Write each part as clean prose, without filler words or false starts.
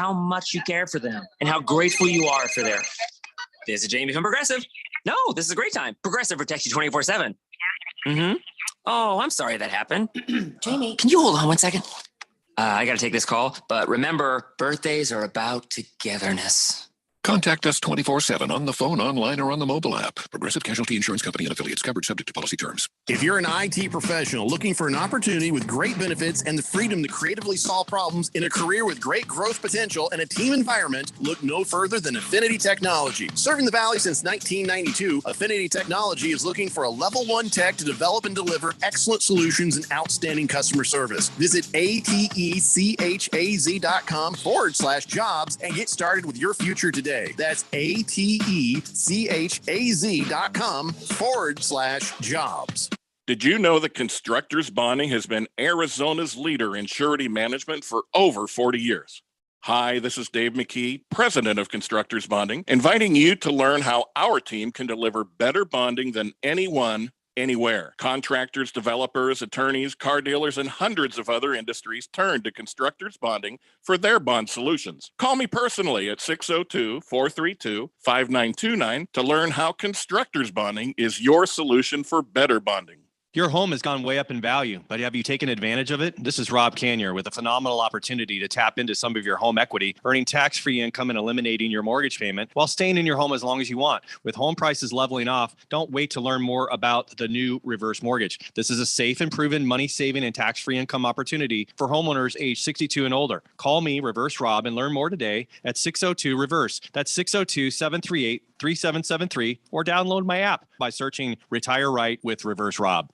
how much you care for them and how grateful you are for their... This is Jamie from Progressive. No, this is a great time. Progressive protects you 24/7. Mm-hmm. Oh, I'm sorry that happened. Jamie, can you hold on one second? I got to take this call, but remember, birthdays are about togetherness. Contact us 24/7 on the phone, online, or on the mobile app. Progressive Casualty Insurance Company and affiliates, covered subject to policy terms. If you're an IT professional looking for an opportunity with great benefits and the freedom to creatively solve problems in a career with great growth potential and a team environment, look no further than Affinity Technology. Serving the Valley since 1992, Affinity Technology is looking for a level 1 tech to develop and deliver excellent solutions and outstanding customer service. Visit atechaz.com/jobs and get started with your future today. That's atechaz.com/jobs. Did you know that Constructors Bonding has been Arizona's leader in surety management for over 40 years? Hi, this is Dave McKee, president of Constructors Bonding, inviting you to learn how our team can deliver better bonding than anyone, anywhere. Contractors, developers, attorneys, car dealers, and hundreds of other industries turn to Constructors Bonding for their bond solutions. Call me personally at 602-432-5929 to learn how Constructors Bonding is your solution for better bonding. Your home has gone way up in value, but have you taken advantage of it? This is Rob Canier with a phenomenal opportunity to tap into some of your home equity, earning tax-free income and eliminating your mortgage payment while staying in your home as long as you want. With home prices leveling off, don't wait to learn more about the new reverse mortgage. This is a safe and proven money-saving and tax-free income opportunity for homeowners age 62 and older. Call me, Reverse Rob, and learn more today at 602-REVERSE. That's 602-738-3773, or download my app by searching Retire Right with Reverse Rob.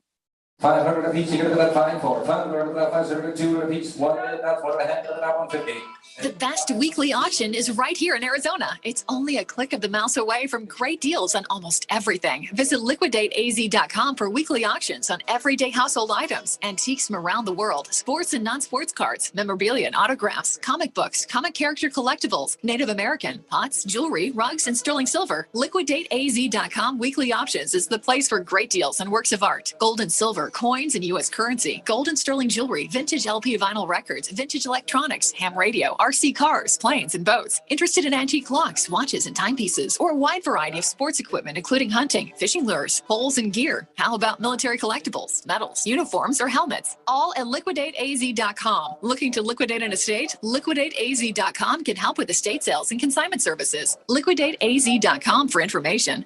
500 apiece, you get that fine for 500, that 502 apiece, 1 minute, that's what I had to that 150. The best weekly auction is right here in Arizona. It's only a click of the mouse away from great deals on almost everything. Visit liquidateaz.com for weekly auctions on everyday household items, antiques from around the world, sports and non-sports cards, memorabilia and autographs, comic books, comic character collectibles, Native American, pots, jewelry, rugs, and sterling silver. Liquidateaz.com weekly auctions is the place for great deals on works of art, gold and silver, coins and U.S. currency, gold and sterling jewelry, vintage LP vinyl records, vintage electronics, ham radio, RC cars, planes, and boats. Interested in antique clocks, watches, and timepieces, or a wide variety of sports equipment, including hunting, fishing lures, poles, and gear. How about military collectibles, medals, uniforms, or helmets? All at liquidateaz.com. Looking to liquidate an estate? Liquidateaz.com can help with estate sales and consignment services. Liquidateaz.com for information.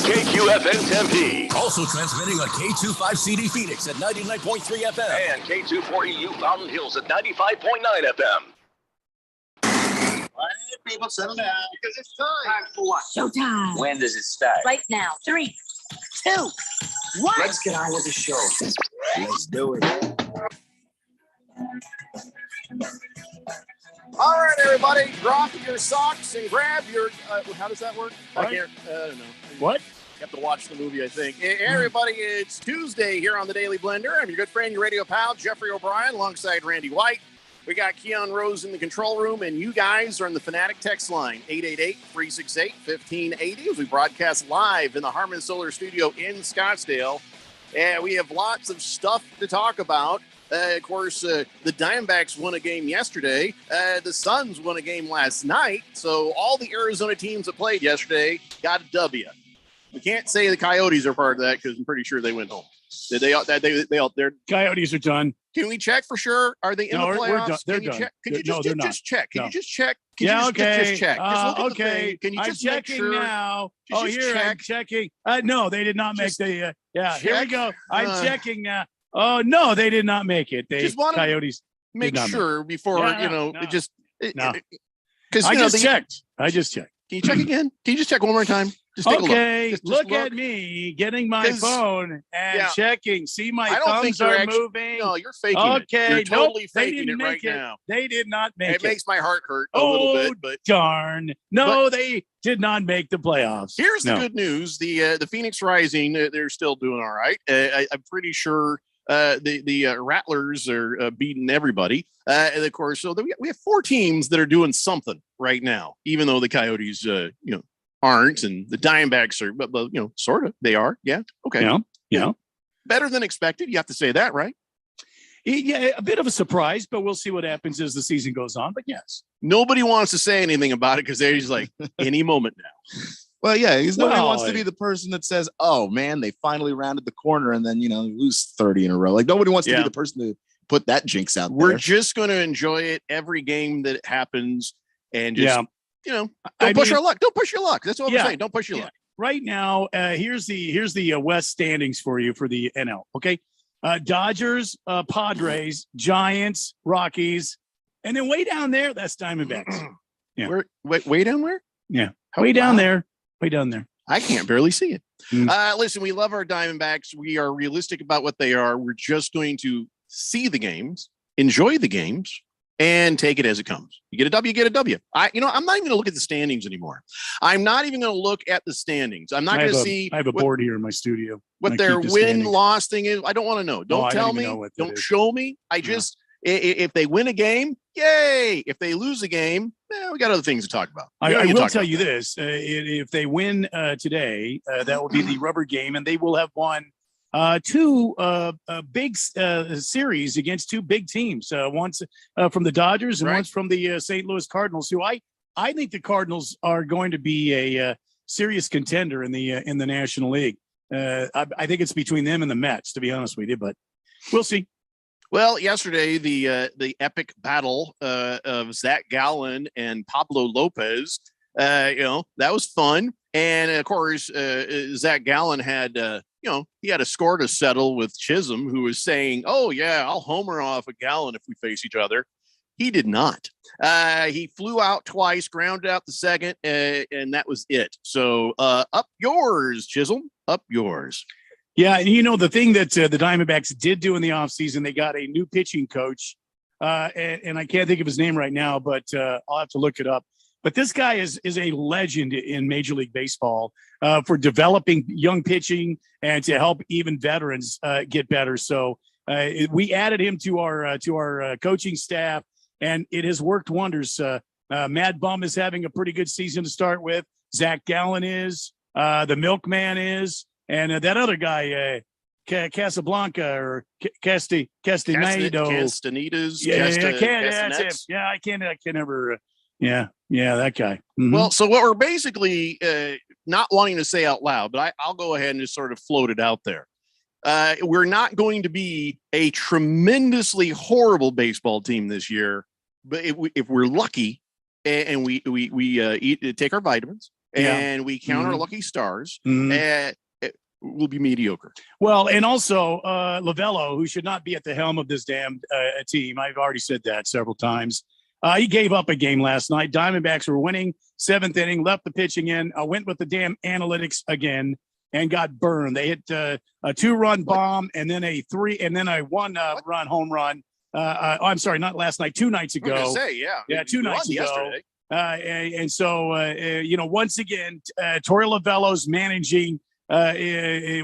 KQFN Tempe. Also transmitting on K25CD Phoenix at 99.3 FM. And K240U Fountain Hills at 95.9 FM. All right, people, settle down because it's time. Time for what? Showtime. When does it start? Right now. 3, 2, 1. Let's get on with the show. Let's do it. All right, everybody, drop your socks and grab your. How does that work? I can't. I don't know. What? You have to watch the movie, I think. Hey, everybody, it's Tuesday here on the Daily Blender. I'm your good friend, your radio pal, Jeffrey O'Brien, alongside Randy White. We got Keon Rose in the control room, and you guys are on the Fanatic text line, 888-368-1580, as we broadcast live in the Harmon Solar Studio in Scottsdale. And we have lots of stuff to talk about. Of course, the Diamondbacks won a game yesterday. The Suns won a game last night. So all the Arizona teams that played yesterday got a W. We can't say the Coyotes are part of that because I'm pretty sure they went home. Did they? They're Coyotes are done. Can we check for sure? Are they in the playoffs? They're done. Can you just check? Can you just check? Yeah, okay. Just check. Just look at the okay. thing. Can you just I'm make checking sure? now. Just Here, check. I'm checking. No, they did not make the. Yeah, here we check. go. I'm checking now. Oh no, they did not make it. They just want to Coyotes make sure before no. it just. No. Because I just checked. I just checked. Can you check again? Can you just check one more time? Just take a look. Just look at me getting my phone and checking. See, my thumbs are moving. No, you're faking it. You're totally faking it right now. They did not make it. It makes my heart hurt a little bit. But darn. No, they did not make the playoffs. Here's the good news. The Phoenix Rising, they're still doing all right. I'm pretty sure the Rattlers are beating everybody. And of course, so we have 4 teams that are doing something right now, even though the Coyotes, aren't, and the Diamondbacks are, but sort of, they are. Yeah. Okay. Yeah. Better than expected. You have to say that, right? Yeah, a bit of a surprise, but we'll see what happens as the season goes on. But yes, nobody wants to say anything about it because they're just like any moment now. Well, yeah, nobody wants to be the person that says, "Oh man, they finally rounded the corner," and then lose 30 in a row. Like nobody wants to be the person to put that jinx out there. We're just going to enjoy it every game that happens, and just don't push our luck. Don't push your luck. That's what I'm saying. Don't push your luck. Right now, here's the West standings for you for the NL. Okay, Dodgers, Padres, Giants, Rockies, and then way down there, that's Diamondbacks. Yeah, way down where? Yeah, way down there. Way down there. I can't barely see it. Listen, we love our Diamondbacks. We are realistic about what they are. We're just going to see the games, enjoy the games, and take it as it comes. You get a W, you get a W. I'm not even going to look at the standings anymore. I'm not even going to look at the standings. I'm not going to see. I have a board here in my studio. What their win-loss thing is. I don't want to know. Don't tell me. Don't show me. I just, if they win a game, yay. If they lose a game, we got other things to talk about. I will tell you this. If they win today, that will be the rubber game, and they will have won two big series against two big teams. Once from the Dodgers and once from the St. Louis Cardinals, who I think the Cardinals are going to be a serious contender in the National League. I think it's between them and the Mets, to be honest with you, but we'll see. Well, yesterday, the epic battle of Zach Gallen and Pablo Lopez, that was fun. And of course, Zach Gallen had, he had a score to settle with Chisholm, who was saying, "Oh yeah, I'll homer off a Gallen if we face each other." He did not. He flew out twice, grounded out the second, and that was it. So up yours, Chisholm, up yours. Yeah, and the thing that the Diamondbacks did do in the offseason, they got a new pitching coach, and I can't think of his name right now, but I'll have to look it up. But this guy is a legend in Major League Baseball for developing young pitching and to help even veterans get better. So we added him to our coaching staff, and it has worked wonders. Mad Bum is having a pretty good season to start with. Zach Gallen is, the Milkman is. And that other guy, Casablanca or Castanedo. Castanitas. That's him. Yeah, I can't ever. Yeah, that guy. Mm-hmm. Well, so what we're basically not wanting to say out loud, but I'll go ahead and just sort of float it out there. We're not going to be a tremendously horrible baseball team this year, but if we're lucky and we take our vitamins and we count our lucky stars, will be mediocre. Well, and also Lavello, who should not be at the helm of this damn team. I've already said that several times. He gave up a game last night. Diamondbacks were winning, 7th inning, left the pitching in, went with the damn analytics again, and got burned. They hit a 2-run bomb and then a 1-run home run. I'm sorry, not last night, 2 nights ago. 2 nights ago. Yesterday. And so, once again, Torey Lavello's managing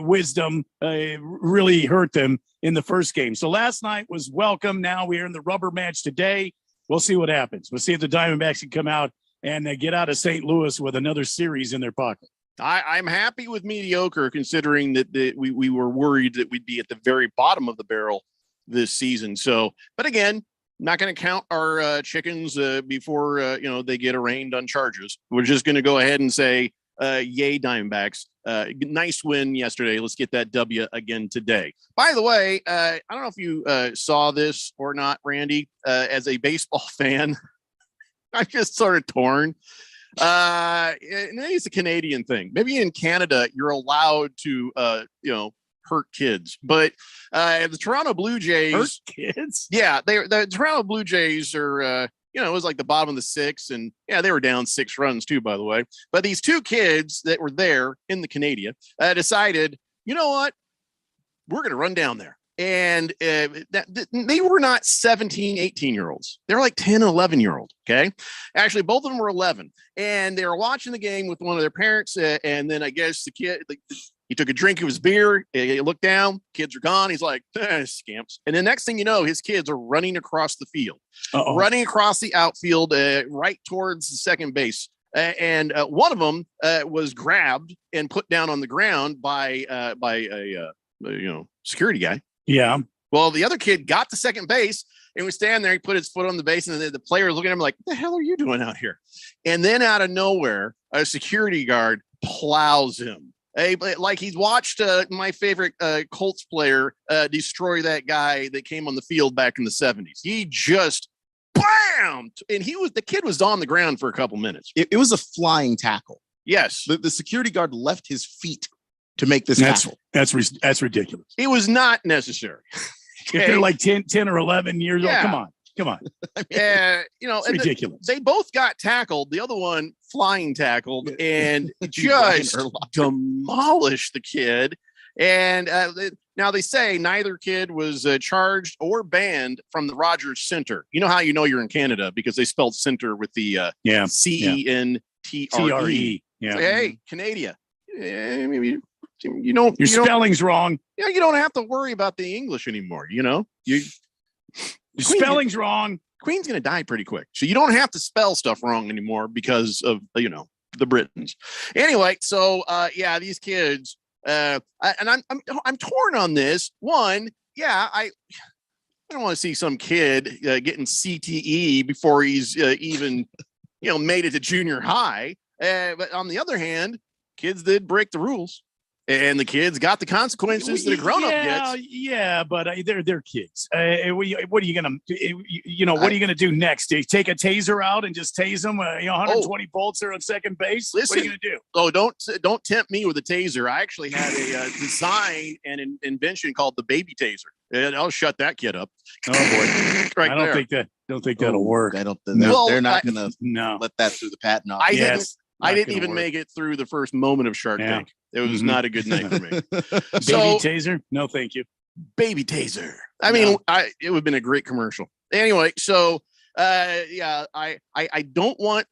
wisdom really hurt them in the first game. So last night was welcome. Now we're in the rubber match today. We'll see what happens. We'll see if the Diamondbacks can come out and get out of St. Louis with another series in their pocket. I'm happy with mediocre, considering that we were worried that we'd be at the very bottom of the barrel this season. So, but again, not going to count our chickens before they get arraigned on charges. We're just going to go ahead and say, yay, Diamondbacks. Nice win yesterday. Let's get that W again today. By the way, I don't know if you saw this or not, Randy. As a baseball fan, I'm just sort of torn. Maybe it's a Canadian thing. Maybe in Canada, you're allowed to, hurt kids, but the Toronto Blue Jays hurt kids. Yeah, the Toronto Blue Jays are, it was like the bottom of the 6th, and they were down 6 runs too, by the way. But these 2 kids that were there in the Canada decided, you know what, we're going to run down there. And they were not 17, 18-year-olds. They were like 10, 11-year-old. Okay. Actually, both of them were 11. And they were watching the game with one of their parents. And then I guess the kid, he took a drink of his beer. He looked down. Kids are gone. He's like, scamps. And the next thing you know, his kids are running across the field, running across the outfield right towards the second base. And one of them was grabbed and put down on the ground by a security guy. Yeah. Well, the other kid got to second base and was standing there. He put his foot on the base, and the player was looking at him like, "What the hell are you doing out here?" And then out of nowhere, a security guard plows him. Like he's watched my favorite Colts player destroy that guy that came on the field back in the 70s. He just bam, and the kid was on the ground for a couple minutes. It was a flying tackle. Yes, the security guard left his feet to make this tackle. That's ridiculous. It was not necessary. Okay. If they're like 10 or 11 years old, come on. It's ridiculous. They both got tackled. The other one flying tackled and just demolished the kid. And now they say neither kid was charged or banned from the Rogers Center. You know how you know you're in Canada because they spelled center with the CENTRE. Yeah. Hey, Canada. Maybe you don't. Your spelling's wrong. Yeah, you don't have to worry about the English anymore. Your spelling's wrong. Queen's going to die pretty quick. So you don't have to spell stuff wrong anymore because of, the Britons. Anyway, so these kids, and I'm torn on this. One, I don't want to see some kid getting CTE before he's even, made it to junior high. But on the other hand, kids did break the rules. And the kids got the consequences that a grown-up gets. Yeah, but they're kids. What are you gonna, what are you gonna do next? Do you take a taser out and just tase them? 120 volts are on second base. Listen, what are you gonna do? Oh, don't tempt me with a taser. I actually had a design and an invention called the baby taser. And I'll shut that kid up. Oh boy, right I don't think that'll work. I don't. They're not gonna no let that through the patent office. I didn't even make it through the first moment of Shark Tank. It was not a good night for me. Baby taser? No, thank you. Baby taser. I mean, it would have been a great commercial. Anyway, so I don't want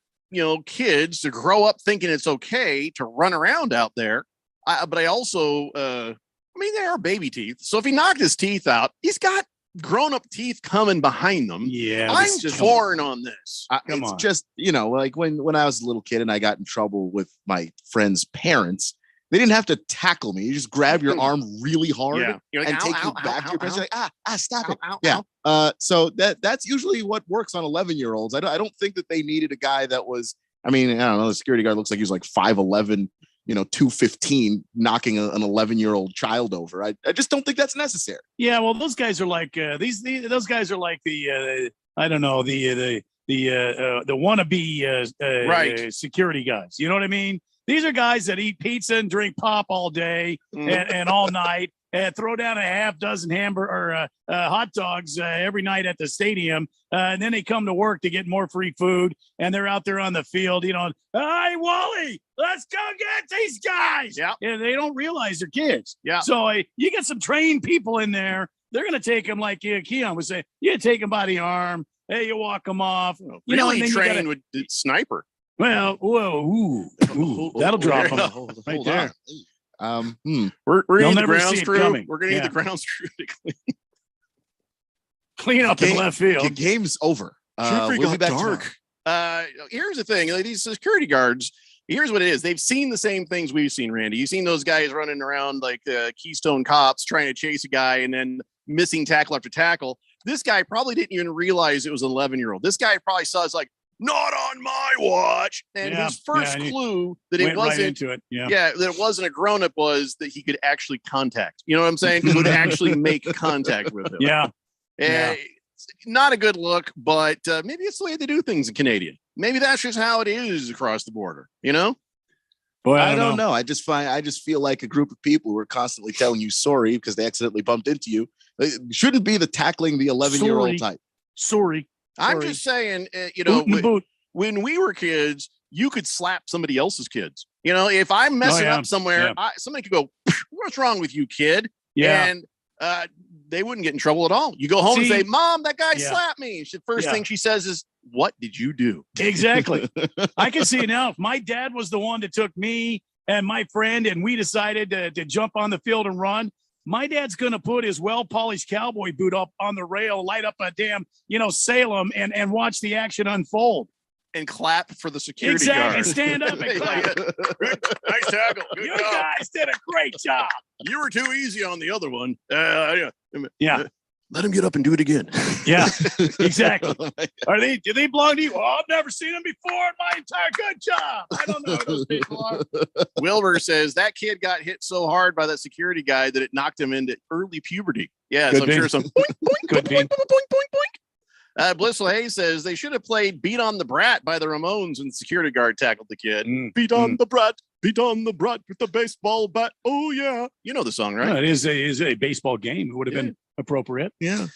kids to grow up thinking it's okay to run around out there. But I also, they are baby teeth. So if he knocked his teeth out, he's got grown-up teeth coming behind them. Yeah, I'm torn on this. It's just like when I was a little kid and I got in trouble with my friends' parents, they didn't have to tackle me. You just grab your arm really hard and take you back to your parents. Like, stop it. Yeah. So that's usually what works on 11-year-olds. I don't think that they needed a guy that was. I don't know. The security guard looks like he was like 5'11", 215, knocking an 11-year-old child over. I just don't think that's necessary. Yeah, well, those guys are like those guys are like the I don't know the wannabe security guys. You know what I mean? These are guys that eat pizza and drink pop all day and all night, and throw down a half dozen hot dogs every night at the stadium, and then they come to work to get more free food, and they're out there on the field, hey, Wally, let's go get these guys. Yeah, and they don't realize they're kids. Yeah. So you get some trained people in there. They're going to take them like Keon was saying. You take them by the arm. Hey, you walk them off. Really trained with the sniper. Well, whoa, that'll drop them right there. We're going to need the grounds crew. We're going to need the grounds crew to clean up in left field. The game's over. We'll be back dark. Here's the thing: these security guards. Here's what it is. They've seen the same things we've seen, Randy. You've seen those guys running around like Keystone Cops trying to chase a guy and then missing tackle after tackle. This guy probably didn't even realize it was an 11-year-old. This guy probably saw it's like, not on my watch. And his first clue that it wasn't that it wasn't a grown-up was that he could actually contact. You know what I'm saying? Because it would actually make contact with him. Yeah. Not a good look, but maybe it's the way they do things in Canadian. Maybe that's just how it is across the border. Boy, I don't know. I just feel like a group of people who are constantly telling you sorry because they accidentally bumped into you. It shouldn't be the tackling the 11-year-old type. Sorry. I'm just saying, when we were kids, you could slap somebody else's kids. If I'm messing up somewhere, somebody could go, "What's wrong with you, kid?" Yeah. And they wouldn't get in trouble at all. You go home and say, "Mom, that guy slapped me." The first thing she says is, "What did you do?" Exactly. I can see it now. If my dad was the one that took me and my friend and we decided to jump on the field and run, my dad's going to put his well-polished cowboy boot up on the rail, light up a damn, Salem and watch the action unfold. And clap for the security guard. Exactly. Stand up and clap. Nice tackle. Good you job. guys did a great job. You were too easy on the other one. Yeah. Let him get up and do it again. Yeah, exactly. Do they belong to you? Oh, I've never seen them before in my entire good job. I don't know who those people are. Wilbur says that kid got hit so hard by that security guy that it knocked him into early puberty. Yeah, so I'm sure some boink, boink, boink, boink, boink, boink, boink. Blissful Hayes says they should have played Beat on the Brat by the Ramones when the security guard tackled the kid. Beat on the brat. Beat on the brat with the baseball bat. Oh, yeah. You know the song, right? No, it is a baseball game. It would have been appropriate. Yeah.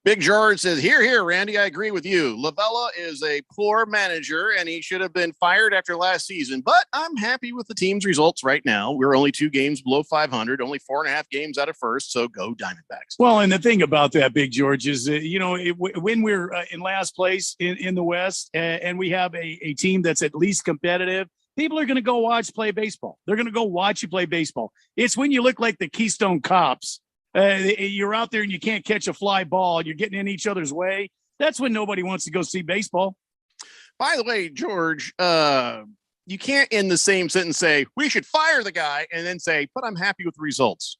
Big George says, here, Randy, I agree with you. Lavella is a poor manager, and he should have been fired after last season. But I'm happy with the team's results right now. We're only 2 games below 500, only 4.5 games out of first, so go Diamondbacks. Well, and the thing about that, Big George, is, when we're in last place in the West and we have a team that's at least competitive, people are going to go watch play baseball. They're going to go watch you play baseball. It's when you look like the Keystone Cops. You're out there and you can't catch a fly ball and you're getting in each other's way. That's when nobody wants to go see baseball. By the way, George, you can't in the same sentence say we should fire the guy and then say, but I'm happy with the results.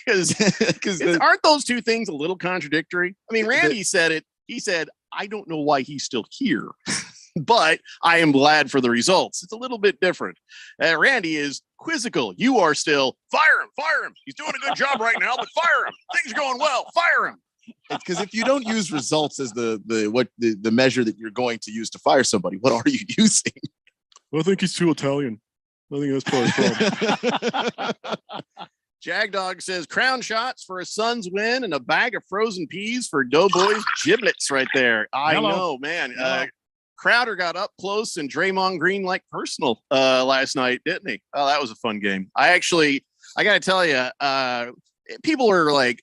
Because aren't those two things a little contradictory? I mean, Randy said it. He said, I don't know why he's still here, but I am glad for the results. It's a little bit different. Randy is quizzical. You are still fire him. He's doing a good job right now, but fire him. Things are going well. Fire him. Because if you don't use results as the measure that you're going to use to fire somebody, what are you using? I think he's too Italian. I think that's probably problem. Jagdog says crown shots for a Suns win and a bag of frozen peas for Doughboys giblets right there. I know, man. Crowder got up close and Draymond Green like personal last night, didn't he? Oh, that was a fun game. I got to tell you, people are like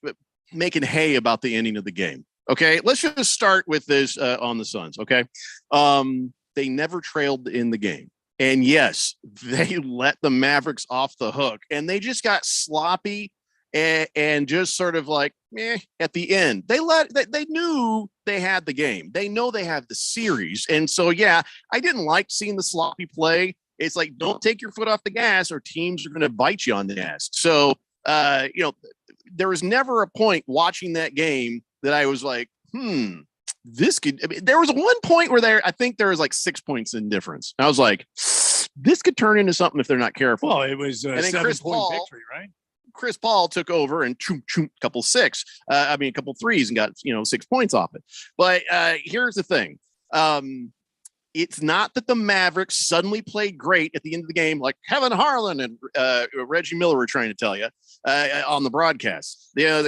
making hay about the ending of the game. Okay, let's just start with this on the Suns. Okay, they never trailed in the game. And yes, they let the Mavericks off the hook and they just got sloppy and just sort of like, at the end. They knew they had the game. They know they have the series. And so, yeah, I didn't like seeing the sloppy play. It's like, don't take your foot off the gas or teams are going to bite you on the ass. So, there was never a point watching that game that I was like, this could, there was one point where I think there was like 6 points in difference. I was like, this could turn into something if they're not careful. Well, it was a 7-point victory, right? Chris Paul took over and couple threes and got 6 points off it. But here's the thing. It's not that the Mavericks suddenly played great at the end of the game, like Kevin Harlan and Reggie Miller were trying to tell you on the broadcast. They're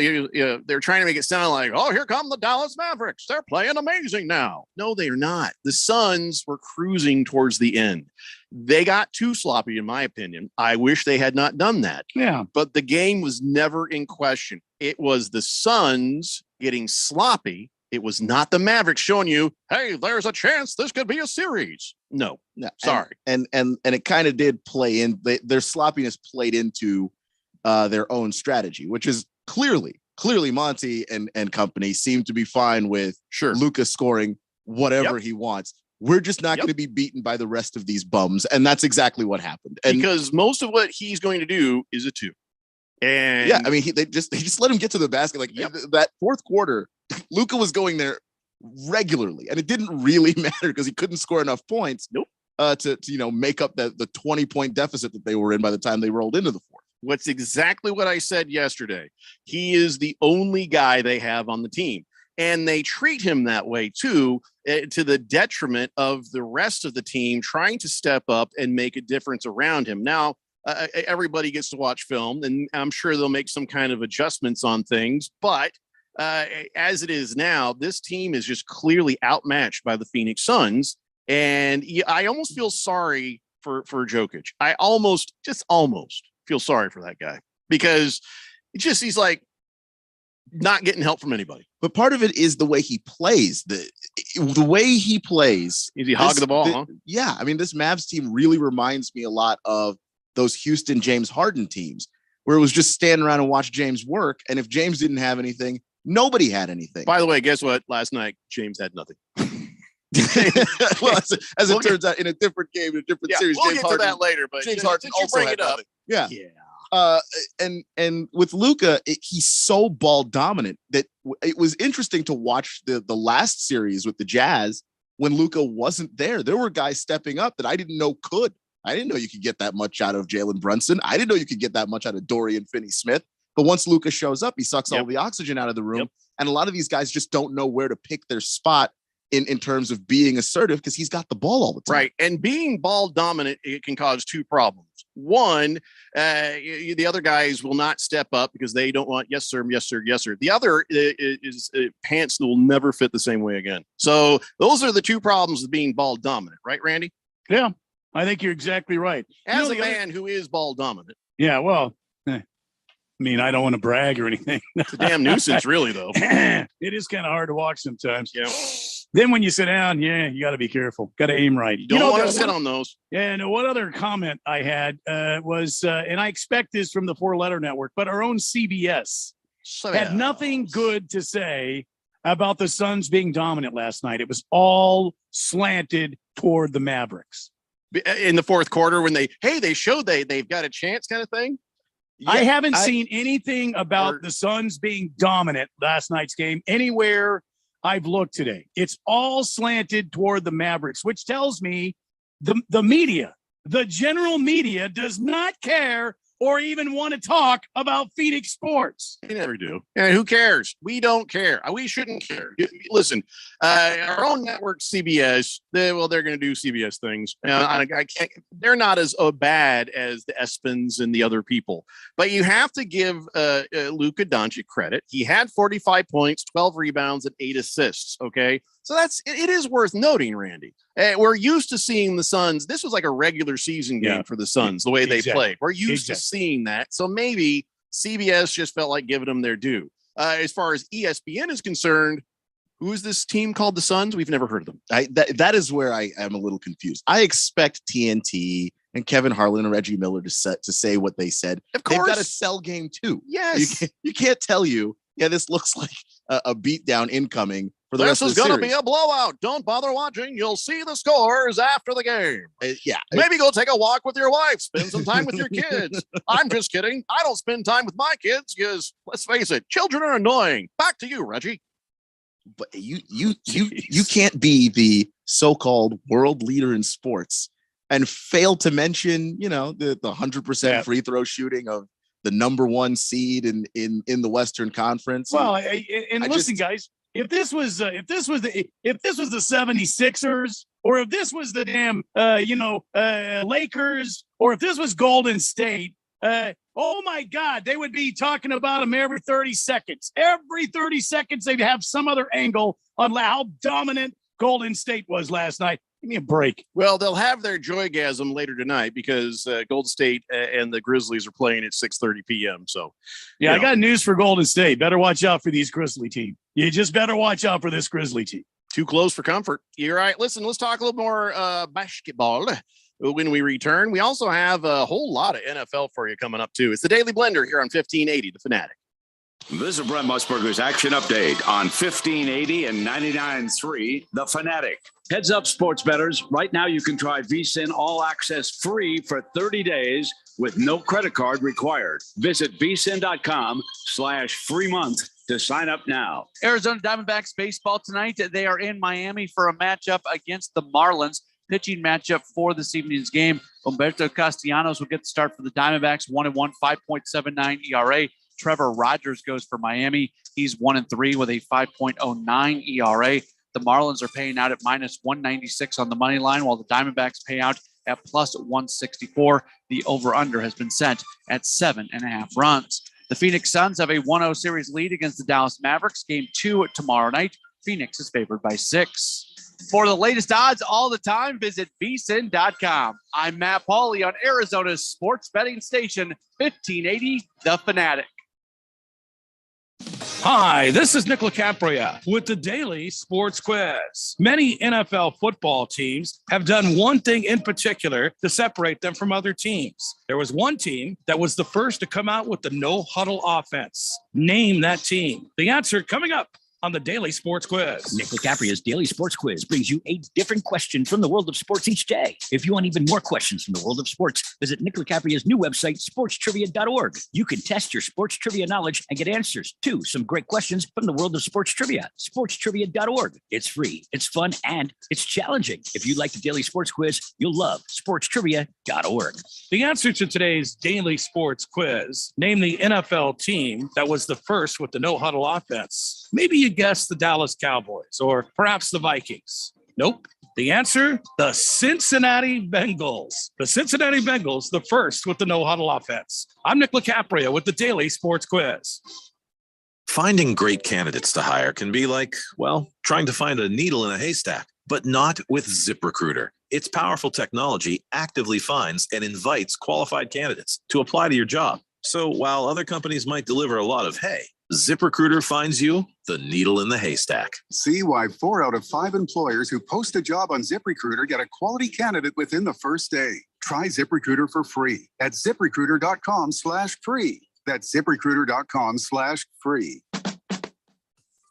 trying to make it sound like, oh, here come the Dallas Mavericks. They're playing amazing now. No, they're not. The Suns were cruising towards the end. They got too sloppy, in my opinion. I wish they had not done that. Yeah. But the game was never in question. It was the Suns getting sloppy. It was not the Mavericks showing you, hey, there's a chance this could be a series. No, sorry. And it kind of did play in. Their sloppiness played into their own strategy, which is clearly Monty and company seem to be fine with Luka scoring whatever he wants. We're just not going to be beaten by the rest of these bums. And that's exactly what happened. And because most of what he's going to do is a 2. And yeah, I mean, they just let him get to the basket. Like that fourth quarter, Luka was going there regularly, and it didn't really matter because he couldn't score enough points. To make up the 20-point deficit that they were in by the time they rolled into the fourth. What's exactly what I said yesterday. He is the only guy they have on the team, and they treat him that way too, to the detriment of the rest of the team trying to step up and make a difference around him. Now, everybody gets to watch film, and I'm sure they'll make some kind of adjustments on things. But as it is now, this team is just clearly outmatched by the Phoenix Suns. And I almost feel sorry for Jokic. I almost feel sorry for that guy because he's like not getting help from anybody. But part of it is the way he plays. The way he plays. Is he hogging the ball? Huh? Yeah. I mean, this Mavs team really reminds me a lot of those Houston James Harden teams where it was just stand around and watch James work. And if James didn't have anything, nobody had anything. By the way, guess what? Last night, James had nothing. Well, as it turns out, in a different game, in a different series, we'll James get Harden, to that later. But James Harden also bring had it up. nothing. Yeah. And with Luka, he's so ball dominant that it was interesting to watch the last series with the Jazz when Luka wasn't there. There were guys stepping up that I didn't know could. I didn't know you could get that much out of Jalen Brunson. I didn't know you could get that much out of Dorian Finney-Smith. But once Luka shows up, he sucks all the oxygen out of the room. Yep. And a lot of these guys just don't know where to pick their spot in terms of being assertive because he's got the ball all the time. Right. And being ball dominant, it can cause two problems. One, the other guys will not step up because they don't want, yes, sir, yes, sir, yes, sir. The other is pants that will never fit the same way again. So those are the two problems of being ball dominant. Right, Randy? Yeah, I think you're exactly right. As a man who is ball dominant. Yeah, well, I mean, I don't want to brag or anything. It's a damn nuisance, really, though. It is kind of hard to watch sometimes. Yeah. Then when you sit down, you got to be careful. Got to aim right. You don't want to sit on those. Yeah. And one other comment I had was, and I expect this from the 4-letter network, but our own CBS had nothing good to say about the Suns being dominant last night. It was all slanted toward the Mavericks. In the fourth quarter when they showed they've got a chance kind of thing. Yeah, I haven't seen anything about the Suns being dominant last night's game anywhere I've looked today. It's all slanted toward the Mavericks, which tells me the media, the general media, does not care or even want to talk about Phoenix sports. They never do. And who cares? We don't care. We shouldn't care. Listen, our own network, CBS, they're going to do CBS things. I can't. They're not as bad as the ESPNs and the other people. But you have to give Luka Doncic credit. He had 45 points, 12 rebounds, and 8 assists. Okay. So it is worth noting, Randy. We're used to seeing the Suns. This was like a regular season game for the Suns, the way they played. We're used to seeing that. So maybe CBS just felt like giving them their due. As far as ESPN is concerned, who is this team called the Suns? We've never heard of them. That is where I am a little confused. I expect TNT and Kevin Harlan and Reggie Miller to say what they said. Of course. They've got a cell game too. Yes. You can't tell this looks like a beatdown incoming. For the this is going to be a blowout. Don't bother watching. You'll see the scores after the game. Maybe go take a walk with your wife. Spend some time with your kids. I'm just kidding. I don't spend time with my kids because, let's face it, children are annoying. Back to you, Reggie. But you can't be the so-called world leader in sports and fail to mention, the 100% free throw shooting of the number 1 seed in the Western Conference. Well, listen, guys. If this was the 76ers, or if this was the damn Lakers, or if this was Golden State, oh my God, they would be talking about them every 30 seconds. Every 30 seconds, they'd have some other angle on how dominant Golden State was last night. Give me a break. Well, they'll have their joygasm later tonight because Golden State and the Grizzlies are playing at 6:30 p.m. So, I got news for Golden State. Better watch out for these Grizzly team. You just better watch out for this Grizzly team. Too close for comfort. You're right. Listen, let's talk a little more basketball when we return. We also have a whole lot of NFL for you coming up, too. It's the Daily Blender here on 1580, The Fanatic. This is Brent Musburger's action update on 1580 and 99.3 The Fanatic. Heads up, sports bettors. Right now, you can try VSiN All Access free for 30 days with no credit card required. Visit vsin.com/free month to sign up now. Arizona Diamondbacks baseball tonight. They are in Miami for a matchup against the Marlins. Pitching matchup for this evening's game. Humberto Castellanos will get the start for the Diamondbacks. 1-1, 5.79 ERA. Trevor Rogers goes for Miami. He's 1-3 with a 5.09 ERA. The Marlins are paying out at -196 on the money line, while the Diamondbacks pay out at +164. The over-under has been set at 7.5 runs. The Phoenix Suns have a 1-0 series lead against the Dallas Mavericks. Game 2 tomorrow night. Phoenix is favored by 6. For the latest odds all the time, visit vsin.com. I'm Matt Pauley on Arizona's sports betting station, 1580 The Fanatic. Hi, this is Nick LaCapria with the Daily Sports Quiz. Many NFL football teams have done one thing in particular to separate them from other teams. There was one team that was the first to come out with the no-huddle offense. Name that team. The answer coming up on the Daily Sports Quiz. Nick DiCaprio's Daily Sports Quiz brings you 8 different questions from the world of sports each day. If you want even more questions from the world of sports, visit Nick DiCaprio's new website, sportstrivia.org. You can test your sports trivia knowledge and get answers to some great questions from the world of sports trivia. Sportstrivia.org. It's free, it's fun, and it's challenging. If you like the Daily Sports Quiz, you'll love sportstrivia.org. The answer to today's Daily Sports Quiz: name the NFL team that was the first with the no-huddle offense. Maybe you guessed the Dallas Cowboys or perhaps the Vikings. Nope. The answer, the Cincinnati Bengals. The Cincinnati Bengals, the first with the no-huddle offense. I'm Nick DiCaprio with the Daily Sports Quiz. Finding great candidates to hire can be like, well, trying to find a needle in a haystack, but not with ZipRecruiter. Its powerful technology actively finds and invites qualified candidates to apply to your job. So while other companies might deliver a lot of hay, ZipRecruiter finds you the needle in the haystack. See why 4 out of 5 employers who post a job on ZipRecruiter get a quality candidate within the first day. Try ZipRecruiter for free at ZipRecruiter.com/free. That's ZipRecruiter.com/free.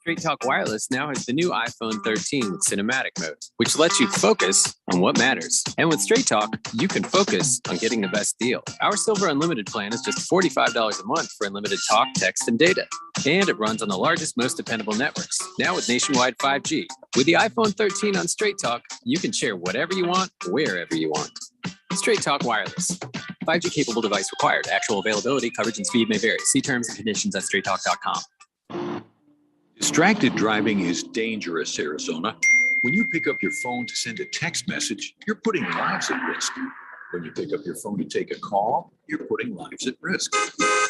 Straight Talk Wireless now has the new iPhone 13 with cinematic mode, which lets you focus on what matters. And with Straight Talk, you can focus on getting the best deal. Our Silver Unlimited plan is just $45 a month for unlimited talk, text, and data. And it runs on the largest, most dependable networks, now with nationwide 5G. With the iPhone 13 on Straight Talk, you can share whatever you want, wherever you want. Straight Talk Wireless. 5G capable device required. Actual availability, coverage, and speed may vary. See terms and conditions at straighttalk.com. Distracted driving is dangerous, Arizona. When you pick up your phone to send a text message, you're putting lives at risk. When you pick up your phone to take a call, you're putting lives at risk.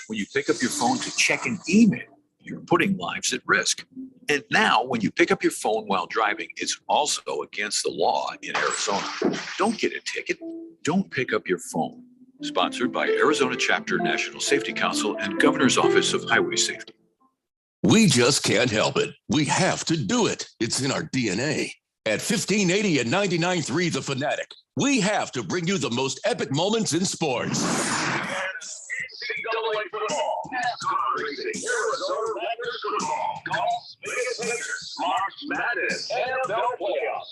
When you pick up your phone to check an email, you're putting lives at risk. And now, when you pick up your phone while driving, it's also against the law in Arizona. Don't get a ticket. Don't pick up your phone. Sponsored by Arizona Chapter National Safety Council and Governor's Office of Highway Safety. We just can't help it. We have to do it. It's in our DNA. At 1580 and 99.3 The Fanatic, we have to bring you the most epic moments in sports. NCAA football, NASCAR racing, Arizona Rapids football, golf, Vegas Raiders, March Madness, NFL playoffs,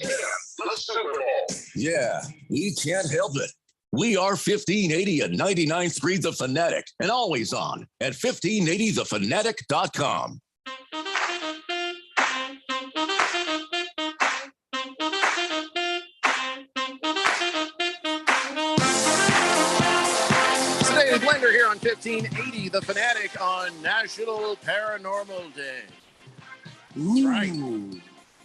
the Super Bowl. Yeah, we can't help it. We are 1580 and 99.3 The Fanatic and always on at 1580thefanatic.com. Today's Blender here on 1580 The Fanatic on National Paranormal Day. That's right.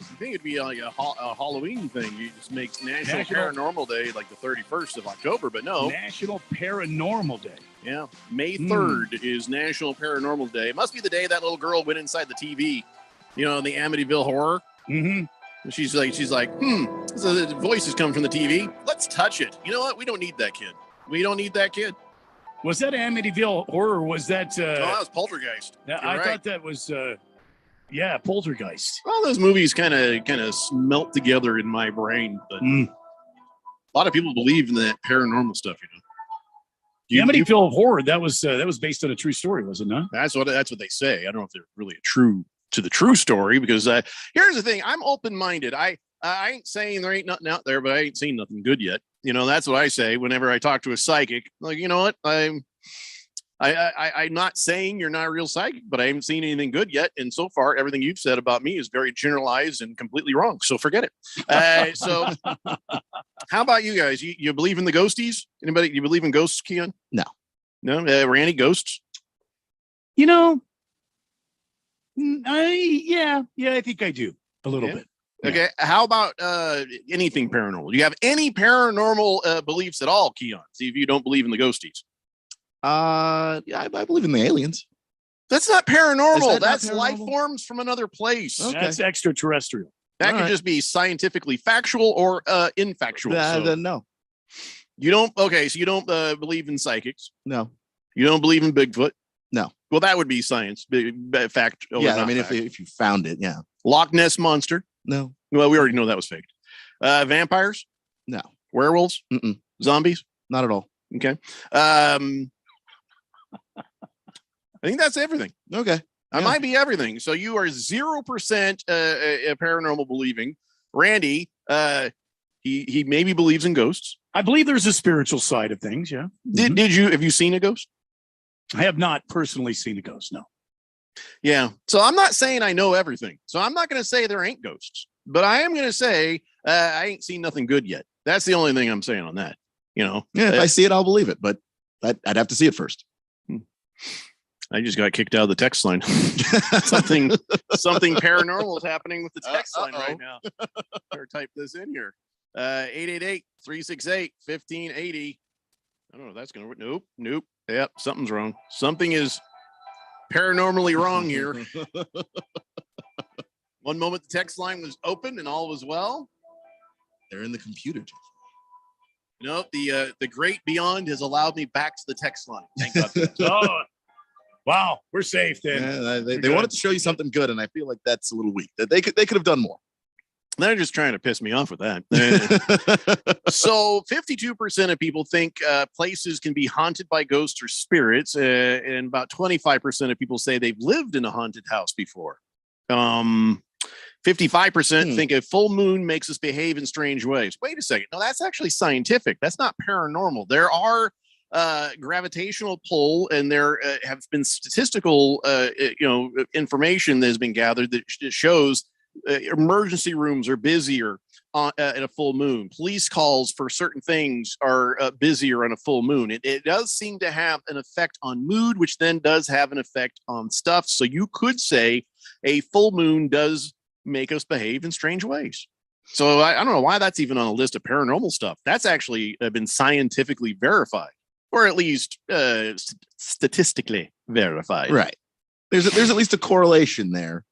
I think it'd be like a Halloween thing. You just make National Paranormal Day like the 31st of October, but no. National Paranormal Day. Yeah. May 3rd is National Paranormal Day. It must be the day that little girl went inside the TV, you know, the Amityville Horror. Mm-hmm. She's like, so the voices come from the TV. Let's touch it. You know what? We don't need that kid. We don't need that kid. Was that Amityville Horror? Or was that? That was Poltergeist. I thought that was. Poltergeist. Well, those movies kind of smelt together in my brain, but a lot of people believe in that paranormal stuff. You know, Amityville Horror. That was based on a true story, was it not? That's what they say. I don't know if they're really true to the true story, because here's the thing: I'm open-minded. I ain't saying there ain't nothing out there, but I ain't seen nothing good yet. You know, that's what I say whenever I talk to a psychic. Like, you know what? I'm not saying you're not a real psychic, but I haven't seen anything good yet. And so far, everything you've said about me is very generalized and completely wrong. So forget it. So how about you guys? You believe in the ghosties? Anybody? You believe in ghosts, Keon? No. No? Randy, ghosts? You know, I think I do a little bit. Okay. How about anything paranormal? Do you have any paranormal beliefs at all, Keon? See if you don't believe in the ghosties. I believe in the aliens. That's not paranormal. That's That's life forms from another place. Okay. That's extraterrestrial. That could just be scientifically factual or infactual. No. You don't. Okay, so you don't believe in psychics. No. You don't believe in Bigfoot. No. Well, that would be science. Fact. Yeah, I mean, if you found it, yeah. Loch Ness monster. No. Well, we already know that was fake. Vampires. No. Werewolves. Mm-mm. Zombies. Not at all. Okay. I think that's everything. Okay. I might be everything. So you are 0% paranormal believing. Randy, he maybe believes in ghosts. I believe there's a spiritual side of things. Yeah. Have you seen a ghost? I have not personally seen a ghost. No. Yeah. So I'm not saying I know everything. So I'm not going to say there ain't ghosts, but I am going to say I ain't seen nothing good yet. That's the only thing I'm saying on that. Yeah. If I see it, I'll believe it, but I'd have to see it first. I just got kicked out of the text line. something paranormal is happening with the text line right now. Better type this in here. 888-368-1580. I don't know if that's going to work. Nope. Yep, something's wrong. Something is paranormally wrong here. One moment the text line was open and all was well. They're in the computer. Nope, the great beyond has allowed me back to the text line. Thank God for that. Oh, wow, we're safe then. Yeah, they wanted to show you something good, and I feel like that's a little weak. That they could have done more. They're just trying to piss me off with that. So 52% of people think places can be haunted by ghosts or spirits, and about 25% of people say they've lived in a haunted house before. 55% think a full moon makes us behave in strange ways. Wait a second. No, that's actually scientific. That's not paranormal. There are gravitational pull, and there have been statistical, information that has been gathered that shows emergency rooms are busier at a full moon. Police calls for certain things are busier on a full moon. It does seem to have an effect on mood, which then does have an effect on stuff. So you could say a full moon does make us behave in strange ways. So I don't know why that's even on a list of paranormal stuff. That's actually been scientifically verified, or at least statistically verified. Right. There's at least a correlation there.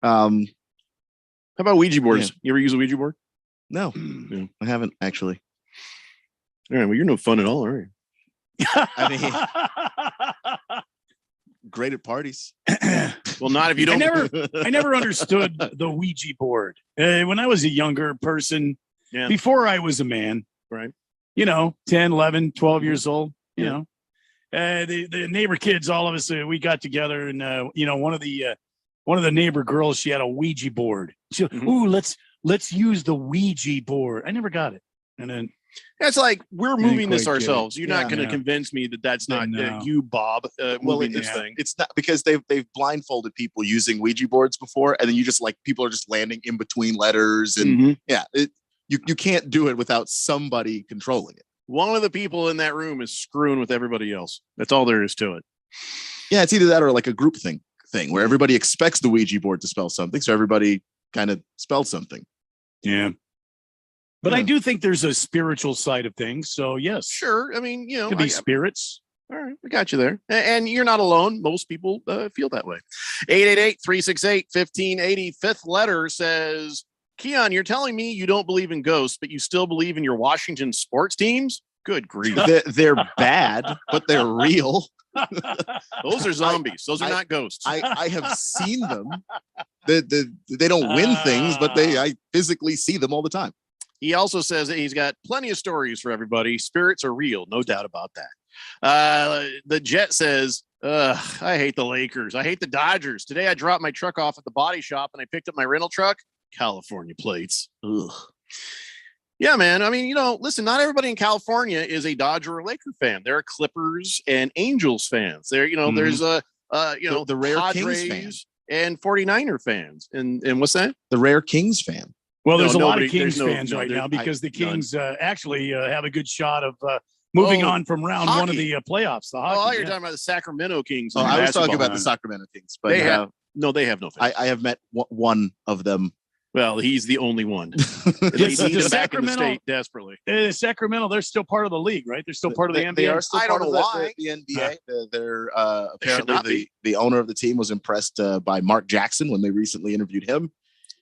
How about Ouija boards? Yeah. You ever use a Ouija board? No, I haven't actually. All right. Well, you're no fun at all, are you? I mean, great at parties. Well, not if you don't. I never understood the Ouija board. When I was a younger person, before I was a man, right? 10, 11, 12 years old, the neighbor kids, all of us, we got together and, one of the neighbor girls, she had a Ouija board. She, let's use the Ouija board. I never got it. And then it's like, we're moving this ourselves. You're not going to convince me that that's not you, Bob, moving this thing. It's not, because they've blindfolded people using Ouija boards before, and then you just people are just landing in between letters, and you can't do it without somebody controlling it. One of the people in that room is screwing with everybody else. That's all there is to it. Yeah, it's either that or like a group thing where everybody expects the Ouija board to spell something, so everybody kind of spelled something. Yeah. But I do think there's a spiritual side of things. So yes. Sure. I mean, could be spirits. All right. I got you there. And you're not alone. Most people feel that way. 888-368-1580. Fifth letter says, Keon, you're telling me you don't believe in ghosts, but you still believe in your Washington sports teams? Good grief. They're bad, but they're real. Those are zombies. Those are not ghosts. I have seen them. They don't win things, but I physically see them all the time. He also says that he's got plenty of stories for everybody. Spirits are real. No doubt about that. The Jet says, I hate the Lakers. I hate the Dodgers. Today I dropped my truck off at the body shop and I picked up my rental truck. California plates. Ugh. Yeah, man. I mean, listen, not everybody in California is a Dodger or Laker fan. There are Clippers and Angels fans. There, there's the rare Padres Kings fan and 49er fans. And what's that? The rare Kings fan. Well, there's a lot of Kings fans right now because the Kings actually have a good shot of moving on from round one of the playoffs. The hockey, you're talking about the Sacramento Kings. I was talking about the Sacramento Kings, but they have no fans. I have met one of them. Well, he's the only one. He's back in the state desperately. Sacramento, they're still part of the league, right? They're still part of the NBA. They are still part of the NBA. They're apparently the owner of the team was impressed by Mark Jackson when they recently interviewed him.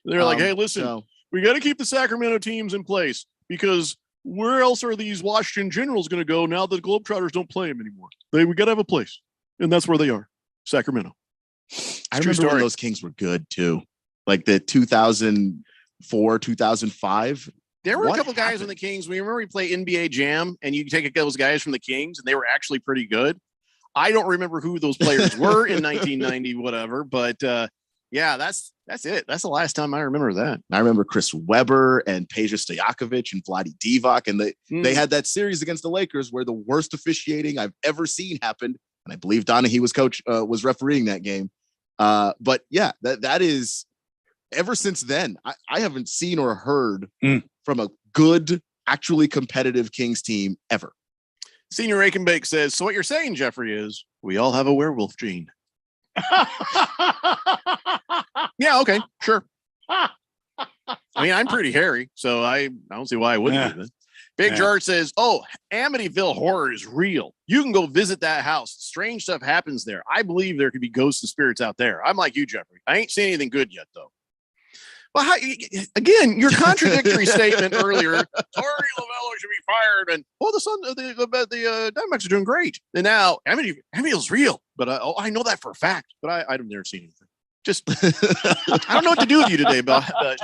They're like, hey, listen, we got to keep the Sacramento teams in place because where else are these Washington Generals going to go now that the Globetrotters don't play them anymore? We got to have a place, and that's where they are, Sacramento. I remember when those Kings were good too. Like the 2004, 2005. There were a couple guys on the Kings. We remember we play NBA Jam, and you take those guys from the Kings, and they were actually pretty good. I don't remember who those players were in 1990, whatever. But yeah, that's it. That's the last time I remember that. I remember Chris Webber and Peja Stojakovic and Vlade Divac, and they had that series against the Lakers where the worst officiating I've ever seen happened, and I believe Donahue was refereeing that game. But yeah, that is ever since then. I haven't seen or heard from a good, actually competitive Kings team ever. Senior Rakenbake says, so what you're saying, Jeffrey, is we all have a werewolf gene. Yeah, okay, sure. I mean, I'm pretty hairy, so I don't see why I wouldn't do that. Big George says, oh, Amityville Horror is real. You can go visit that house. Strange stuff happens there. I believe there could be ghosts and spirits out there. I'm like you, Jeffrey. I ain't seen anything good yet, though. Well, again, your contradictory statement earlier, Torey Lovello should be fired, and the Diamondbacks are doing great. And now Amityville's real, but I know that for a fact, but I've never seen anything. Just I don't know what to do with you today,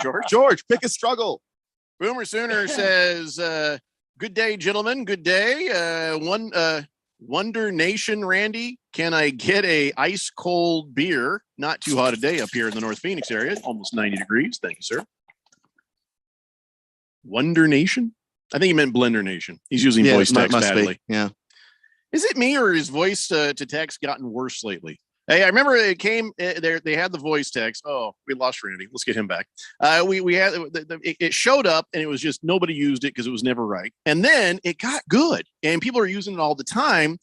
George. George, pick a struggle. Boomer Sooner says, good day, gentlemen. Good day. Wonder Nation, Randy, can I get a ice cold beer? Not too hot a day up here in the North Phoenix area. Almost 90 degrees. Thank you, sir. Wonder Nation? I think he meant Blender Nation. He's using voice text badly. Yeah. Is it me or his voice to text gotten worse lately? Hey, I remember it came there. They had the voice text. Oh, we lost Randy. Let's get him back. We had it showed up and it was just nobody used it because it was never right. And then it got good and people are using it all the time.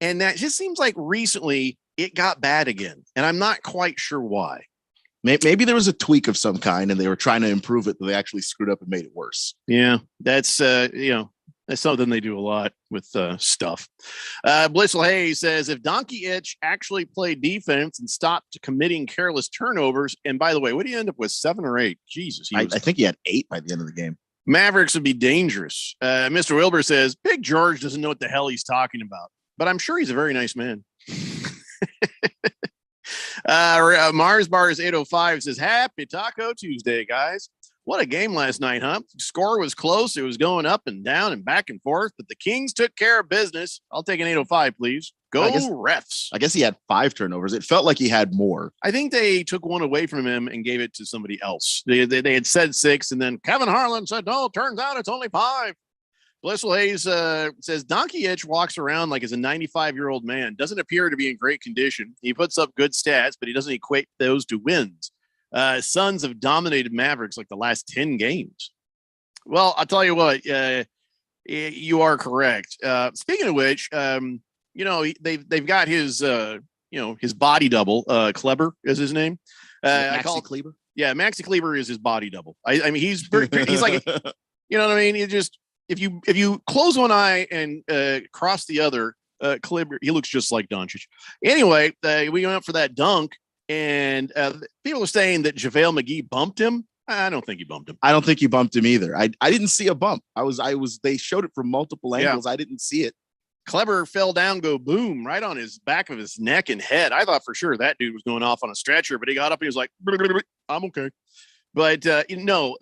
And that just seems like recently it got bad again. And I'm not quite sure why. Maybe there was a tweak of some kind and they were trying to improve it, but they actually screwed up and made it worse. Yeah, that's that's something they do a lot with stuff. Blissful Hayes says, if Donkey Itch actually played defense and stopped committing careless turnovers, and by the way, what did he end up with, 7 or 8? Jesus. I think he had 8 by the end of the game. Mavericks would be dangerous. Mr. Wilbur says, Big George doesn't know what the hell he's talking about, but I'm sure he's a very nice man. Mars Bars 805 says, happy Taco Tuesday, guys. What a game last night, huh? Score was close. It was going up and down and back and forth, but the Kings took care of business. I'll take an 805, please. Go refs. I guess he had 5 turnovers. It felt like he had more. I think they took one away from him and gave it to somebody else. They had said 6, and then Kevin Harlan said, no, turns out it's only 5. Blissful Hayes says, Donkey Itch walks around like he's a 95-year-old man. Doesn't appear to be in great condition. He puts up good stats, but he doesn't equate those to wins. Suns have dominated Mavericks like the last 10 games. Well, I'll tell you what, you are correct. Speaking of which, they've got his, his body double. Kleber is his name. I call it Kleber. Yeah, Maxi Kleber is his body double. I mean, he's like, you know what I mean? You just if you close one eye and cross the other, Kleber, he looks just like Doncic. Anyway, we went up for that dunk. And people are saying that JaVale McGee bumped him. I don't think he bumped him. I don't think he bumped him either. I didn't see a bump. They showed it from multiple angles. Yeah. I didn't see it. Kleber fell down, go boom, right on his back of his neck and head. I thought for sure that dude was going off on a stretcher, but he got up and he was like, I'm okay. But JaVale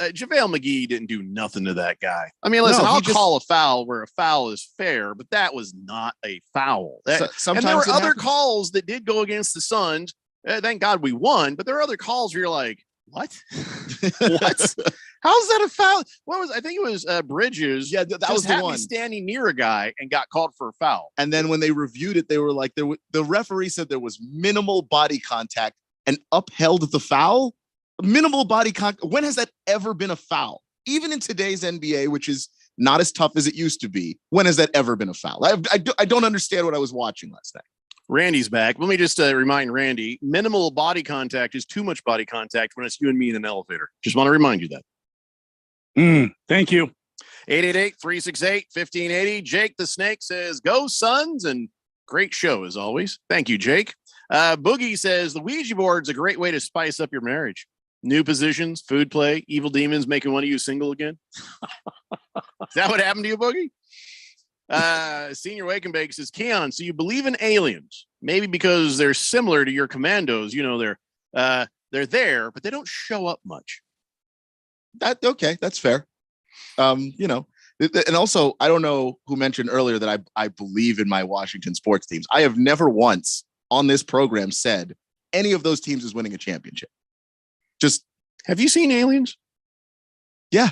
McGee didn't do nothing to that guy. I mean, listen, I'll call a foul where a foul is fair, but that was not a foul. And there were other calls that did go against the Suns. Thank God we won, but there are other calls where you're like, what? What? How's that a foul? I think it was Bridges. Yeah, that was the one. Standing near a guy and got called for a foul. And then when they reviewed it, they were like, the referee said there was minimal body contact and upheld the foul. Minimal body contact. When has that ever been a foul? Even in today's NBA, which is not as tough as it used to be, when has that ever been a foul? I don't understand what I was watching last night. Randy's back. Let me just remind Randy, minimal body contact is too much body contact when it's you and me in an elevator. Just want to remind you that. Thank you. 888-368-1580. Jake the Snake says, go Suns, and great show as always. Thank you, Jake. Boogie says, the Ouija board's a great way to spice up your marriage. New positions, food play, evil demons making one of you single again. Is that what happened to you, Boogie? Senior Wake and Bake says, Keon, so you believe in aliens? Maybe because they're similar to your commandos. You know, they're there, but they don't show up much. Okay, that's fair. And also, I don't know who mentioned earlier that I believe in my Washington sports teams. I have never once on this program said any of those teams is winning a championship. Just have you seen Aliens? Yeah.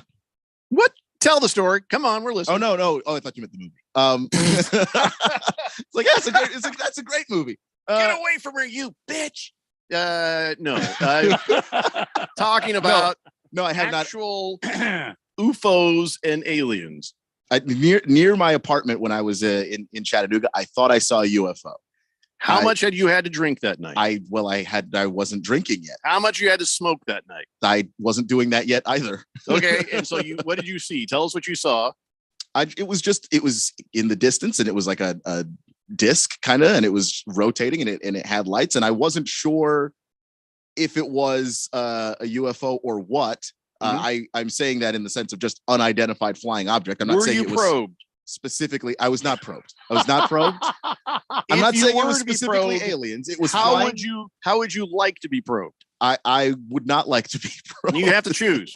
What? Tell the story. Come on, we're listening. Oh no. Oh, I thought you meant the movie. It's like that's a great movie. Get away from her, you bitch. No. Talking about no, I have actual UFOs and aliens. Near my apartment when I was in Chattanooga, I thought I saw a UFO. How much had you had to drink that night? I wasn't drinking yet. How much you had to smoke that night? I wasn't doing that yet either. Okay, and so what did you see? Tell us what you saw. It was in the distance, and it was like a disc kind of, and it was rotating, and it had lights, and I wasn't sure if it was a UFO or what. I'm saying that in the sense of just unidentified flying object. I'm not saying it was probed. Specifically, I was not probed. I'm not saying it was specifically aliens. It was how would you like to be probed? I would not like to be probed. You have to choose.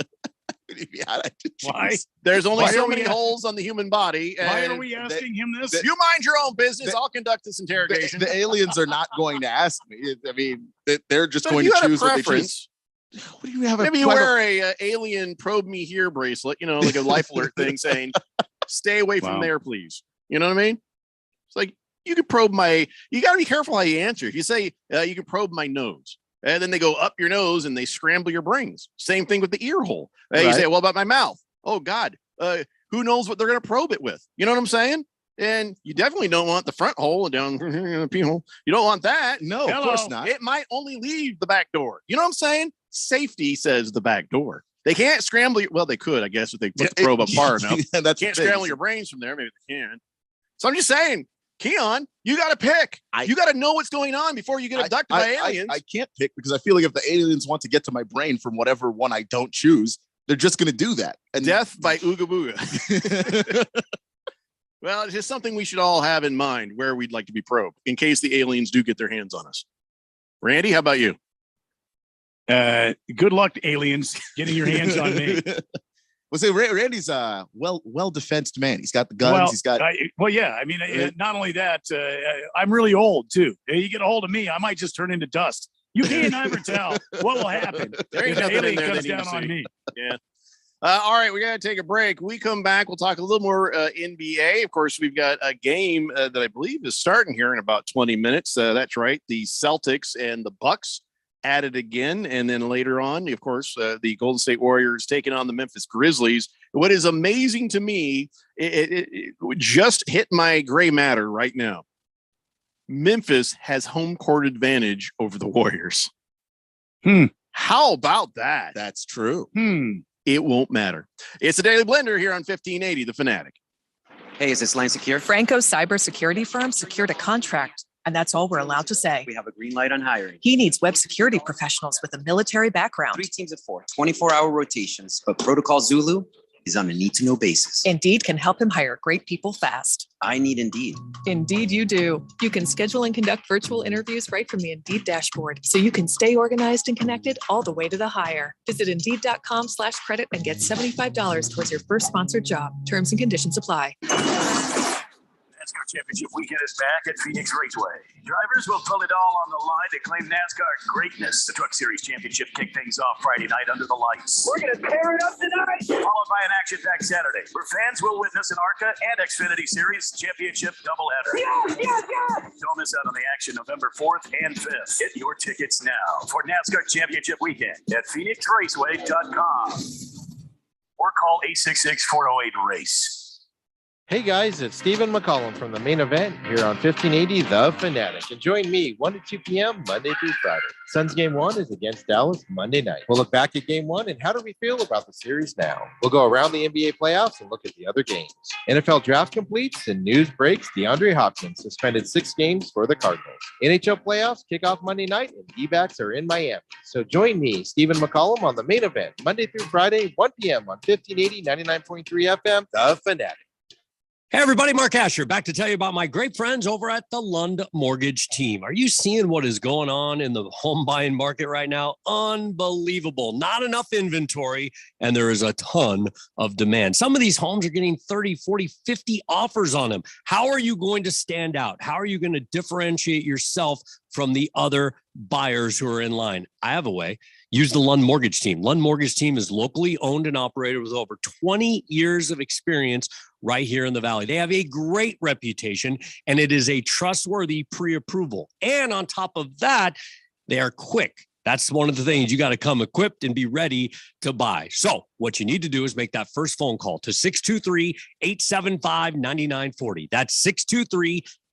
Why? There's only so many holes on the human body. Why are we asking him this? You mind your own business. I'll conduct this interrogation. The aliens are not going to ask me. I mean, they're just going to choose what they choose. What do you have? Maybe you wear a alien probe me here bracelet, like a life alert thing saying, stay away from there, please. You know what I mean? It's like, you could probe you got to be careful how you answer. If you say, you can probe my nose, and then they go up your nose and they scramble your brains. Same thing with the ear hole. You say, well, about my mouth? Oh, God. Who knows what they're going to probe it with? You know what I'm saying? And you definitely don't want the front hole and down the pee hole. You don't want that. No, of course not. It might only leave the back door. You know what I'm saying? Safety says the back door. They can't scramble well, they could, I guess, if they put the probe up far enough. That's can't scramble your brains from there. Maybe they can. So I'm just saying, Keon, you got to pick. You got to know what's going on before you get abducted by aliens. I can't pick because I feel like if the aliens want to get to my brain from whatever one I don't choose, they're just going to do that. And death by Ooga Booga. Well, it's just something we should all have in mind where we'd like to be probed in case the aliens do get their hands on us. Randy, how about you? Good luck, aliens, getting your hands on me. Well, say Randy's a well defensed man. He's got the guns. Yeah. I mean, not only that, I'm really old too. You get a hold of me, I might just turn into dust. You can't ever tell what will happen. There ain't if nothing an alien in there comes that you down can on see. me. Yeah. All right, we got to take a break. We come back. We'll talk a little more NBA. Of course, we've got a game that I believe is starting here in about 20 minutes. That's right. The Celtics and the Bucks at it again. And then later on, of course, the Golden State Warriors taking on the Memphis Grizzlies. What is amazing to me, it just hit my gray matter right now. Memphis has home court advantage over the Warriors. How about that? That's true. It won't matter. It's the Daily Blender here on 1580, The Fanatic. Hey, is this line secure? Franco's cybersecurity firm secured a contract, and that's all we're allowed to say. We have a green light on hiring. He needs web security professionals with a military background. 3 teams of 4, 24-hour rotations, but Protocol Zulu is on a need-to-know basis. Indeed can help him hire great people fast. I need Indeed. Indeed you do. You can schedule and conduct virtual interviews right from the Indeed dashboard, so you can stay organized and connected all the way to the hire. Visit Indeed.com/credit and get $75 towards your first sponsored job. Terms and conditions apply. NASCAR Championship weekend is back at Phoenix Raceway. Drivers will put it all on the line to claim NASCAR greatness. The Truck Series Championship kicked things off Friday night under the lights. We're going to tear it up tonight. Followed by an action-packed Saturday, where fans will witness an ARCA and Xfinity Series Championship doubleheader. Don't miss out on the action November 4th and 5th. Get your tickets now for NASCAR Championship weekend at PhoenixRaceway.com or call 866-408-RACE. Hey guys, it's Stephen McCollum from the main event here on 1580 The Fanatic. And join me 1 to 2 p.m. Monday through Friday. Suns Game 1 is against Dallas Monday night. We'll look back at Game 1 and how do we feel about the series now? We'll go around the NBA playoffs and look at the other games. NFL draft completes and news breaks. DeAndre Hopkins suspended 6 games for the Cardinals. NHL playoffs kick off Monday night and D-backs are in Miami. So join me, Stephen McCollum, on the main event Monday through Friday, 1 p.m. on 1580, 99.3 FM, The Fanatic. Hey everybody, Mark Asher back to tell you about my great friends over at the Lund Mortgage Team. Are you seeing what is going on in the home buying market right now? Unbelievable. Not enough inventory, and there is a ton of demand. Some of these homes are getting 30, 40, 50 offers on them. How are you going to stand out? How are you going to differentiate yourself from the other buyers who are in line? I have a way. Use the Lund Mortgage Team. Lund Mortgage Team is locally owned and operated with over 20 years of experience right here in the Valley. They have a great reputation, and it is a trustworthy pre-approval. And on top of that, they are quick. That's one of the things. You got to come equipped and be ready to buy. So what you need to do is make that first phone call to 623-875-9940. That's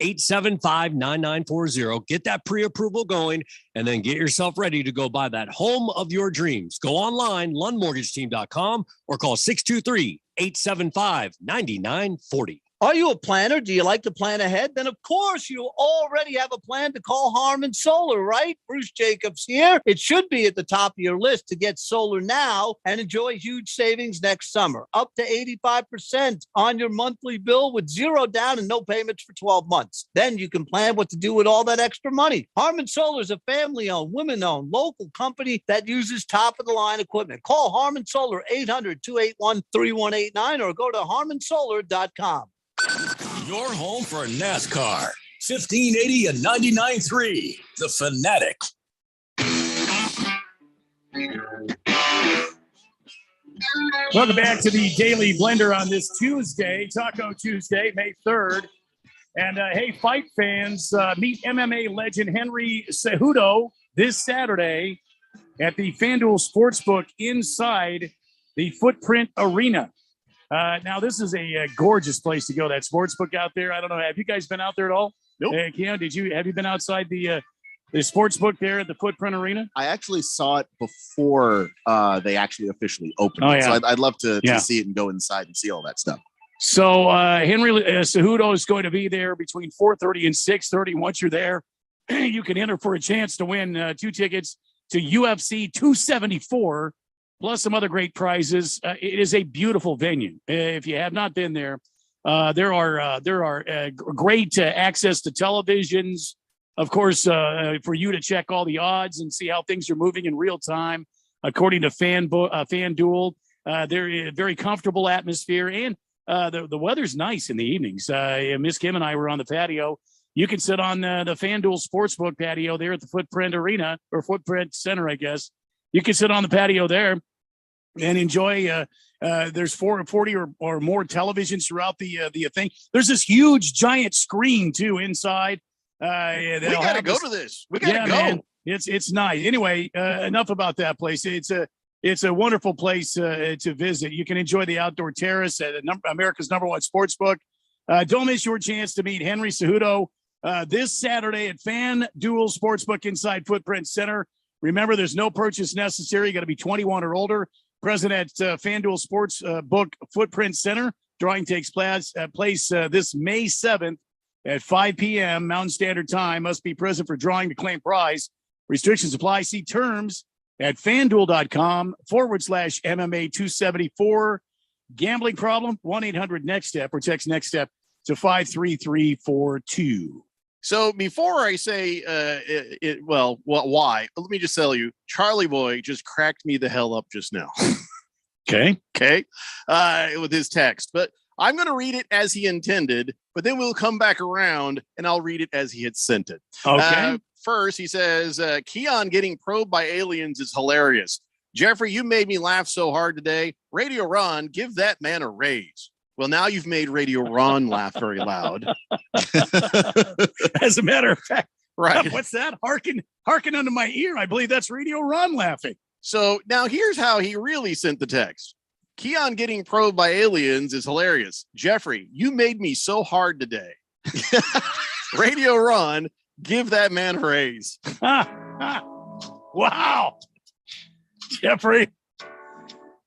623-875-9940. Get that pre-approval going, and then get yourself ready to go buy that home of your dreams. Go online, lundmortgageteam.com, or call 623-875-9940. Are you a planner? Do you like to plan ahead? Then, of course, you already have a plan to call Harmon Solar, right? Bruce Jacobs here. It should be at the top of your list to get solar now and enjoy huge savings next summer. Up to 85% on your monthly bill with zero down and no payments for 12 months. Then you can plan what to do with all that extra money. Harmon Solar is a family-owned, women-owned, local company that uses top-of-the-line equipment. Call Harmon Solar 800-281-3189 or go to harmonsolar.com. Your home for NASCAR. 1580 and 99.3. The Fanatic. Welcome back to the Daily Blender on this Tuesday, Taco Tuesday, May 3rd. And hey, fight fans, meet MMA legend Henry Cejudo this Saturday at the FanDuel Sportsbook inside the Footprint Arena. Now, this is a gorgeous place to go, that sportsbook out there. I don't know. Have you guys been out there at all? Nope. Keon, have you been outside the sportsbook there at the Footprint Arena? I actually saw it before they actually officially opened it. Yeah. So I'd love to see it and go inside and see all that stuff. So Henry Cejudo is going to be there between 4:30 and 6:30. Once you're there, you can enter for a chance to win 2 tickets to UFC 274. Plus some other great prizes. It is a beautiful venue. If you have not been there, there are great access to televisions, of course, for you to check all the odds and see how things are moving in real time. According to FanDuel, they're a very comfortable atmosphere, and the weather's nice in the evenings. Miss Kim and I were on the patio. You can sit on the FanDuel Sportsbook patio there at the Footprint Arena, or Footprint Center, I guess. You can sit on the patio there and enjoy. There's 40 or more televisions throughout the thing. There's this huge giant screen too inside. We got to go to this. We got to go. Man, it's nice. Anyway, enough about that place. It's a wonderful place to visit. You can enjoy the outdoor terrace at America's #1 sportsbook. Don't miss your chance to meet Henry Cejudo this Saturday at FanDuel Sportsbook inside Footprint Center. Remember, there's no purchase necessary. You got to be 21 or older. Present at FanDuel Sportsbook Footprint Center. Drawing takes place this May 7th at 5 p.m. Mountain Standard Time. Must be present for drawing to claim prize. Restrictions apply. See terms at FanDuel.com/MMA 274. Gambling problem? 1-800-NEXT-STEP or text NEXT STEP to 53342. So before I say why, let me just tell you, Charlie Boy just cracked me the hell up just now. Okay. With his text. But I'm going to read it as he intended, but then we'll come back around and I'll read it as he had sent it. Okay. First, he says, Keon getting probed by aliens is hilarious. Jeffrey, you made me laugh so hard today. Radio Ron, give that man a raise. Well, now you've made Radio Ron laugh very loud. As a matter of fact, right? What's that? Harken under my ear. I believe that's Radio Ron laughing. So now here's how he really sent the text. Keon getting probed by aliens is hilarious. Jeffrey, you made me so hard today. Radio Ron, give that man a raise. Wow. Jeffrey,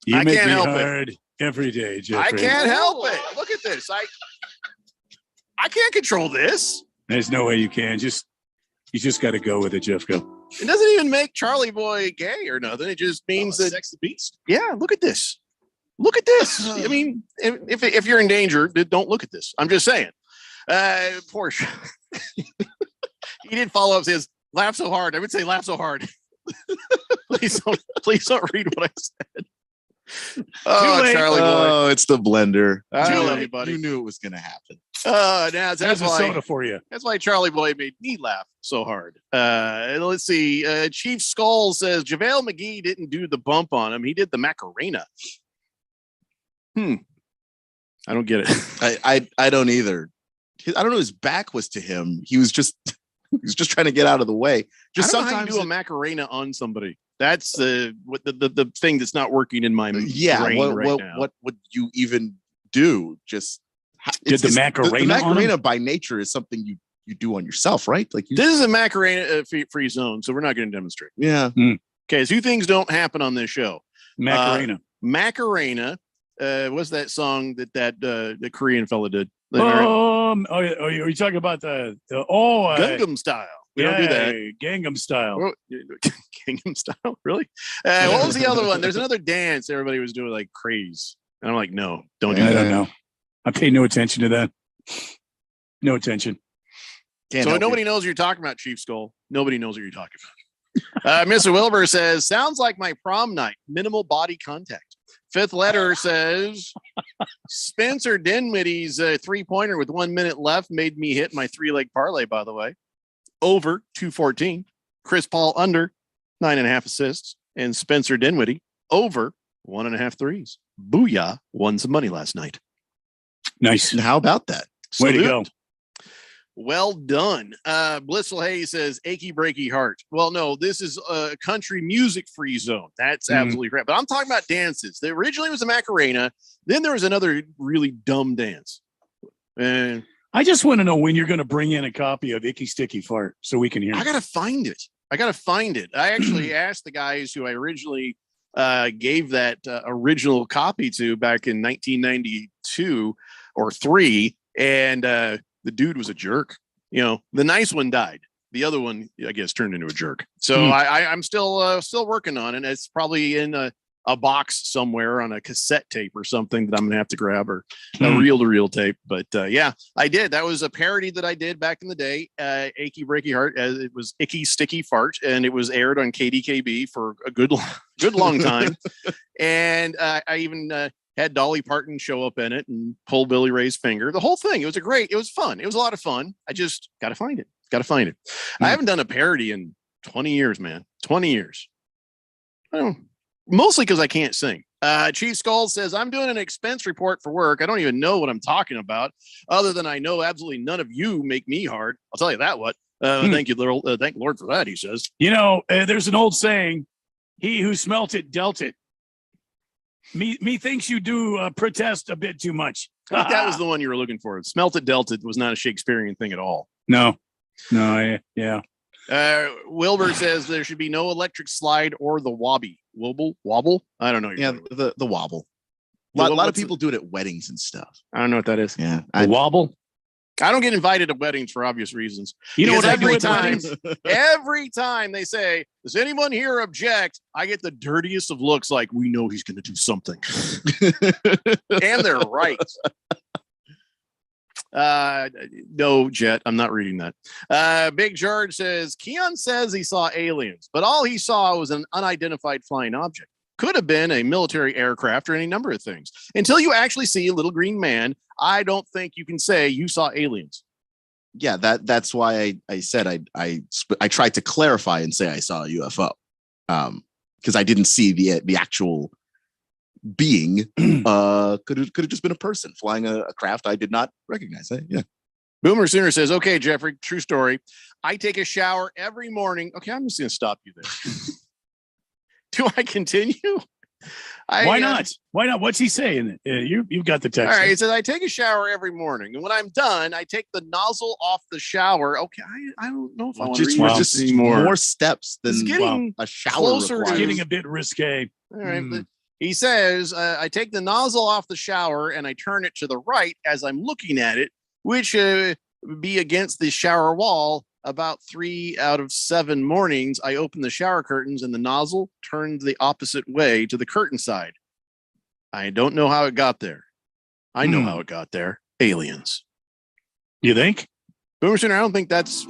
you I make can't me help hard it. Every day, Jeffrey. I can't help it. Look at this. I can't control this. There's no way you can. You just got to go with it, Jeffco. It doesn't even make Charlie Boy gay or nothing. It just means that sexy beast. Yeah, look at this. Look at this. I mean, if you're in danger, don't look at this. I'm just saying. Porsche. He did follow up. Says, "Laugh so hard." I would say, "Laugh so hard." please don't read what I said. Oh, Charlie boy. Oh, it's the blender. I love you, buddy. You knew it was going to happen. Now That's that's a why. soda for you. That's why Charlie Boy made me laugh so hard. Let's see. Chief Skull says JaVale McGee didn't do the bump on him. He did the Macarena. I don't get it. I don't either. I don't know. His back was to him. He was just trying to get out of the way. Just I don't know how sometimes you do a Macarena on somebody. That's what the thing that's not working in my brain now. What would you even do? Just did the Macarena? The Macarena by nature is something you do on yourself, right? Like this is a Macarena free zone, so we're not going to demonstrate. Yeah. Okay, so 2 things don't happen on this show. Macarena. Macarena. What's that song that the Korean fella did? Are you talking about the Gangnam Style? We don't do that. Gangnam Style. Gangnam Style, really? What was the other one? There's another dance everybody was doing like craze, and I'm like, no, don't do that. I don't know. I paid no attention to that. No attention. So nobody knows what you're talking about, Chief Skull. Nobody knows what you're talking about. Mr. Wilbur says, sounds like my prom night. Minimal body contact. Fifth letter says, Spencer Dinwiddie's 3-pointer with 1 minute left made me hit my 3-leg parlay, by the way. Over 214. Chris Paul under 9.5 assists. And Spencer Dinwiddie over 1.5 threes. Booyah won some money last night. Nice. And how about that? Way to go. Well done. Blissful Hayes says, achy breaky heart. Well, no, this is a country music free zone. That's absolutely correct. But I'm talking about dances. There originally was a Macarena. Then there was another really dumb dance. And I just want to know when you're going to bring in a copy of Icky Sticky Fart so we can hear it. I got to find it. I actually asked the guys who I originally gave that original copy to back in 1992 or 3. And the dude was a jerk. You know, the nice one died. The other one, I guess, turned into a jerk. So I'm still working on it. It's probably in a box somewhere on a cassette tape or something that I'm gonna have to grab, or a reel-to-reel tape. But yeah, I did. That was a parody that I did back in the day. Achy Breaky Heart, as it was Icky Sticky Fart, and it was aired on KDKB for a good long time. And I even had Dolly Parton show up in it and pull Billy Ray's finger. The whole thing. It was fun. It was a lot of fun. I just got to find it. I haven't done a parody in 20 years, man. 20 years. Mostly because I can't sing. Chief Skull says, I'm doing an expense report for work. I don't even know what I'm talking about, other than I know absolutely none of you make me hard. I'll tell you that what. Thank you, Lord. Thank Lord for that, he says. You know, there's an old saying, he who smelt it dealt it. Me thinks you do protest a bit too much. That was the one you were looking for. Smelt it, dealt it was not a Shakespearean thing at all. No, yeah. Wilbur says there should be no electric slide or the wobble. I don't know. Yeah, the wobble. A lot of people do it at weddings and stuff. I don't know what that is. Yeah, the wobble. I don't get invited to weddings for obvious reasons. You know what every time they say, does anyone here object? I get the dirtiest of looks like, we know he's going to do something. And they're right. No, Jet, I'm not reading that. Big George says, Keon says he saw aliens, but all he saw was an unidentified flying object. Could have been a military aircraft or any number of things. Until you actually see a little green man, I don't think you can say you saw aliens. Yeah, that's why I said I tried to clarify and say I saw a UFO, because I didn't see the actual being. Could have just been a person flying a craft I did not recognize. Yeah. Boomer Sooner says, okay, Jeffrey, true story. I take a shower every morning. Okay, I'm just going to stop you there. Do I continue? Why not? Why not? What's he saying? You've got the text. All right. He says, I take a shower every morning. And when I'm done, I take the nozzle off the shower. Okay. I don't know if I want to read just anymore. More steps than a shower. Closer. It's getting a bit risque. All right. He says, I take the nozzle off the shower and I turn it to the right as I'm looking at it, which be against the shower wall. About 3 out of 7 mornings, I open the shower curtains and the nozzle turned the opposite way to the curtain side. I don't know how it got there. I know how it got there. Aliens. You think? Boomer Sooner, I don't think that's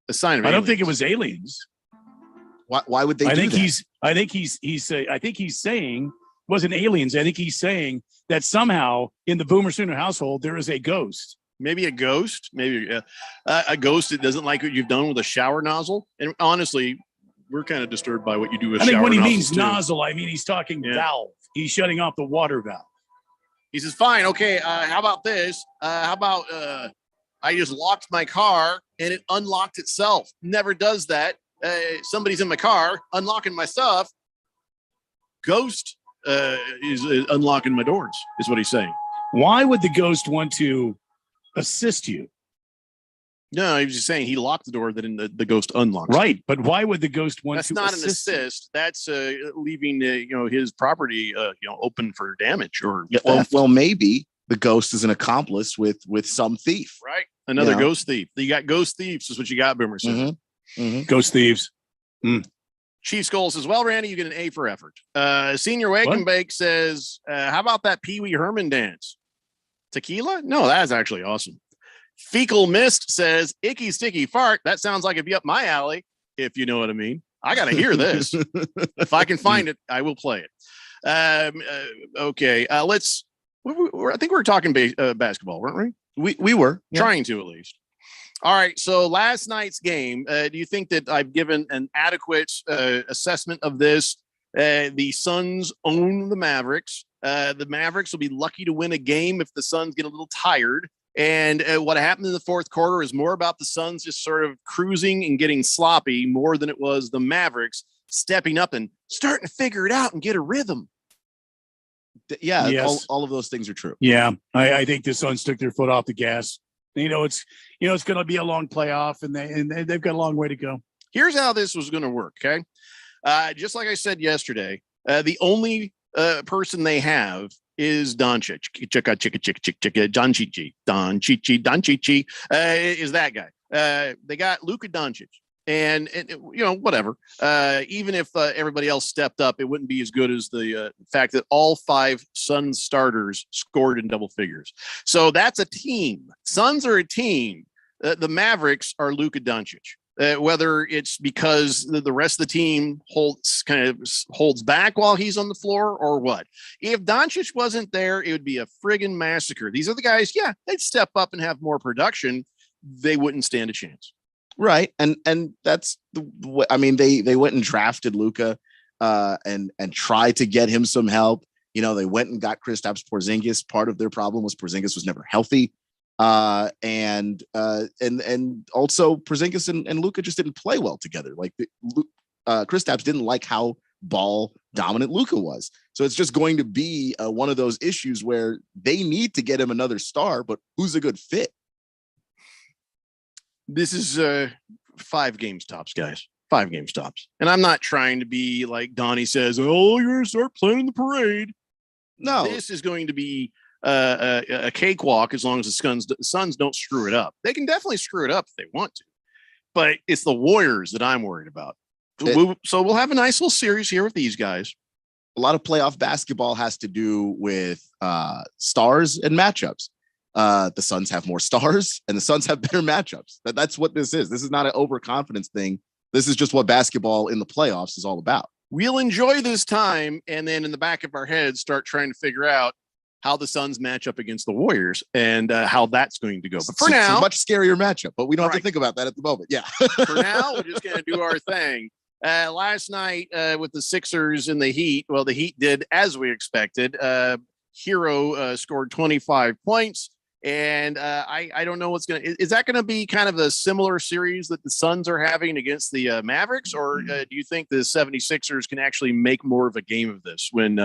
a sign of I aliens. don't think it was aliens. Why would they I do think that? I think he's saying it wasn't aliens. I think he's saying that somehow in the Boomer Sooner household there is a ghost. Maybe a ghost. Maybe a ghost that doesn't like what you've done with a shower nozzle. And honestly, we're kind of disturbed by what you do with shower I think when he nozzles means too. nozzle, I mean he's talking valve. He's shutting off the water valve. He says, fine, okay, how about this? How about I just locked my car and it unlocked itself? Never does that. Somebody's in my car, unlocking my stuff. Ghost is unlocking my doors, is what he's saying. Why would the ghost want to assist you? No, he was just saying he locked the door, then the ghost unlocked. Right, but why would the ghost want to That's not assist an assist. That's leaving his property open for damage or theft. Well, maybe the ghost is an accomplice with some thief. Right, another ghost thief. You got ghost thieves, is what you got, Boomer. Ghost thieves. Chief Skull says, well, Randy, you get an A for effort. Senior Wake and Bake says, how about that Pee Wee Herman dance? Tequila? No, that's actually awesome. Fecal Mist says, icky sticky fart. That sounds like it'd be up my alley, if you know what I mean. I got to hear this. If I can find it, I will play it. Okay, let's. I think we were talking basketball, weren't we? We were trying to, at least. All right. So last night's game. Do you think that I've given an adequate assessment of this? The Suns own the Mavericks. The Mavericks will be lucky to win a game if the Suns get a little tired. And what happened in the fourth quarter is more about the Suns just sort of cruising and getting sloppy more than it was the Mavericks stepping up and starting to figure it out and get a rhythm. Yeah, Yes. all of those things are true. Yeah, I think the Suns took their foot off the gas. It's going to be a long playoff, and they've got a long way to go. Here's how this was going to work. Okay, just like I said yesterday, the only person they have is Doncic. Doncic is that guy. They got Luka Doncic. And whatever. Even if everybody else stepped up, it wouldn't be as good as the fact that all 5 Suns starters scored in double figures. So that's a team. Suns are a team. The Mavericks are Luka Doncic. Whether it's because the rest of the team holds back while he's on the floor or what. If Doncic wasn't there, it would be a friggin' massacre. These are the guys, they'd step up and have more production. They wouldn't stand a chance. Right. And that's they went and drafted Luka and tried to get him some help. They went and got Kristaps Porzingis. Part of their problem was Porzingis was never healthy. And also Porzingis and Luka just didn't play well together. Like Kristaps didn't like how ball dominant Luka was. So it's just going to be one of those issues where they need to get him another star, but who's a good fit? This is 5 games tops, guys. 5 games tops. And I'm not trying to be like Donnie says, oh, you're going to start planning the parade. No. This is going to be a cakewalk as long as the Suns don't screw it up. They can definitely screw it up if they want to. But it's the Warriors that I'm worried about. So we'll have a nice little series here with these guys. A lot of playoff basketball has to do with stars and matchups. The Suns have more stars and the Suns have better matchups. That's what this is. This is not an overconfidence thing. This is just what basketball in the playoffs is all about. We'll enjoy this time and then in the back of our heads start trying to figure out how the Suns match up against the Warriors and how that's going to go. But for now, it's a much scarier matchup, but we don't have to think about that at the moment. Yeah. For now, we're just going to do our thing. Last night with the Sixers and the Heat, well, the Heat did as we expected. Hero scored 25 points. And I don't know what's going to – is that going to be kind of a similar series that the Suns are having against the Mavericks? Or do you think the 76ers can actually make more of a game of this when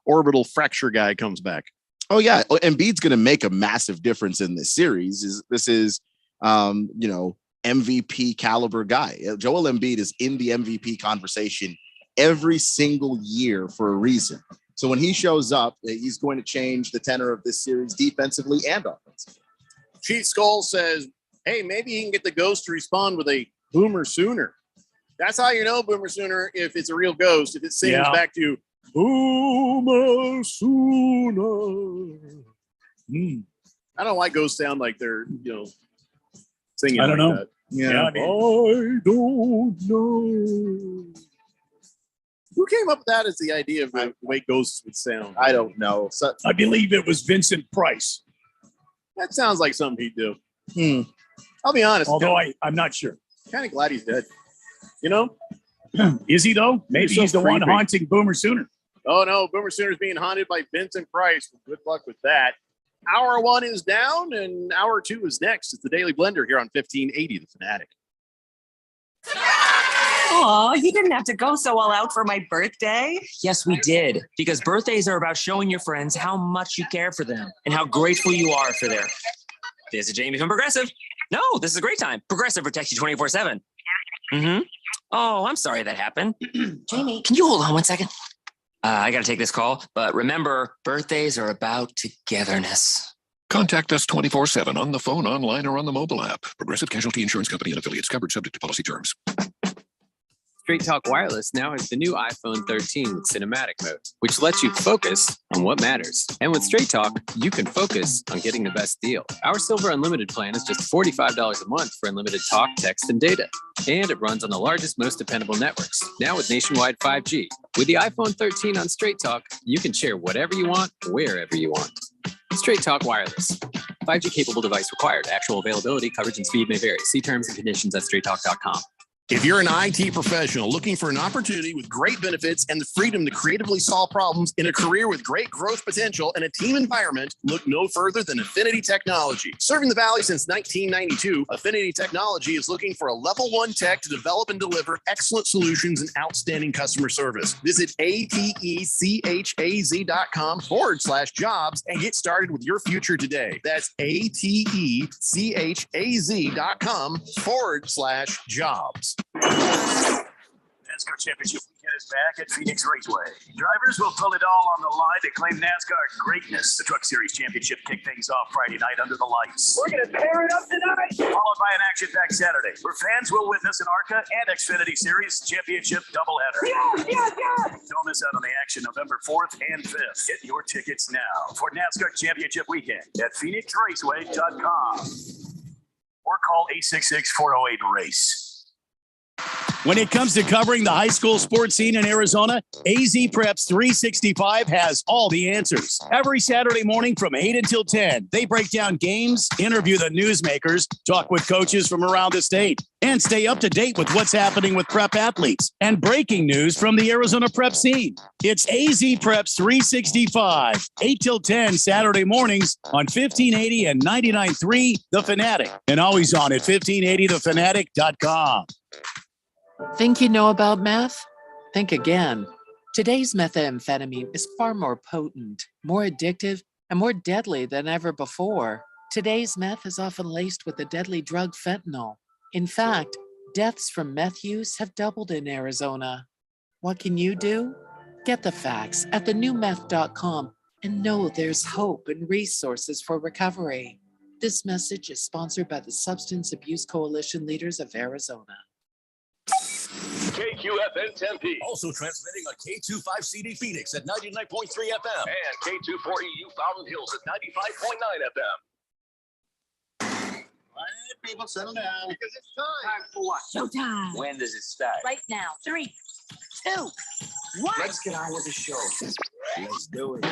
orbital fracture guy comes back? Oh, yeah. Embiid's going to make a massive difference in this series. This is MVP caliber guy. Joel Embiid is in the MVP conversation every single year for a reason. So when he shows up, he's going to change the tenor of this series defensively and offensively. Chief Skull says, hey, maybe he can get the ghost to respond with a Boomer Sooner. That's how you know Boomer Sooner if it's a real ghost, if it sings back to Boomer Sooner. I don't like those sound like they're, singing. I don't know. That. Yeah. I don't know. Who came up with that as the idea of the way ghosts would sound? I don't know. So, I believe it was Vincent Price. That sounds like something he'd do. I'll be honest. Although I'm not sure. Kind of glad he's dead. Is he though? Maybe he's the one haunting Boomer Sooner. Oh no, Boomer Sooner's being haunted by Vincent Price. Good luck with that. Hour 1 is down, and hour 2 is next. It's the Daily Blender here on 1580 The Fanatic. Oh, you didn't have to go so all out for my birthday. Yes, we did. Because birthdays are about showing your friends how much you care for them and how grateful you are for their. This is Jamie from Progressive. No, this is a great time. Progressive protects you 24/7. Oh, I'm sorry that happened. Jamie, can you hold on one second? I got to take this call. But remember, birthdays are about togetherness. Contact us 24/7 on the phone, online, or on the mobile app. Progressive Casualty Insurance Company and affiliates, covered subject to policy terms. Straight Talk Wireless now has the new iPhone 13 with cinematic mode, which lets you focus on what matters. And with Straight Talk, you can focus on getting the best deal. Our Silver Unlimited plan is just $45 a month for unlimited talk, text, and data. And it runs on the largest, most dependable networks, now with nationwide 5G. With the iPhone 13 on Straight Talk, you can share whatever you want, wherever you want. Straight Talk Wireless. 5G capable device required. Actual availability, coverage, and speed may vary. See terms and conditions at straighttalk.com. If you're an IT professional looking for an opportunity with great benefits and the freedom to creatively solve problems in a career with great growth potential and a team environment, look no further than Affinity Technology. Serving the Valley since 1992, Affinity Technology is looking for a level 1 tech to develop and deliver excellent solutions and outstanding customer service. Visit atechaz.com/jobs and get started with your future today. That's atechaz.com/jobs. NASCAR Championship weekend is back at Phoenix Raceway. Drivers will pull it all on the line to claim NASCAR greatness. The Truck Series Championship kicked things off Friday night under the lights. We're going to tear it up tonight. Followed by an action-packed Saturday, where fans will witness an ARCA and Xfinity Series Championship doubleheader. Don't miss out on the action November 4th and 5th. Get your tickets now for NASCAR Championship weekend at PhoenixRaceway.com or call 866-408-RACE. When it comes to covering the high school sports scene in Arizona, AZ Preps 365 has all the answers. Every Saturday morning from 8 until 10, they break down games, interview the newsmakers, talk with coaches from around the state, and stay up to date with what's happening with prep athletes and breaking news from the Arizona prep scene. It's AZ Preps 365, 8 till 10 Saturday mornings on 1580 and 99.3 The Fanatic, and always on at 1580thefanatic.com. Think you know about meth? Think again. Today's methamphetamine is far more potent, more addictive, and more deadly than ever before. Today's meth is often laced with the deadly drug fentanyl. In fact, deaths from meth use have doubled in Arizona. What can you do? Get the facts at thenewmeth.com and know there's hope and resources for recovery. This message is sponsored by the Substance Abuse Coalition Leaders of Arizona. KQFN Tempe. Also transmitting on K25CD Phoenix at 99.3 FM. And K240U Fountain Hills at 95.9 FM. All right, people, settle down. Because it's Time for what? Showtime. When does it start? Right now. 3, 2, 1. Let's get on with the show. Let's do it.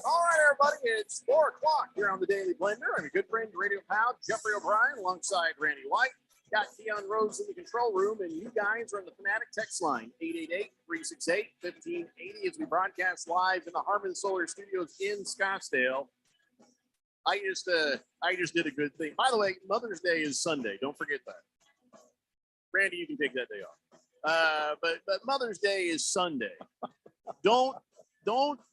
All right, everybody, it's 4 o'clock here on the Daily Blender. I'm your good friend, radio pal, Jeffrey O'Brien, alongside Randy White. Got Keon Rose in the control room, and you guys are on the Fanatic text line, 888-368-1580, as we broadcast live in the Harmon Solar Studios in Scottsdale. I just did a good thing. By the way, Mother's Day is Sunday. Don't forget that. Randy, you can take that day off. But Mother's Day is Sunday. Don't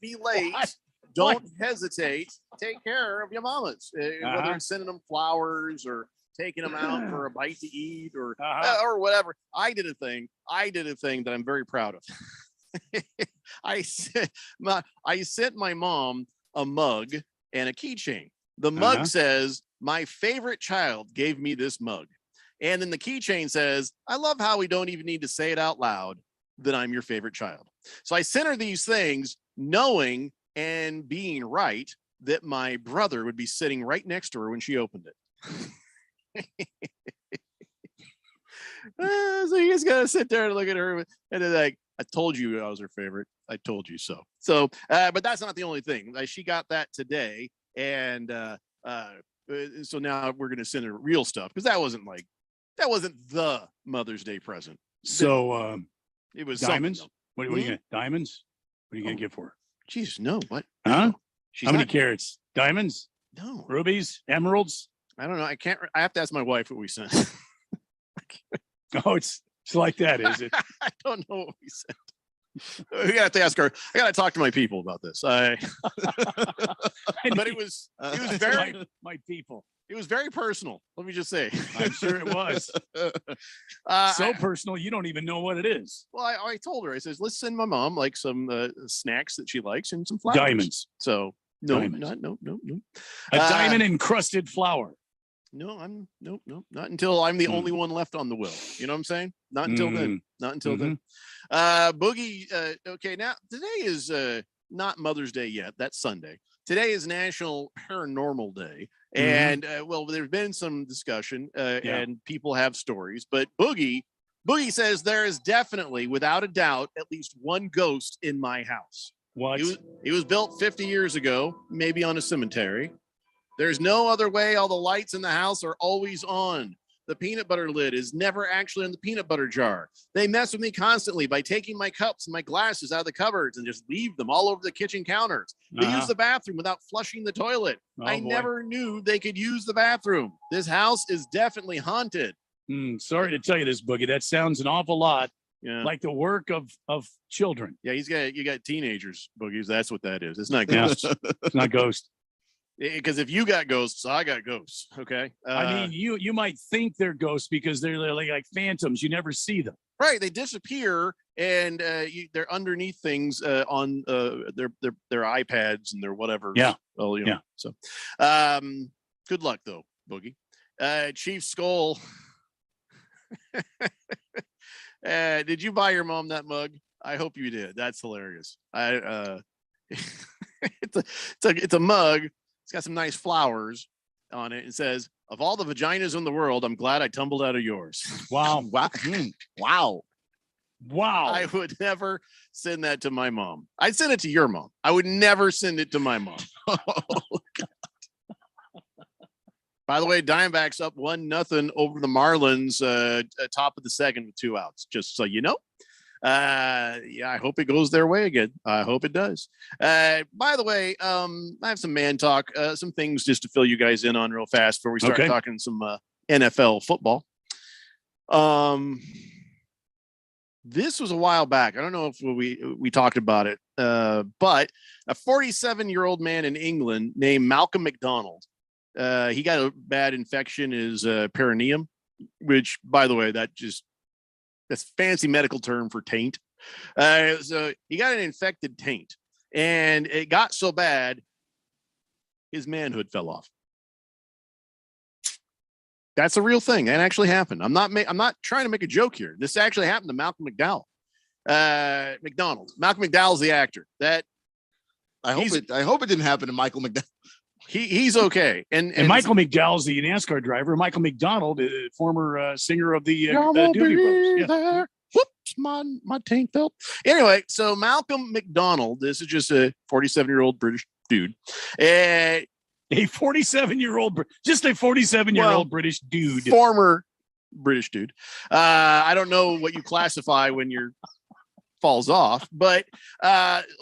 be late. What? Don't hesitate. Take care of your mamas, whether it's sending them flowers or taking them out for a bite to eat or whatever. I did a thing that I'm very proud of. I sent my mom a mug and a keychain. The mug says, "My favorite child gave me this mug." And then the keychain says, I love how we don't even need to say it out loud that I'm your favorite child. So I sent her these things knowing and being right that my brother would be sitting right next to her when she opened it. So you just gotta sit there and look at her and then like, I told you I was her favorite. I told you so. So, but that's not the only thing. She got that today, and so now we're gonna send her real stuff because that wasn't the Mother's Day present. So it was diamonds. Something. What are you gonna diamonds? What are you gonna get for her? Jesus, no. What? Huh? She's How many not- carats? Diamonds? No. Rubies? Emeralds? I don't know. I can't. I have to ask my wife what we sent. Oh, it's like that, is it? I don't know what we sent. We have to ask her. I got to talk to my people about this. But it was very my people. It was very personal. Let me just say. I'm sure it was. So personal, you don't even know what it is. Well, I told her. I says, let's send my mom like some snacks that she likes and some flowers. Diamonds. So no, Diamonds. no. A diamond encrusted flower. No, not until I'm the only one left on the will. You know what I'm saying? Not until then. Not until then. Boogie. Okay, now today is not Mother's Day yet. That's Sunday. Today is National Paranormal Day, and well, there's been some discussion, and people have stories. But Boogie says there is definitely, without a doubt, at least one ghost in my house. What? It was built 50 years ago, maybe on a cemetery. There's no other way. All the lights in the house are always on. The peanut butter lid is never actually in the peanut butter jar. They mess with me constantly by taking my cups and my glasses out of the cupboards and just leave them all over the kitchen counters. They use the bathroom without flushing the toilet. I never knew they could use the bathroom. This house is definitely haunted. Sorry to tell you this, Boogie. That sounds an awful lot like the work of children. Yeah, you got teenagers, Boogies. That's what that is. It's not ghosts. It's not ghosts. Because if you got ghosts, I got ghosts. Okay. I mean, you might think they're ghosts because they're like phantoms. You never see them. Right. They disappear and they're underneath things on their iPads and their whatever. Yeah. Well, you know, So good luck though, Boogie. Chief Skull. Did you buy your mom that mug? I hope you did. That's hilarious. It's a mug. It's got some nice flowers on it. It says, of all the vaginas in the world, I'm glad I tumbled out of yours. Wow. Wow. I would never send that to my mom. I'd send it to your mom. I would never send it to my mom. By the way, Diamondbacks up 1-0 over the Marlins, top of the second with 2 outs. Just so you know. I hope it goes their way again. I hope it does. By the way, I have some man talk, some things just to fill you guys in on real fast before we start talking some NFL football. This was a while back. I don't know if we talked about it, but a 47-year-old man in England named Malcolm McDonald. He got a bad infection, his perineum, which, by the way, that's fancy medical term for taint. So he got an infected taint, and it got so bad, his manhood fell off. That's a real thing. That actually happened. I'm not trying to make a joke here. This actually happened to Malcolm McDowell. McDonald. Malcolm McDowell's the actor. I hope it didn't happen to Michael McDowell. He's okay. And Michael McDowell's the NASCAR driver. Michael McDonald, former singer of the Doobie Brothers. Yeah. Whoops, my tank felt. Anyway, so Malcolm McDonald, this is just a 47-year-old British dude. A 47-year-old, just a 47-year-old British dude. Former British dude. I don't know what you classify when you're falls off, but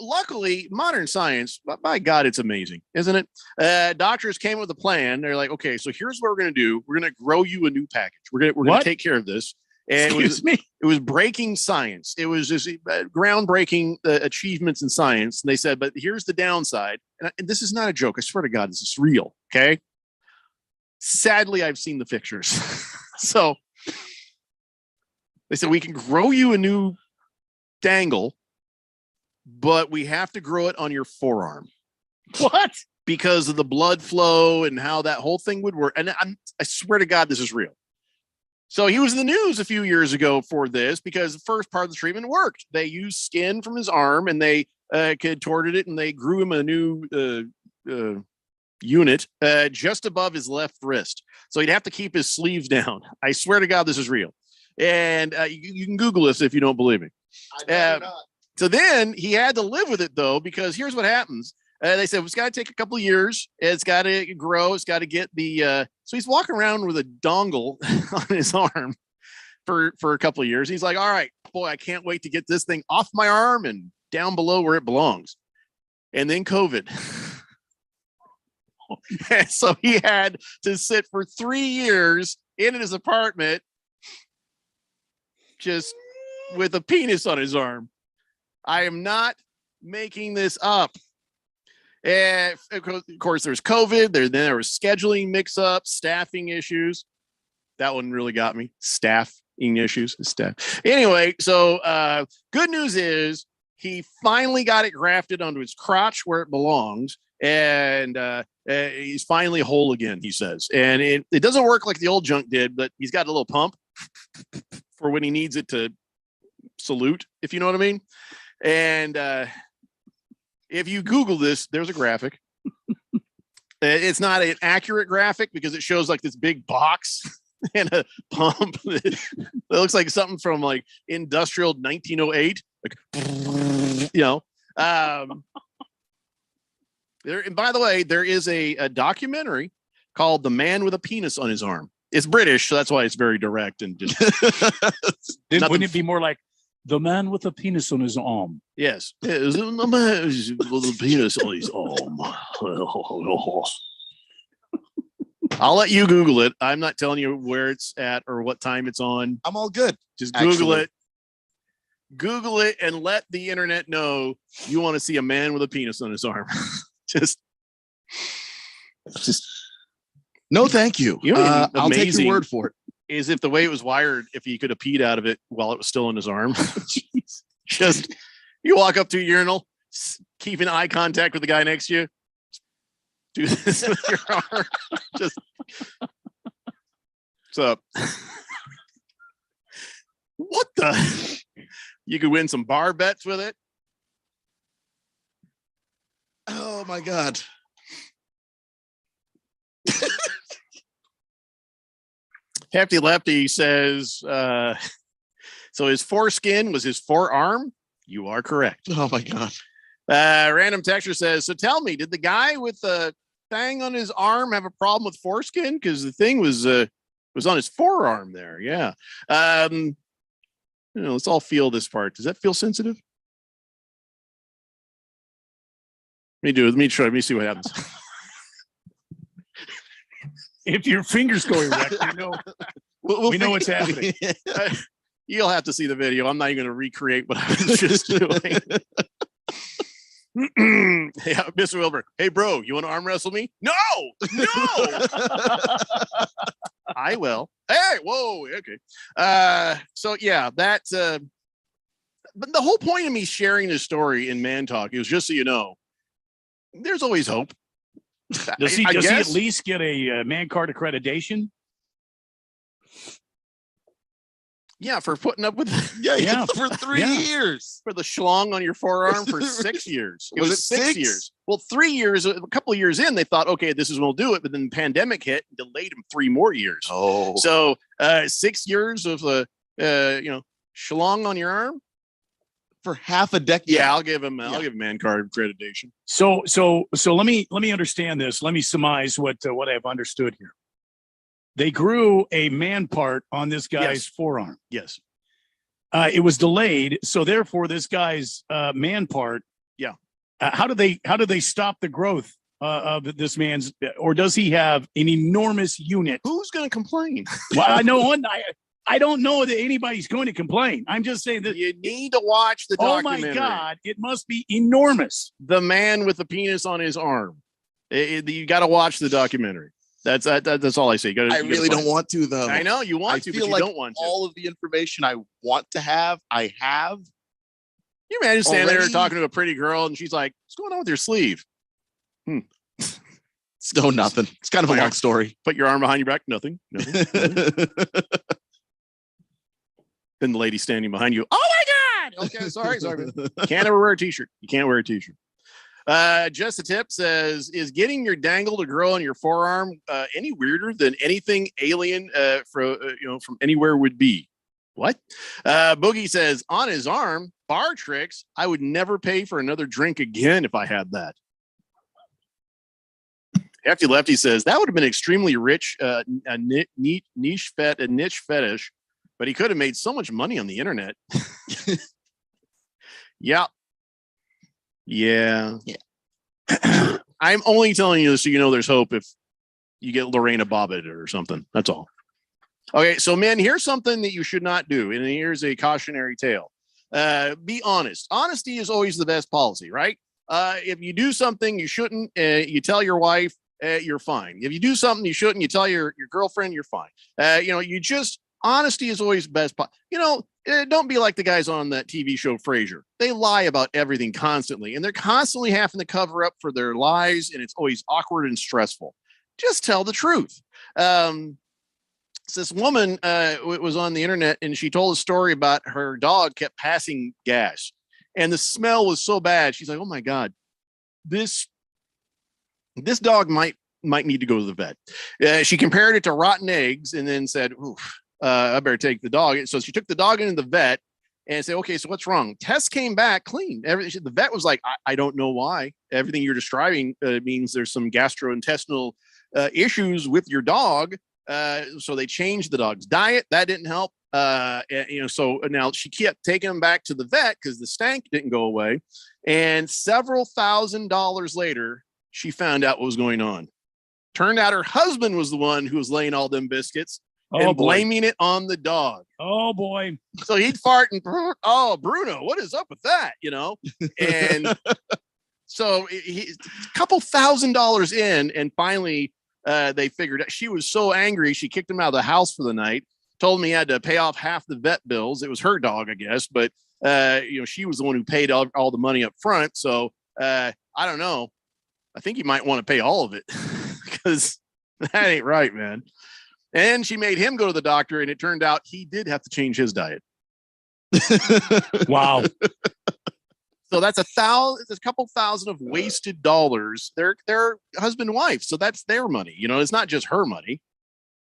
luckily modern science, by God, it's amazing, isn't it? Doctors came with a plan. They're like, okay, so here's what we're going to do. We're going to grow you a new package. We're going to take care of this. And it was breaking science. It was just groundbreaking achievements in science. And they said, but here's the downside. And this is not a joke. I swear to God, this is real. Okay. Sadly, I've seen the pictures. So they said, we can grow you a new dangle, but we have to grow it on your forearm. What? Because of the blood flow and how that whole thing would work. And I swear to God, this is real. So he was in the news a few years ago for this because the first part of the treatment worked. They used skin from his arm and they contorted it and they grew him a new unit just above his left wrist. So he'd have to keep his sleeves down. I swear to God, this is real. And you can Google this if you don't believe me. So then he had to live with it, though, because here's what happens. They said, it's got to take a couple of years. It's got to grow. It's got to get the so he's walking around with a dongle on his arm for a couple of years. He's like, all right, boy, I can't wait to get this thing off my arm and down below where it belongs. And then COVID. So he had to sit for 3 years in his apartment just with a penis on his arm. I am not making this up. And of course, there's COVID. There was scheduling mix-ups, staffing issues. That one really got me. Staffing issues. Anyway, so good news is he finally got it grafted onto his crotch where it belongs. And he's finally whole again, he says. And it doesn't work like the old junk did, but he's got a little pump for when he needs it to salute, if you know what I mean. And if you Google this, there's a graphic. It's not an accurate graphic because it shows like this big box and a pump. It looks like something from like industrial 1908. Like, you know. And by the way, there is a documentary called "The Man with a Penis on His Arm." It's British, so that's why it's very direct and just. Wouldn't it be more like "The Man with a Penis on His Arm"? Yes, it was a man with a penis on his arm. I'll let you Google it. I'm not telling you where it's at or what time it's on. I'm all good. Just Google it. Google it and let the internet know you want to see a man with a penis on his arm. just no, thank you. I'll take your word for it. Is if the way it was wired, if he could have peed out of it while it was still in his arm. Just you walk up to a urinal, keeping eye contact with the guy next to you. Do this with your arm. Just what's up? What the? You could win some bar bets with it. Oh my God. Hefty Lefty says, so his foreskin was his forearm. You are correct. Oh my God. Random texture says, so tell me, did the guy with the thing on his arm have a problem with foreskin? Because the thing was on his forearm there. Yeah. Let's all feel this part. Does that feel sensitive? Let me try. Let me see what happens. If your finger's going wreck, we know what's happening. You'll have to see the video. I'm not even going to recreate what I was just doing. Yeah, Mr. Wilbur. Hey, bro, you want to arm wrestle me? No. I will. Hey, whoa, okay. So yeah, that's. But the whole point of me sharing this story in Man Talk is just so you know, there's always hope. Does he at least get a man card accreditation? Yeah, for putting up with for 3 years. For the schlong on your forearm for 6 years. It was 6 years. Well, 3 years, a couple of years in, they thought, okay, this is when we'll do it. But then the pandemic hit and delayed them 3 more years. Oh. So 6 years of schlong on your arm for half a decade. Yeah, I'll give him man card accreditation. So let me understand this. Let me surmise what I've understood here. They grew a man part on this guy's forearm. Yes. It was delayed, so therefore this guy's man part. Yeah. How do they stop the growth of this man's? Or does he have an enormous unit? Who's going to complain? Well, I don't know that anybody's going to complain. I'm just saying that you need to watch the documentary. Oh my God, it must be enormous. The man with the penis on his arm. You got to watch the documentary. That's all I say. I really don't want to, though. I know you want to, but you don't want to. All of the information I want to have, I have. You imagine standing there talking to a pretty girl, and she's like, "What's going on with your sleeve?" Nothing. It's kind of a long story. Put your arm behind your back. Nothing. Then the lady standing behind you. Oh my God. Okay. Sorry. Man. Can't ever wear a t-shirt. You can't wear a t-shirt. Just a tip says, is getting your dangle to grow on your forearm any weirder than anything alien from anywhere would be? What? Boogie says, on his arm, bar tricks. I would never pay for another drink again if I had that. Hefty Lefty says that would have been extremely rich, a niche fetish, but he could have made so much money on the internet. Yeah. I'm only telling you this so you know there's hope if you get Lorena Bobbitt or something. That's all. Okay, so men, here's something that you should not do, and here's a cautionary tale. Be honest. Honesty is always the best policy, right? If you do something you shouldn't, you tell your wife, you're fine. If you do something you shouldn't, you tell your girlfriend, you're fine. Honesty is always best. Don't be like the guys on that TV show Frasier. They lie about everything constantly, and they're constantly having to cover up for their lies, and it's always awkward and stressful. Just tell the truth. This woman was on the internet, and she told a story about her dog kept passing gas, and the smell was so bad. She's like, "Oh my God, this dog might need to go to the vet." She compared it to rotten eggs, and then said, "Oof, I better take the dog." So she took the dog into the vet and said, "Okay, so what's wrong?" Tests came back clean. The vet was like, I don't know why. Everything you're describing means there's some gastrointestinal issues with your dog." So they changed the dog's diet. That didn't help. So now she kept taking him back to the vet because the stank didn't go away. And several $1,000s later, she found out what was going on. Turned out her husband was the one who was laying all them biscuits and blaming it on the dog. Oh boy. So he'd fart and, oh, Bruno, what is up with that? And so a couple $1,000s in, and finally, they figured out. She was so angry, she kicked him out of the house for the night, told him he had to pay off half the vet bills. It was her dog, I guess, but she was the one who paid all the money up front. So I don't know. I think you might want to pay all of it because that ain't right, man. And she made him go to the doctor, and it turned out he did have to change his diet. Wow. So that's a couple thousand of wasted dollars. They're husband and wife. So that's their money. It's not just her money.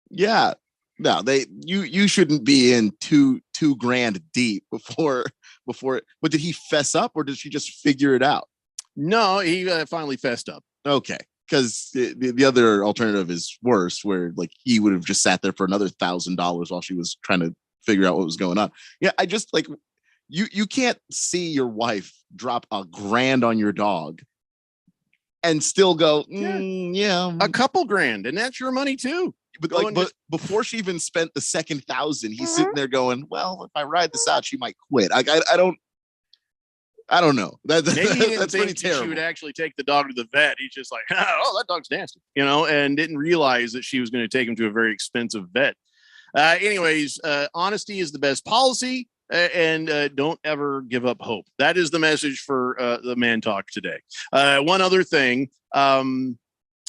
Yeah. No, you shouldn't be in two grand deep before. But did he fess up, or did she just figure it out? No, he finally fessed up. Okay. Because the other alternative is worse, where like he would have just sat there for another $1,000 while she was trying to figure out what was going on. Yeah. I just like, You can't see your wife drop $1,000 on your dog and still go, a couple grand, and that's your money too. But before she even spent the second 1,000, he's sitting there going, "Well, if I ride this out, she might quit." I don't know. That's pretty terrible. She would actually take the dog to the vet. He's just like, "Oh, that dog's nasty," and didn't realize that she was going to take him to a very expensive vet. Anyways, honesty is the best policy. And don't ever give up hope. That is the message for the Man Talk today. One other thing.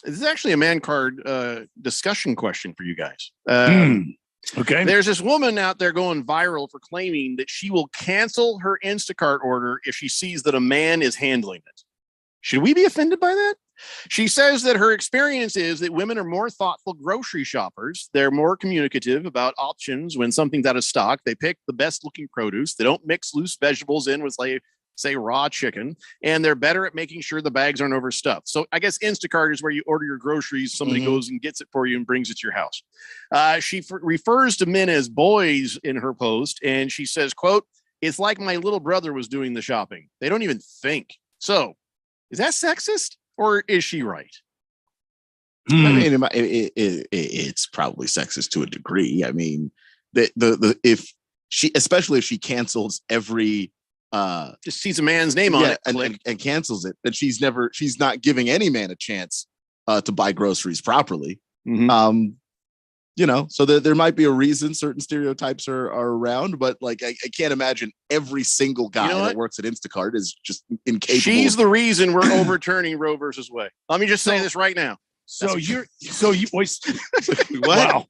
This is actually a man card discussion question for you guys. Okay. There's this woman out there going viral for claiming that she will cancel her Instacart order if she sees that a man is handling it. Should we be offended by that? She says that her experience is that women are more thoughtful grocery shoppers. They're more communicative about options when something's out of stock. They pick the best looking produce. They don't mix loose vegetables in with, say, raw chicken. And they're better at making sure the bags aren't overstuffed. So I guess Instacart is where you order your groceries. Somebody goes and gets it for you and brings it to your house. She refers to men as boys in her post. And she says, quote, "It's like my little brother was doing the shopping. They don't even think." So is that sexist? Or is she right? I mean, it's probably sexist to a degree. I mean, especially if she cancels every, just sees a man's name on it and cancels it, then she's not giving any man a chance to buy groceries properly. So there might be a reason certain stereotypes are around, but like I can't imagine every single guy that works at Instacart is just incapable. She's the reason we're overturning Roe versus Wade. Let me just say this right now. So you wow.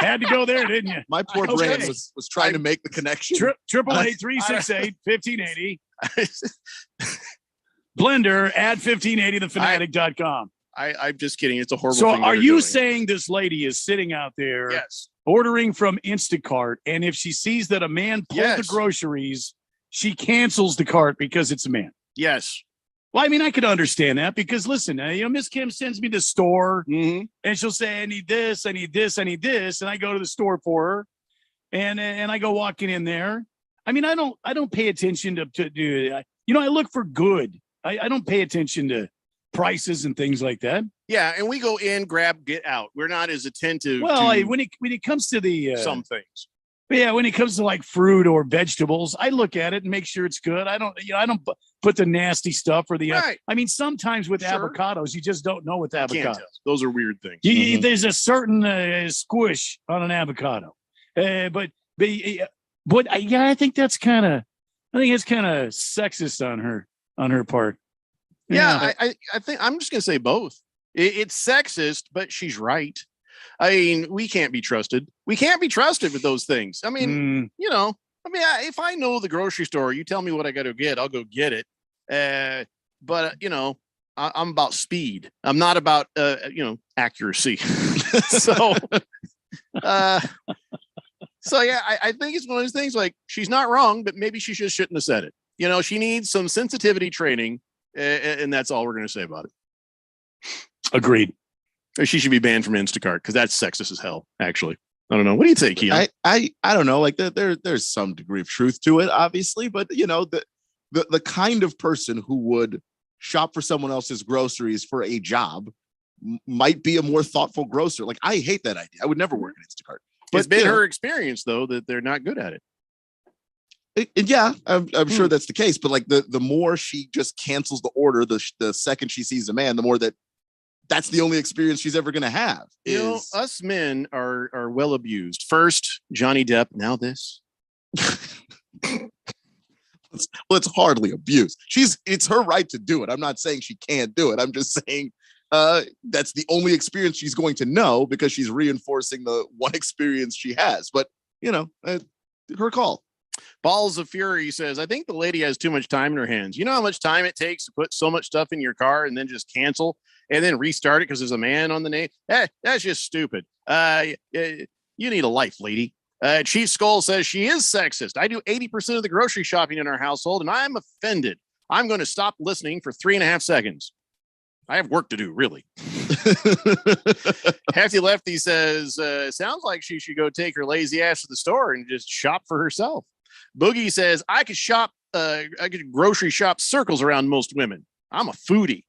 Had to go there, didn't you? My poor brain was trying to make the connection. 888-368-1580. Blender at 1580thefanatic.com. I'm just kidding. It's a horrible so thing. Are you saying this lady is sitting out there ordering from Instacart, and if she sees that a man pulled the groceries, she cancels the cart because it's a man? Yes. Well, I mean, I could understand that because listen, Miss Kim sends me to the store and she'll say, I need this, I need this, I need this. And I go to the store for her and I go walking in there. I mean, I don't pay attention to I look for good. I don't pay attention to prices and things like that. Yeah. And we go in, grab, get out. We're not as attentive. Well, to when it comes to the some things. Yeah, when it comes to like fruit or vegetables, I look at it and make sure it's good. I don't put the nasty stuff or the. Right. I mean, sometimes with avocados, you just don't know with avocados. Those are weird things. There's a certain squish on an avocado, I think that's kind of sexist on her part. Yeah, I think I'm just gonna say both. It's sexist, but she's right. I mean, we can't be trusted. We can't be trusted with those things. I mean, if I know the grocery store, you tell me what I got to get, I'll go get it. But I'm about speed. I'm not about, accuracy. So yeah, I think it's one of those things like she's not wrong, but maybe she just shouldn't have said it. She needs some sensitivity training, and that's all we're going to say about it. Agreed. She should be banned from Instacart because that's sexist as hell. Actually, I don't know. What do you think, Keon? I don't know. Like there's some degree of truth to it, obviously, but the kind of person who would shop for someone else's groceries for a job might be a more thoughtful grocer. Like I hate that idea. I would never work at Instacart. But it's been her experience though that they're not good at it. Yeah, I'm sure that's the case. But like the more she just cancels the order, the second she sees a man, the more that's the only experience she's ever going to have. Us men are well abused. First, Johnny Depp. Now this. It's hardly abuse. It's her right to do it. I'm not saying she can't do it. I'm just saying that's the only experience she's going to know because she's reinforcing the one experience she has. But her call. Balls of Fury says, I think the lady has too much time in her hands. You know how much time it takes to put so much stuff in your car and then just cancel and then restart it because there's a man on the name? That's just stupid. You need a life, lady. Chief Skull says she is sexist. I do 80% of the grocery shopping in our household, and I'm offended. I'm going to stop listening for 3.5 seconds. I have work to do, really. Hefty Lefty says, sounds like she should go take her lazy ass to the store and just shop for herself. Boogie says, I could grocery shop circles around most women. I'm a foodie.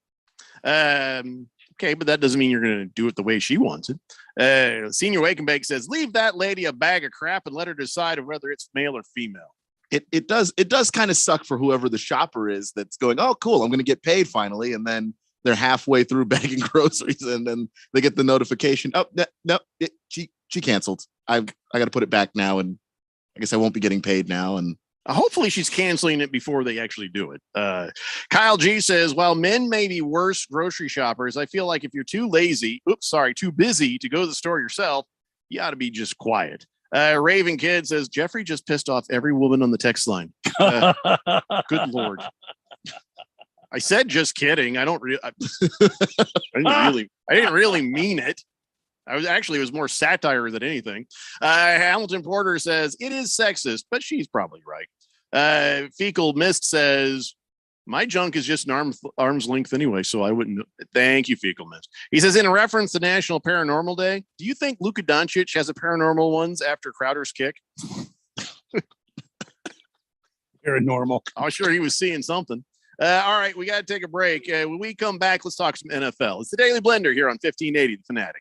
Okay, but that doesn't mean you're going to do it the way she wants it. Senior Wakenbake says, leave that lady a bag of crap and let her decide whether it's male or female. It does kind of suck for whoever the shopper is that's going, oh, cool, I'm going to get paid finally. And then they're halfway through bagging groceries and then they get the notification. Oh, no, she canceled. I got to put it back now. And I guess I won't be getting paid now. And hopefully she's canceling it before they actually do it. Kyle G says, while men may be worse grocery shoppers, I feel like if you're too busy to go to the store yourself, you ought to be just quiet. Raven Kid says, Jeffrey just pissed off every woman on the text line. Good Lord. I said, just kidding. I didn't really mean it. It was more satire than anything. Hamilton Porter says it is sexist, but she's probably right. Fecal Mist says my junk is just an arm's length anyway, so I wouldn't. Thank you, Fecal Mist. He says in reference to National Paranormal Day, do you think Luka Doncic has a paranormal ones after Crowder's kick? Paranormal. I'm sure he was seeing something. All right, we got to take a break. When we come back, let's talk some NFL. It's the Daily Blender here on 1580 The Fanatic.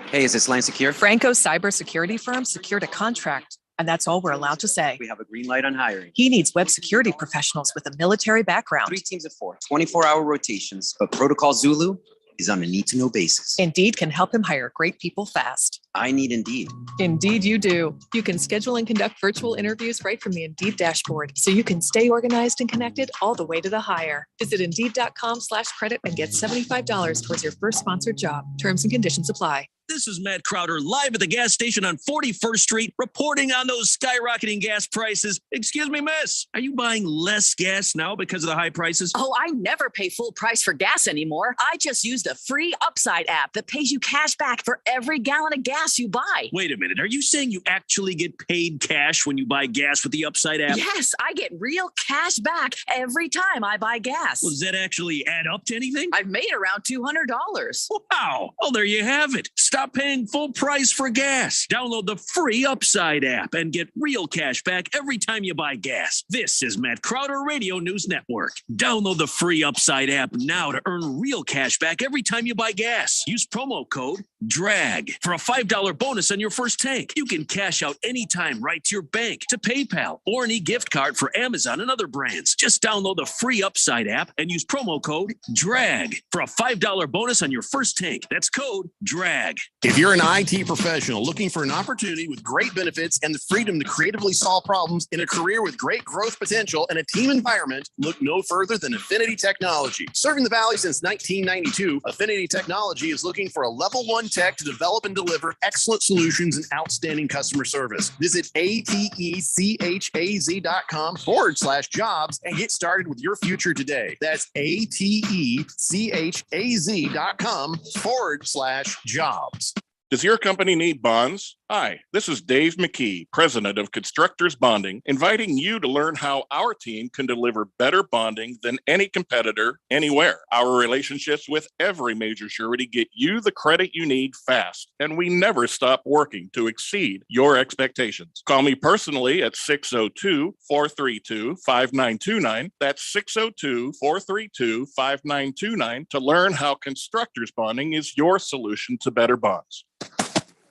Hey, is this line secure? Franco's cybersecurity firm secured a contract, and that's all we're allowed to say. We have a green light on hiring. He needs web security professionals with a military background. 3 teams of 4, 24-hour rotations, but Protocol Zulu is on a need-to-know basis. Indeed can help him hire great people fast. I need Indeed. Indeed, you do. You can schedule and conduct virtual interviews right from the Indeed dashboard, so you can stay organized and connected all the way to the hire. Visit Indeed.com/credit and get $75 towards your first sponsored job. Terms and conditions apply. This is Matt Crowder live at the gas station on 41st Street, reporting on those skyrocketing gas prices. Excuse me, miss, are you buying less gas now because of the high prices? Oh, I never pay full price for gas anymore. I just use the free Upside app that pays you cash back for every gallon of gas you buy. Wait a minute. Are you saying you actually get paid cash when you buy gas with the Upside app? Yes, I get real cash back every time I buy gas. Well, does that actually add up to anything? I've made around $200. Wow. Well, there you have it. Stop paying full price for gas. Download the free Upside app and get real cash back every time you buy gas. This is Matt Crowder Radio News Network. Download the free Upside app now to earn real cash back every time you buy gas. Use promo code DRAG for a $5 bonus on your first tank. You can cash out anytime right to your bank, to PayPal, or an e-gift card for Amazon and other brands. Just download the free Upside app and use promo code DRAG for a $5 bonus on your first tank. That's code DRAG. If you're an IT professional looking for an opportunity with great benefits and the freedom to creatively solve problems in a career with great growth potential and a team environment, look no further than Affinity Technology. Serving the Valley since 1992, Affinity Technology is looking for a level 1 tech to develop and deliver excellent solutions and outstanding customer service. Visit atechaz.com/jobs and get started with your future today. That's atechaz.com/jobs. Does your company need bonds? Hi, this is Dave McKee, president of Constructors Bonding, inviting you to learn how our team can deliver better bonding than any competitor anywhere. Our relationships with every major surety get you the credit you need fast, and we never stop working to exceed your expectations. Call me personally at 602-432-5929. That's 602-432-5929 to learn how Constructors Bonding is your solution to better bonds.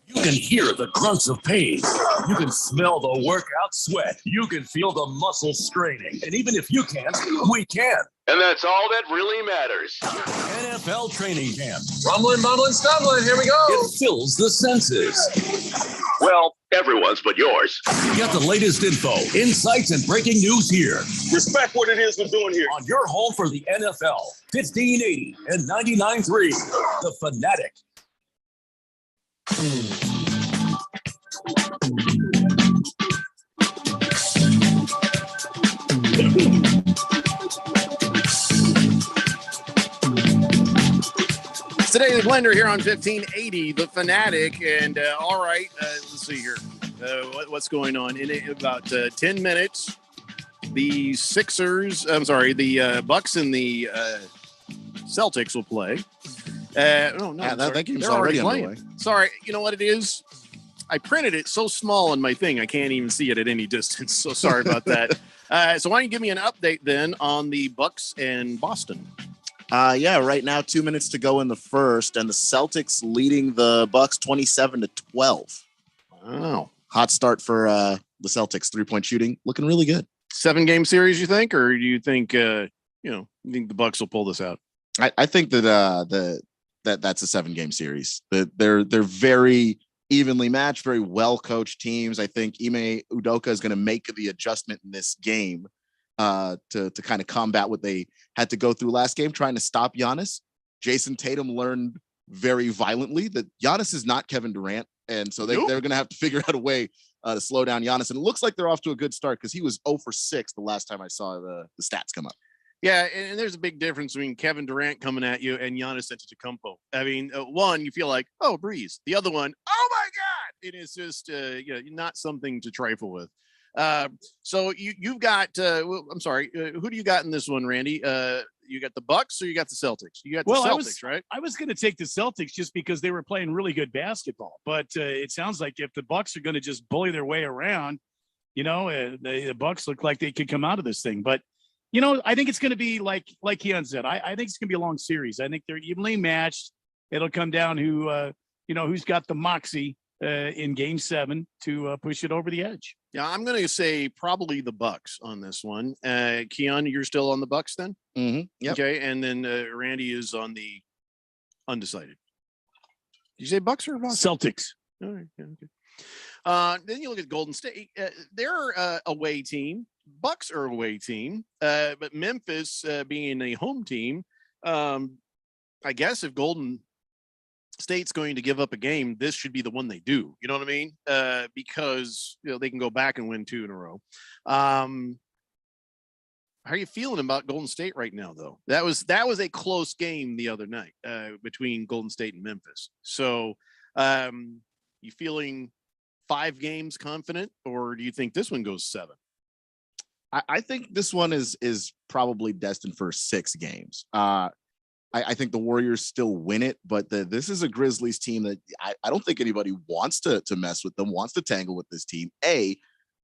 You can hear the grunts of pain. You can smell the workout sweat. You can feel the muscles straining. And even if you can't, we can. And that's all that really matters. NFL training camp. Rumbling, bumbling, stumbling. Here we go. It fills the senses. Well, everyone's but yours. Get the latest info, insights, and breaking news here. Respect what it is we're doing here. On your home for the NFL, 1580 and 99.3, The Fanatic. Today, the Blender here on 1580, The Fanatic. And all right, let's see here. What's going on? In about 10 minutes, the Bucks and the Celtics will play. That game's already underway. Sorry, you know what it is? I printed it so small on my thing, I can't even see it at any distance. So sorry about that. So why don't you give me an update then on the Bucks and Boston? Right now, 2 minutes to go in the first, and the Celtics leading the Bucks 27-12. Wow. Hot start for the Celtics. 3-point shooting looking really good. 7-game series, you think, or do you think you think the Bucks will pull this out? I think that that's a 7-game series. They're very evenly matched, very well coached teams. I think Ime Udoka is going to make the adjustment in this game to kind of combat what they had to go through last game, trying to stop Giannis. Jason Tatum learned very violently that Giannis is not Kevin Durant, and so they're going to have to figure out a way to slow down Giannis. And it looks like they're off to a good start because he was 0 for 6 the last time I saw the stats come up. Yeah, and there's a big difference between Kevin Durant coming at you and Giannis Antetokounmpo. I mean, one, you feel like, oh, breeze. The other one, oh, my God. It is just not something to trifle with. So you've got, I'm sorry, who do you got in this one, Randy? You got the Bucks or you got the Celtics? You got the Celtics, right? I was going to take the Celtics just because they were playing really good basketball. But it sounds like if the Bucks are going to just bully their way around, the Bucks look like they could come out of this thing. But I think it's going to be like Keon said. I think it's going to be a long series. I think they're evenly matched. It'll come down who's got the moxie in Game 7 to push it over the edge. Yeah, I'm going to say probably the Bucks on this one. Keon, you're still on the Bucks then? Mm-hmm. Yep. Okay, and then Randy is on the undecided. Did you say Bucks or Boston? Celtics. All right. Yeah, okay. Then you look at Golden State. They're a away team. Bucks are away team. But Memphis being a home team, I guess if Golden State's going to give up a game, this should be the one they do. You know what I mean? Because they can go back and win 2 in a row. How are you feeling about Golden State right now, though? That was a close game the other night between Golden State and Memphis. So, you feeling 5 games confident, or do you think this one goes 7? I think this one is probably destined for 6 games. I think the Warriors still win it, but this is a Grizzlies team that I don't think anybody wants to mess with them, wants to tangle with this team.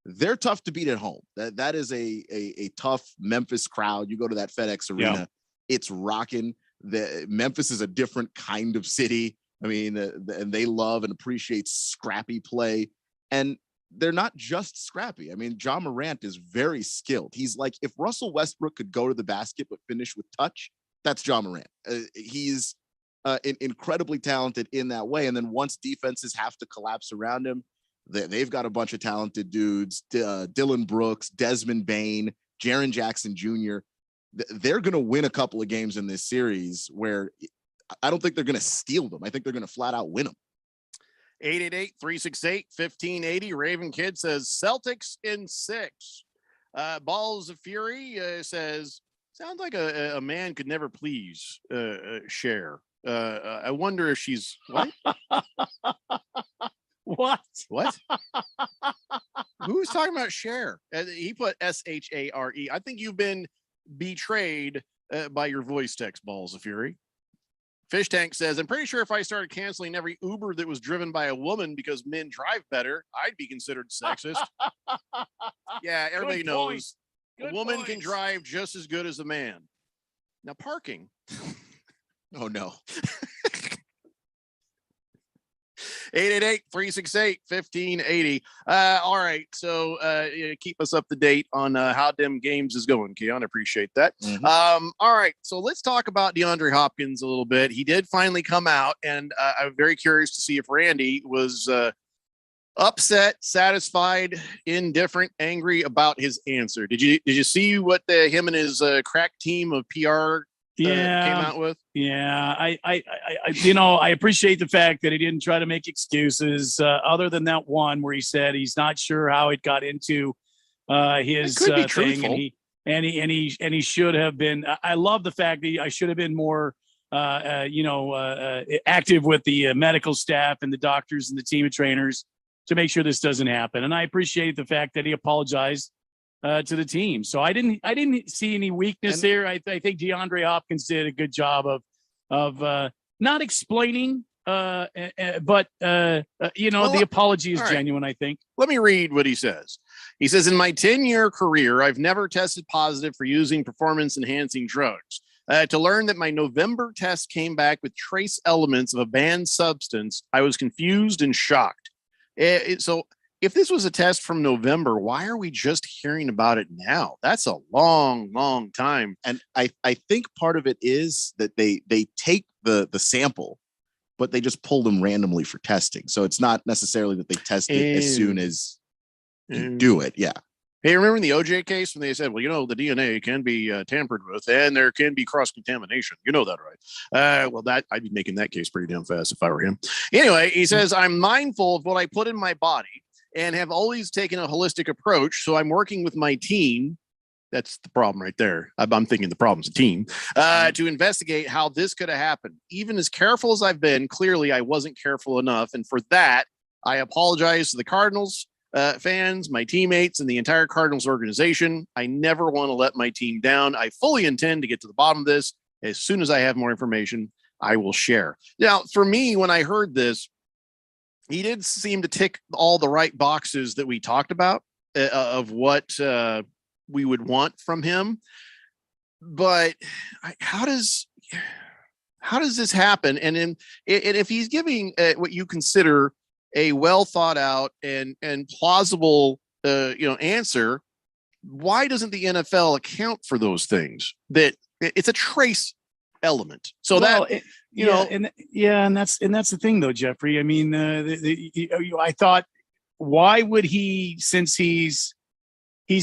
They're tough to beat at home. That is a tough Memphis crowd. You go to that FedEx Arena, it's rocking. Memphis is a different kind of city. I mean, and they love and appreciate scrappy play. And they're not just scrappy. I mean, Ja Morant is very skilled. He's like, if Russell Westbrook could go to the basket but finish with touch, that's Ja Morant. He's incredibly talented in that way. And then once defenses have to collapse around him, they've got a bunch of talented dudes, Dylan Brooks, Desmond Bane, Jaren Jackson Jr. They're going to win a couple of games in this series where I don't think they're going to steal them. I think they're going to flat out win them. 888-368-1580. Raven Kid says Celtics in 6. Balls of Fury says, sounds like a man could never please Cher. I wonder if she's what? What? Who's talking about Cher? He put Share. I think you've been betrayed by your voice text, Balls of Fury. Fish Tank says, I'm pretty sure if I started canceling every Uber that was driven by a woman because men drive better, I'd be considered sexist. Yeah, everybody knows a woman can drive just as good as a man. Now, parking. Oh, no. 888-368-1580. All right. So keep us up to date on how them games is going, Keon. I appreciate that. Mm-hmm. All right. So let's talk about DeAndre Hopkins a little bit. He did finally come out, and I'm very curious to see if Randy was upset, satisfied, indifferent, angry about his answer. Did you see what him and his crack team of PR came out with? Yeah, I appreciate the fact that he didn't try to make excuses other than that one where he said he's not sure how it got into his thing, and he should have been. I love the fact that I should have been more active with the medical staff and the doctors and the team of trainers to make sure this doesn't happen. And I appreciate the fact that he apologized to the team. So I didn't see any weakness there. I think DeAndre Hopkins did a good job of not explaining, but the apology is genuine, I think. Let me read what he says. He says, in my 10-year career, I've never tested positive for using performance-enhancing drugs. To learn that my November test came back with trace elements of a banned substance, I was confused and shocked. So if this was a test from November, why are we just hearing about it now? That's a long, long time. And I think part of it is that they take the sample, but they just pull them randomly for testing. So it's not necessarily that they test it as soon as you do it. Yeah. Hey, remember in the OJ case when they said, well, the DNA can be tampered with and there can be cross-contamination. You know that, right? I'd be making that case pretty damn fast if I were him. Anyway, he says, I'm mindful of what I put in my body and have always taken a holistic approach. So I'm working with my team. That's the problem right there. I'm thinking the problem's a team to investigate how this could have happened. Even as careful as I've been, clearly I wasn't careful enough. And for that, I apologize to the Cardinals fans, my teammates, and the entire Cardinals organization. I never want to let my team down. I fully intend to get to the bottom of this. As soon as I have more information, I will share. Now, for me, when I heard this, he did seem to tick all the right boxes that we talked about of what we would want from him. But how does this happen? And if he's giving what you consider a well thought out and plausible answer, why doesn't the NFL account for those things? That it's a trace element. So that and that's the thing though, Jeffrey. I mean, I thought, why would he, since he's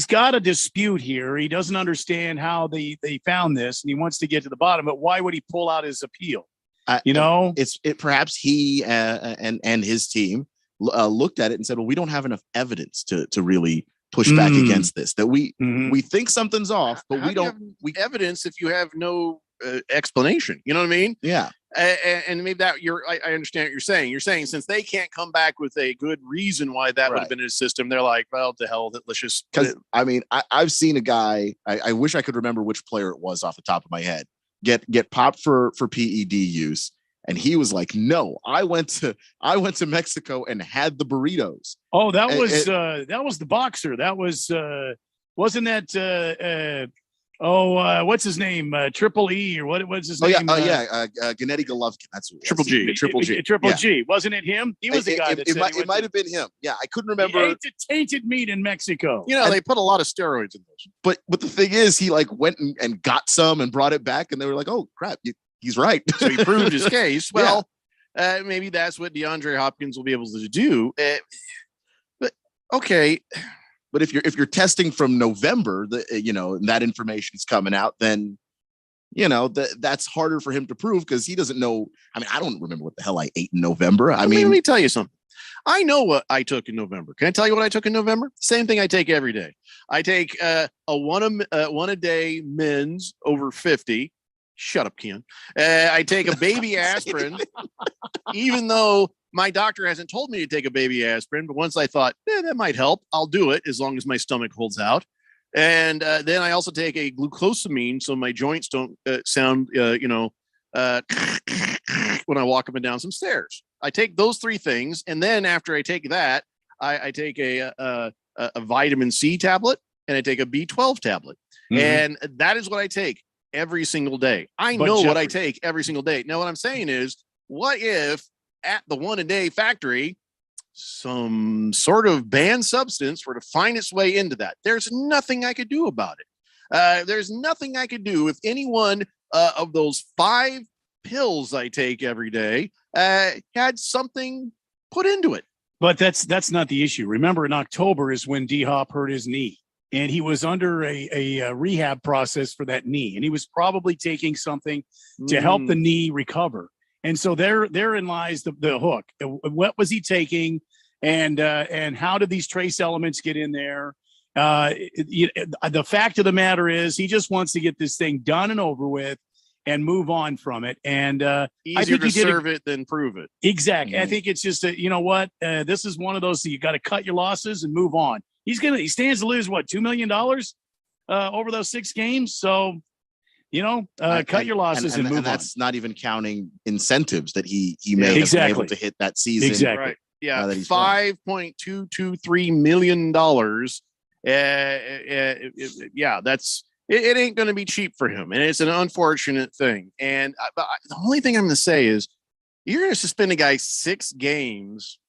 got a dispute here, he doesn't understand how they found this, and he wants to get to the bottom. But why would he pull out his appeal? Perhaps he and his team looked at it and said, well, we don't have enough evidence to really push back against this, that we think something's off, but we don't. We evidence if you have no explanation. You know what I mean? Yeah. And maybe that I understand what you're saying. You're saying since they can't come back with a good reason why that would have been in his system, they're like, well, to hell, let's just. Because I mean, I've seen a guy. I wish I could remember which player it was off the top of my head. Get popped for PED use. And he was like, "No, I went to Mexico and had the burritos." Oh, that was the boxer. That was wasn't that what's his name? Triple E, or what's his name? Gennady Golovkin. That's what Triple G. Triple G. Wasn't it him? He was the guy that said it might have been him. Yeah, I couldn't remember. He ate the tainted meat in Mexico. They put a lot of steroids in those. But the thing is, he like went and got some and brought it back, and they were like, "Oh crap, he's right." So he proved his case. Well, maybe that's what DeAndre Hopkins will be able to do. But okay. But if you're testing from November, that information is coming out, then that's harder for him to prove because he doesn't know. I mean, I don't remember what the hell I ate in November. I mean, let me tell you something. I know what I took in November. Can I tell you what I took in November? Same thing I take every day. I take a one a day men's over 50. Shut up, Ken. I take a baby aspirin, even though my doctor hasn't told me to take a baby aspirin. But once I thought, that might help, I'll do it as long as my stomach holds out. And then I also take a glucosamine so my joints don't sound, when I walk up and down some stairs. I take those three things. And then after I take that, I take a vitamin C tablet and I take a B12 tablet. Mm-hmm. And that is what I take every single day. I know what I take every single day. Now, what I'm saying is, what if at the one-a-day factory, some sort of banned substance were to find its way into that? There's nothing I could do about it. There's nothing I could do if any one of those 5 pills I take every day had something put into it. But that's not the issue. Remember, in October is when D-Hop hurt his knee. And he was under a rehab process for that knee, and he was probably taking something to help the knee recover. And so therein lies the hook. What was he taking, and how did these trace elements get in there? The fact of the matter is, he just wants to get this thing done and over with, and move on from it. And easier I think to serve it than prove it. Exactly. Mm-hmm. I think it's just this is one of those you got to cut your losses and move on. He stands to lose $2 million over those 6 games. So, cut your losses and move on. That's not even counting incentives that he may have been able to hit that season. Exactly. Right. Yeah. $5.223 million. It ain't going to be cheap for him. And it's an unfortunate thing. And the only thing I'm going to say is, you're going to suspend a guy 6 games.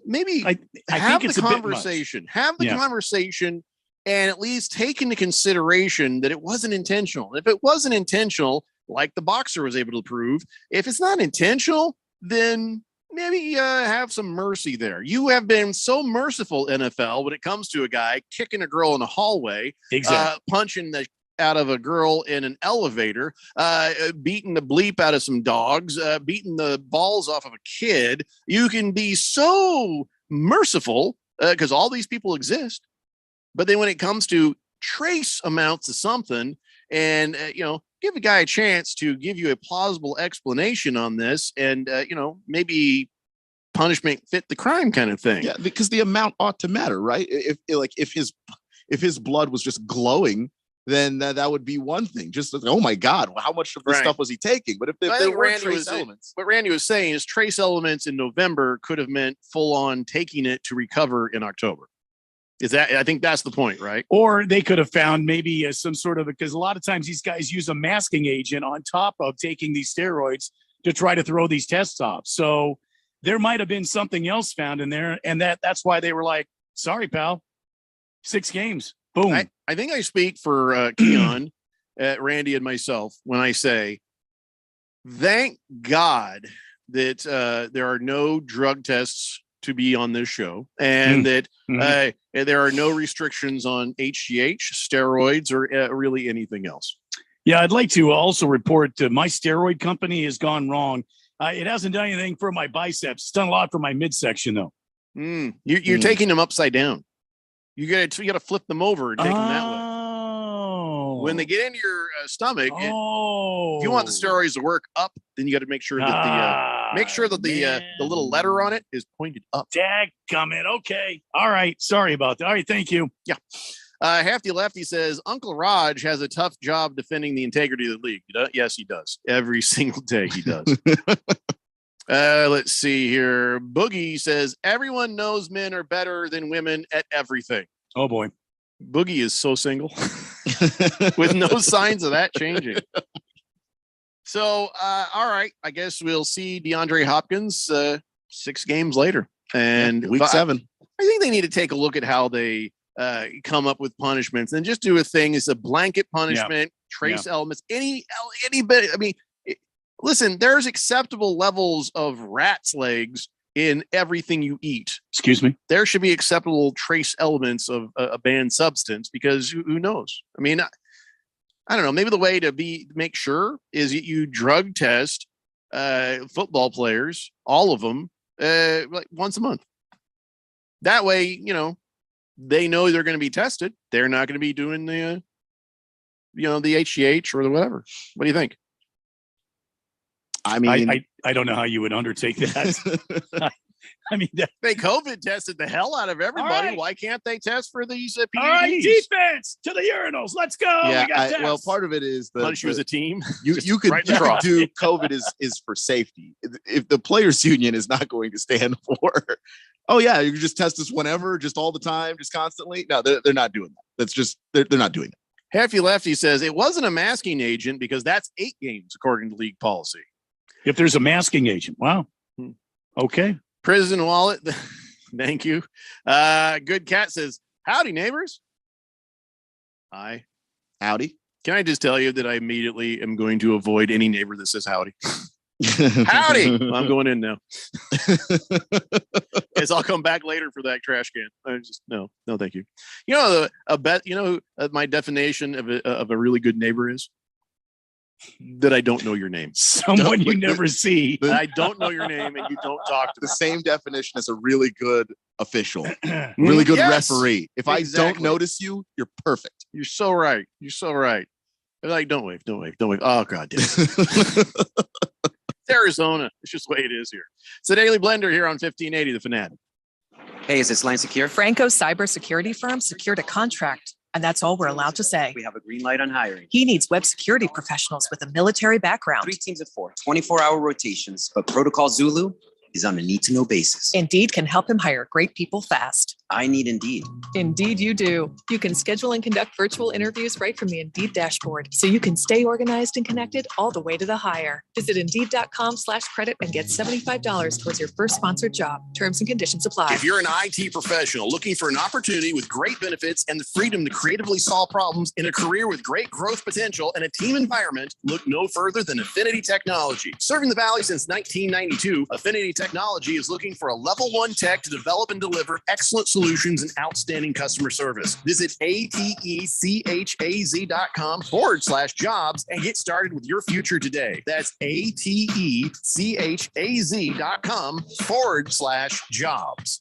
Maybe have the conversation. Have the conversation, and at least take into consideration that it wasn't intentional. If it wasn't intentional, like the boxer was able to prove, if it's not intentional, then maybe have some mercy there. You have been so merciful, NFL, when it comes to a guy kicking a girl in the hallway, punching the out of a girl in an elevator, beating the bleep out of some dogs, beating the balls off of a kid. You can be so merciful because all these people exist. But then when it comes to trace amounts of something and, give a guy a chance to give you a plausible explanation on this and, maybe punishment fit the crime kind of thing. Yeah, because the amount ought to matter, right? If his blood was just glowing, then that would be one thing. Just oh my God, how much of this stuff was he taking? But if there were trace elements, what Randy was saying is trace elements in November could have meant full on taking it to recover in October. I think that's the point, right? Or they could have found maybe some sort of, because a lot of times these guys use a masking agent on top of taking these steroids to try to throw these tests off. So there might have been something else found in there, and that's why they were like, "Sorry, pal, 6 games." Boom. I think I speak for Keon at Randy and myself when I say, thank God that there are no drug tests to be on this show, and that there are no restrictions on HGH, steroids, or really anything else. Yeah, I'd like to also report my steroid company has gone wrong. It hasn't done anything for my biceps. It's done a lot for my midsection, though. You're taking them upside down. You got to flip them over and take them that way. When they get into your stomach, if you want the steroids to work up, then you got to make sure that the little letter on it is pointed up. Dadgummit. Okay. All right. Sorry about that. All right. Thank you. Yeah. Hefty Lefty says Uncle Raj has a tough job defending the integrity of the league. Yes, he does. Every single day he does. Let's see here. Boogie says everyone knows men are better than women at everything. Oh boy. Boogie is so single with no signs of that changing. So, all right. I guess we'll see DeAndre Hopkins 6 games later. And week 7. I think they need to take a look at how they come up with punishments and just do a thing. It's a blanket punishment, trace elements, any bit. I mean, listen, there's acceptable levels of rat's legs in everything you eat. Excuse me. There should be acceptable trace elements of a banned substance, because who knows? I mean, I don't know. Maybe the way to make sure is you drug test football players, all of them, like once a month. That way, they know they're going to be tested. They're not going to be doing the HGH or the whatever. What do you think? I mean, I don't know how you would undertake that. I mean, they COVID tested the hell out of everybody. Right. Why can't they test for these PEDs? All right, defense to the urinals. Let's go. Yeah, well, part of it is punish you as a team. You could do COVID is for safety. If the players' union is not going to stand for, oh yeah, you can just test us whenever, just all the time, just constantly. No, they're not doing that. That's just they're not doing that. Hefty Lefty says it wasn't a masking agent because that's 8 games according to league policy. If there's a masking agent, wow. Okay. Prison Wallet, thank you. Good Cat says, howdy, neighbors. Hi. Howdy. Can I just tell you that I immediately am going to avoid any neighbor that says howdy? Howdy. Well, I'm going in now. Guess I'll come back later for that trash can. No, thank you. My definition of a really good neighbor is that I don't know your name. Someone you never see. I don't know your name and you don't talk to the same definition as a really good official, really good referee. If I don't notice you, you're perfect. You're so right. They're like, don't wave. Oh, God damn it. It's Arizona. It's just the way it is here. It's the Daily Blender here on 1580, The Fanatic. Hey, is this line secure? Franco's cybersecurity firm secured a contract, and that's all we're allowed to say. We have a green light on hiring. He needs web security professionals with a military background. 3 teams of 4, 24-hour rotations, but Protocol Zulu is on a need-to-know basis. Indeed can help him hire great people fast. I need Indeed. Indeed you do. You can schedule and conduct virtual interviews right from the Indeed dashboard, so you can stay organized and connected all the way to the hire. Visit Indeed.com/credit and get $75 towards your first sponsored job. Terms and conditions apply. If you're an IT professional looking for an opportunity with great benefits and the freedom to creatively solve problems in a career with great growth potential and a team environment, look no further than Affinity Technology. Serving the Valley since 1992, Affinity Technology is looking for a level 1 tech to develop and deliver excellent solutions and outstanding customer service. Visit atechaz.com/jobs and get started with your future today. That's atechaz.com/jobs.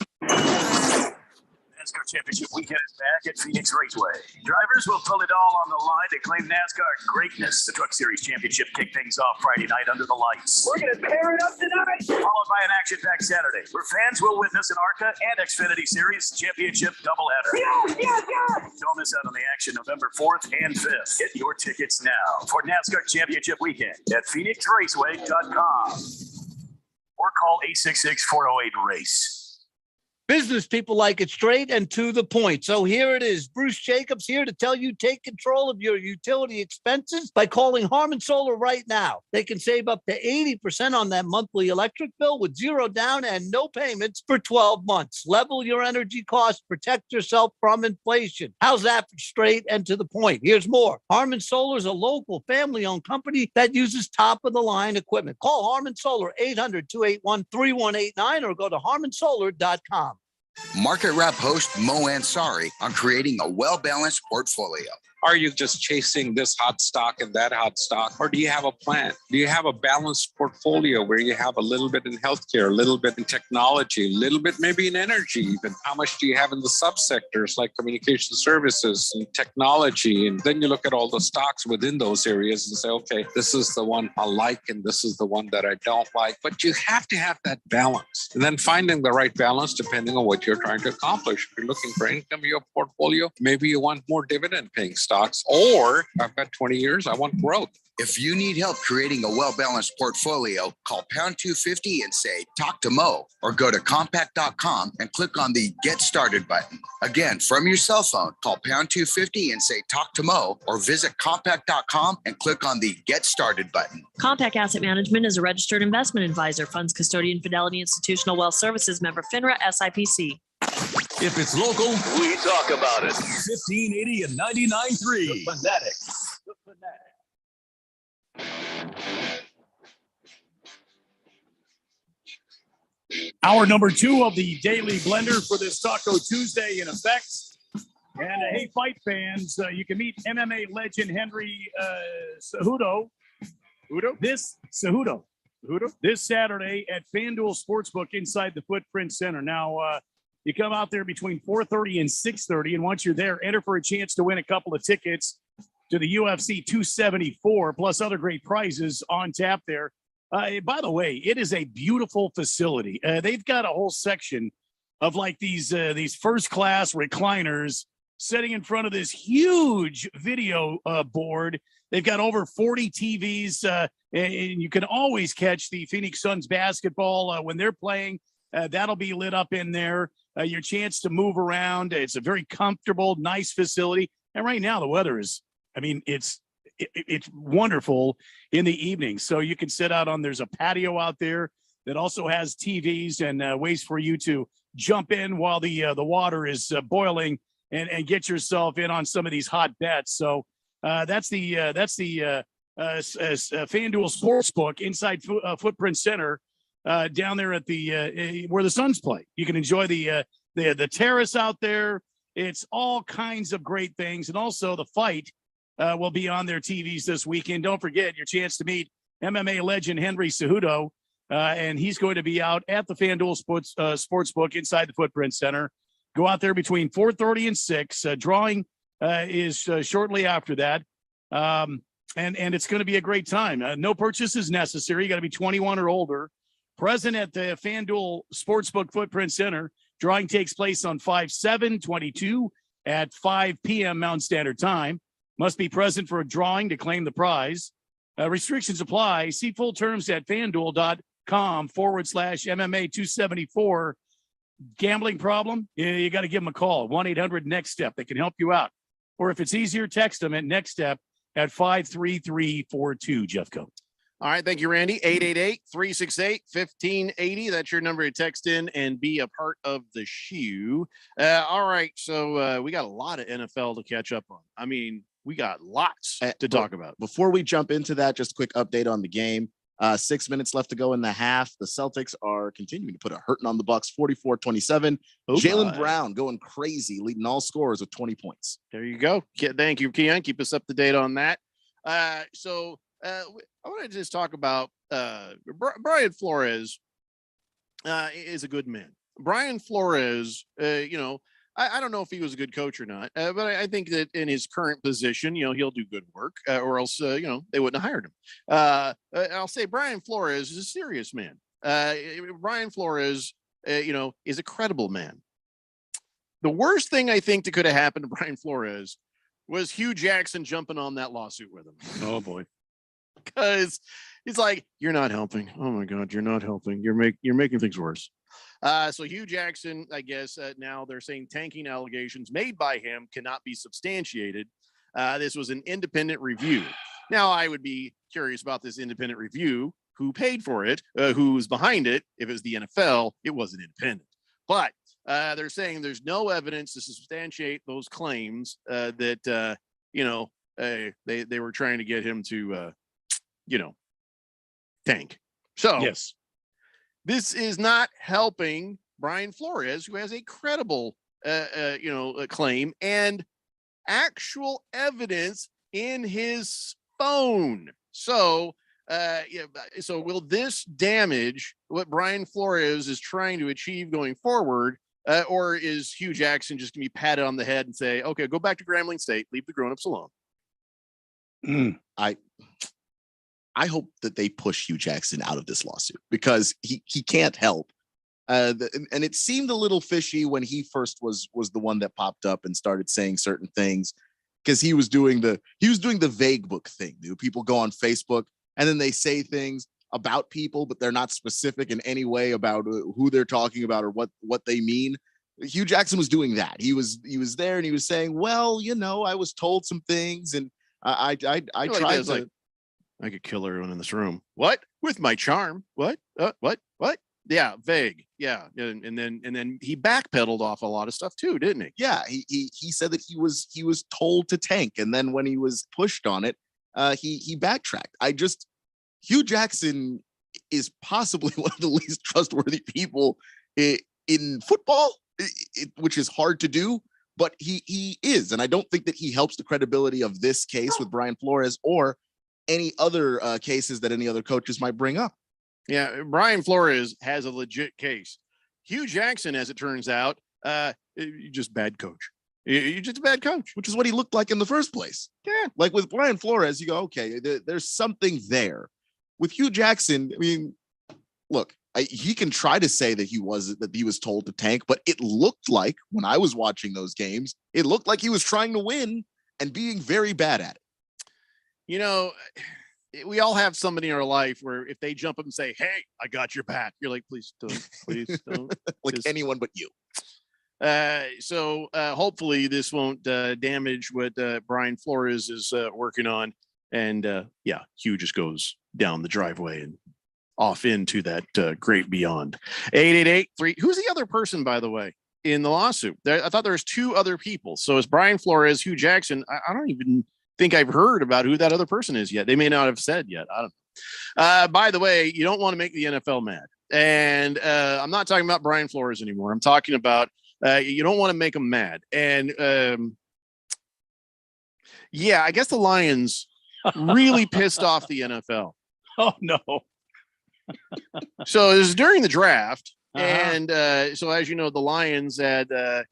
NASCAR Championship weekend is back at Phoenix Raceway. Drivers will pull it all on the line to claim NASCAR greatness. The Truck Series Championship kicked things off Friday night under the lights. We're going to tear it up tonight. Followed by an action-packed Saturday, where fans will witness an ARCA and Xfinity Series Championship doubleheader. Yes! Don't miss out on the action November 4th and 5th. Get your tickets now for NASCAR Championship weekend at PhoenixRaceway.com or call 866-408-RACE. Business people like it straight and to the point. So here it is. Bruce Jacobs here to tell you take control of your utility expenses by calling Harmon Solar right now. They can save up to 80% on that monthly electric bill with zero down and no payments for 12 months. Level your energy costs, protect yourself from inflation. How's that for straight and to the point? Here's more. Harmon Solar is a local family-owned company that uses top-of-the-line equipment. Call Harmon Solar 800-281-3189 or go to harmonsolar.com. Market Wrap host Mo Ansari on creating a well-balanced portfolio. Are you just chasing this hot stock and that hot stock? Or do you have a plan? Do you have a balanced portfolio where you have a little bit in healthcare, a little bit in technology, a little bit maybe in energy even? How much do you have in the subsectors like communication services and technology? And then you look at all the stocks within those areas and say, okay, this is the one I like and this is the one that I don't like. But you have to have that balance. And then finding the right balance depending on what you're trying to accomplish. If you're looking for income in your portfolio, maybe you want more dividend paying stocks, or I've got 20 years, I want growth. If you need help creating a well-balanced portfolio, call pound 250 and say, talk to Mo, or go to compact.com and click on the Get Started button. Again, from your cell phone, call pound 250 and say, talk to Mo, or visit compact.com and click on the Get Started button. Compact Asset Management is a registered investment advisor, funds custodian, Fidelity Institutional Wealth Services, member FINRA, SIPC. If it's local, We talk about it. 1580 and 99.3. The Fanatic. Hour number 2 of the Daily Blender for this Taco Tuesday in effect. And hey, fight fans, you can meet MMA legend Henry Cejudo this Saturday at FanDuel Sportsbook inside the Footprint Center. Now, you come out there between 4:30 and 6:30, and once you're there, enter for a chance to win a couple of tickets to the UFC 274, plus other great prizes on tap there. By the way, it is a beautiful facility. They've got a whole section of like these first-class recliners sitting in front of this huge video board. They've got over 40 TVs, and you can always catch the Phoenix Suns basketball when they're playing. That'll be lit up in there. Your chance to move around. It's a very comfortable, nice facility. And right now the weather is, I mean, it's wonderful in the evening. So you can sit out on, there's a patio out there that also has TVs and ways for you to jump in while the water is boiling and get yourself in on some of these hot bets. So that's the FanDuel Sportsbook inside Footprint Center. Down there at the where the Suns play. You can enjoy the terrace out there. It's all kinds of great things. And also the fight will be on their TVs this weekend. Don't forget your chance to meet MMA legend Henry Cejudo. And he's going to be out at the FanDuel Sportsbook inside the Footprint Center. Go out there between 4:30 and 6. Drawing is shortly after that. And it's going to be a great time. No purchase is necessary. You got to be 21 or older. Present at the FanDuel Sportsbook Footprint Center. Drawing takes place on 5/7/22 at 5 p.m. Mountain Standard Time. Must be present for a drawing to claim the prize. Restrictions apply. See full terms at FanDuel.com/MMA 274. Gambling problem? You got to give them a call. 1-800-NEXT-STEP. They can help you out. Or if it's easier, text them at Next Step at 53342. Jeffco. All right. Thank you, Randy. 888-368-1580. That's your number to text in and be a part of the shoe. All right. So we got a lot of NFL to catch up on. I mean, we got lots to talk about. Before we jump into that, just a quick update on the game. 6 minutes left to go in the half. The Celtics are continuing to put a hurting on the Bucks, 44-27. Jaylen Brown going crazy, leading all scorers with 20 points. There you go. Thank you, Keon. Keep us up to date on that. I want to just talk about Brian Flores is a good man. Brian Flores, I don't know if he was a good coach or not, but I think that in his current position, he'll do good work, or else, they wouldn't have hired him. I'll say Brian Flores is a serious man. Brian Flores, is a credible man. The worst thing I think that could have happened to Brian Flores was Hugh Jackson jumping on that lawsuit with him. Oh boy. Because he's like, you're not helping. Oh my God, you're not helping. You're making things worse. So Hugh Jackson, I guess now they're saying tanking allegations made by him cannot be substantiated. This was an independent review. Now, I would be curious about this independent review. Who paid for it? Who's behind it? If it was the NFL, it wasn't independent. But they're saying there's no evidence to substantiate those claims that they were trying to get him to tank. So yes, this is not helping Brian Flores, who has a credible claim and actual evidence in his phone. So so will this damage what Brian Flores is trying to achieve going forward? Or is Hugh Jackson just going to be patted on the head and say, okay, go back to Grambling State, leave the grown-ups alone? I hope that they push Hugh Jackson out of this lawsuit because he can't help. And it seemed a little fishy when he first was the one that popped up and started saying certain things because he was doing the vague book thing. People go on Facebook and then they say things about people, but they're not specific in any way about who they're talking about or what they mean. Hugh Jackson was doing that. He was there and he was saying, well, I was told some things and I tried to. Like, I could kill everyone in this room. What? With my charm? What? What? Yeah, vague. Yeah, and then he backpedaled off a lot of stuff too, didn't he? Yeah, he said that he was told to tank, and then when he was pushed on it, he backtracked. Hugh Jackson is possibly one of the least trustworthy people in football, which is hard to do, but he is, and I don't think that he helps the credibility of this case with Brian Flores or any other cases that any other coaches might bring up. Yeah, Brian Flores has a legit case. Hugh Jackson, as it turns out, you're just bad coach. You're just a bad coach, which is what he looked like in the first place. Yeah, like with Brian Flores, you go, okay, there's something there. With Hugh Jackson, I mean, look, he can try to say that he was told to tank, but it looked like when I was watching those games, it looked like he was trying to win and being very bad at it. We all have somebody in our life where if they jump up and say, hey, I got your back, you're like, please don't. Like anyone but you. So hopefully this won't damage what Brian Flores is working on. And Hugh just goes down the driveway and off into that great beyond. 888-3. Who's the other person, by the way, in the lawsuit? I thought there was two other people. So it's Brian Flores, Hugh Jackson. I don't even think I've heard about who that other person is yet. They may not have said yet. I don't know. By the way, you don't want to make the NFL mad. And I'm not talking about Brian Flores anymore. I'm talking about you don't want to make them mad. And I guess the Lions really pissed off the NFL. Oh, no. So this is during the draft. And so as you know, the Lions had the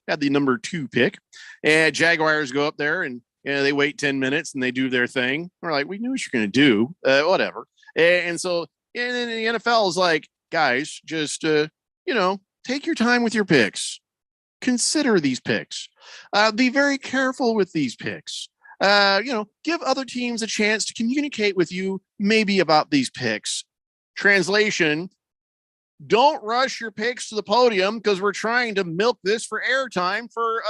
number 2 pick. And Jaguars go up there and they wait 10 minutes and they do their thing. We're like, we knew what you're going to do, whatever. And so then the NFL is like, guys, just, take your time with your picks. Consider these picks. Be very careful with these picks. Give other teams a chance to communicate with you maybe about these picks. Translation, don't rush your picks to the podium because we're trying to milk this for airtime for,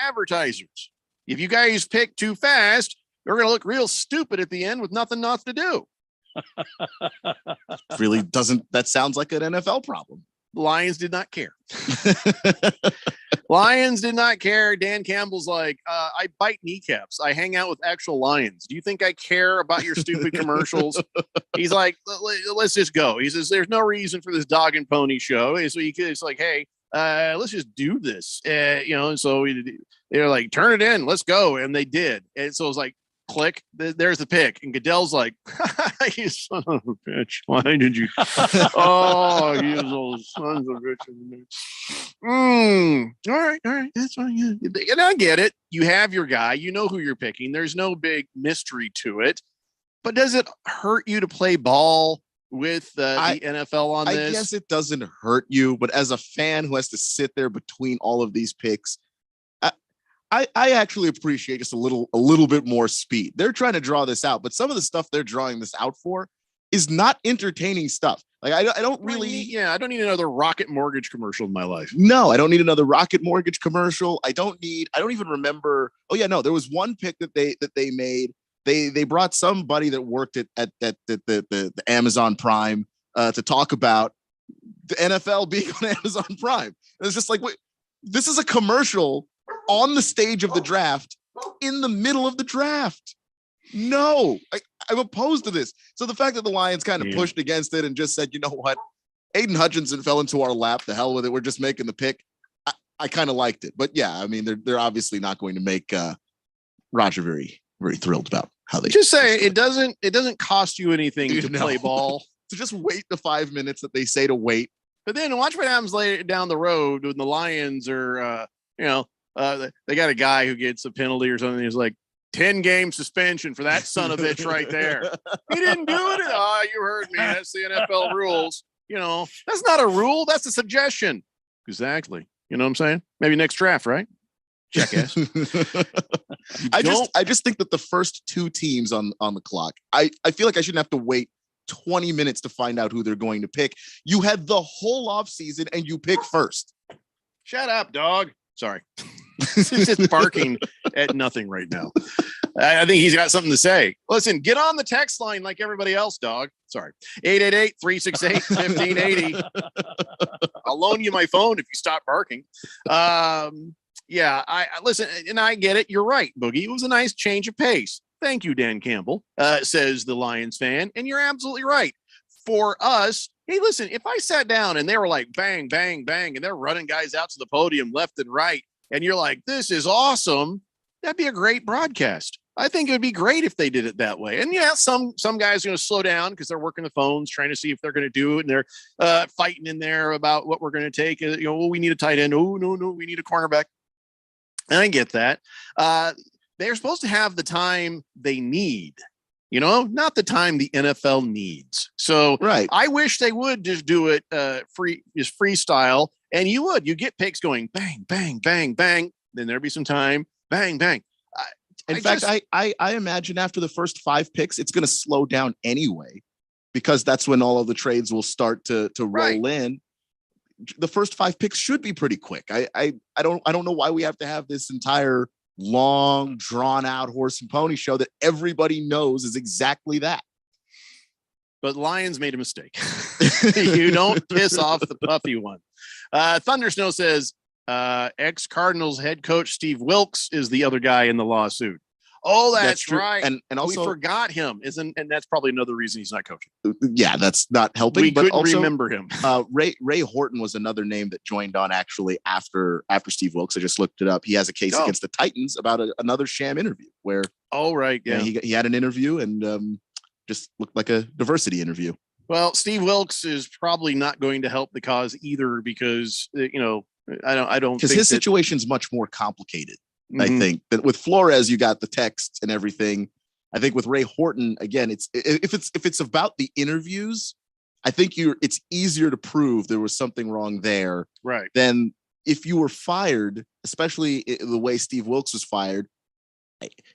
advertisers. If you guys pick too fast, you're going to look real stupid at the end with nothing else to do. Really doesn't. That sounds like an NFL problem. Lions did not care. Lions did not care. Dan Campbell's like, I bite kneecaps. I hang out with actual lions. Do you think I care about your stupid commercials? He's like, let's just go. He says, there's no reason for this dog and pony show. So it's like, hey, let's just do this. And so they're like, turn it in, let's go. And they did. And so it was like, click, there's the pick. And Goodell's like, you son of a bitch. Why did you? Oh, you little sons of bitches. All right. That's fine. Yeah. And I get it. You have your guy. You know who you're picking. There's no big mystery to it. But does it hurt you to play ball with the NFL on this? I guess it doesn't hurt you, but as a fan who has to sit there between all of these picks, I actually appreciate just a little bit more speed. They're trying to draw this out, but some of the stuff they're drawing this out for is not entertaining stuff. Like I don't really. I don't need another Rocket Mortgage commercial in my life. No, I don't need another Rocket Mortgage commercial. I don't even remember. Oh yeah, no, there was one pick that they made. They brought somebody that worked at the Amazon Prime to talk about the NFL being on Amazon Prime. And it's just like, wait, this is a commercial on the stage of the draft in the middle of the draft. No, I'm opposed to this. So the fact that the Lions kind of pushed against it and just said, you know what, Aiden Hutchinson fell into our lap. The hell with it. We're just making the pick. I kind of liked it, but yeah, I mean, they're obviously not going to make Roger very, very thrilled about how they just say it doesn't cost you anything to play ball. To just wait the 5 minutes that they say to wait. But then watch what happens later down the road when the Lions are, they got a guy who gets a penalty or something. He's like 10-game suspension for that son of a bitch right there. He didn't do it. Oh, you heard me. That's the NFL rules. That's not a rule. That's a suggestion. Exactly. You know what I'm saying? Maybe next draft, right? Jackass. I just think that the first two teams on the clock, I feel like I shouldn't have to wait 20 minutes to find out who they're going to pick. You had the whole offseason and you pick first. Shut up, dog. Sorry. He's just barking at nothing right now. I think he's got something to say. Listen, get on the text line like everybody else, dog. Sorry. 888-368-1580. I'll loan you my phone if you stop barking. I listen, and I get it. You're right, Boogie. It was a nice change of pace. Thank you, Dan Campbell, says the Lions fan. And you're absolutely right. For us, hey, listen, if I sat down and they were like bang, bang, bang, and they're running guys out to the podium left and right, and you're like, this is awesome, that'd be a great broadcast. I think it would be great if they did it that way. And yeah, some guys are going to slow down because they're working the phones, trying to see if they're going to do it. And they're fighting in there about what we're going to take. We need a tight end. Oh, no, we need a cornerback. And I get that. They're supposed to have the time they need, not the time the NFL needs. So right. I wish they would just do it freestyle, and you get picks going bang, bang, bang, bang. Then there'd be some time, bang, bang. In fact, I imagine after the first 5 picks, it's going to slow down anyway, because that's when all of the trades will start to roll in. The first 5 picks should be pretty quick. I don't know why we have to have this entire long, drawn out horse and pony show that everybody knows is exactly that. But Lions made a mistake. You don't piss off the puffy one. Thunder Snow says ex-Cardinals head coach Steve Wilkes is the other guy in the lawsuit. Oh, that's right. And also we forgot him. And that's probably another reason he's not coaching. Yeah, that's not helping. We couldn't also remember him. Ray Horton was another name that joined on actually after Steve Wilkes. I just looked it up. He has a case against the Titans about another sham interview where. Oh, right. Yeah. He had an interview and just looked like a diversity interview. Well, Steve Wilkes is probably not going to help the cause either because, I don't because his situation's much more complicated. I think that with Flores, you got the text and everything. I think with Ray Horton, again, if it's about the interviews, I think it's easier to prove there was something wrong there, right? Than if you were fired, especially the way Steve Wilkes was fired.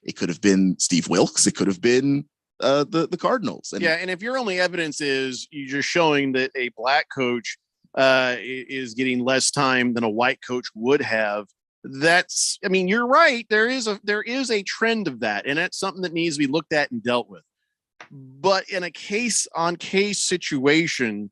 It could have been Steve Wilkes. It could have been the Cardinals. And if your only evidence is you're just showing that a black coach is getting less time than a white coach would have. You're right. There is a trend of that, and that's something that needs to be looked at and dealt with. But in a case on case situation,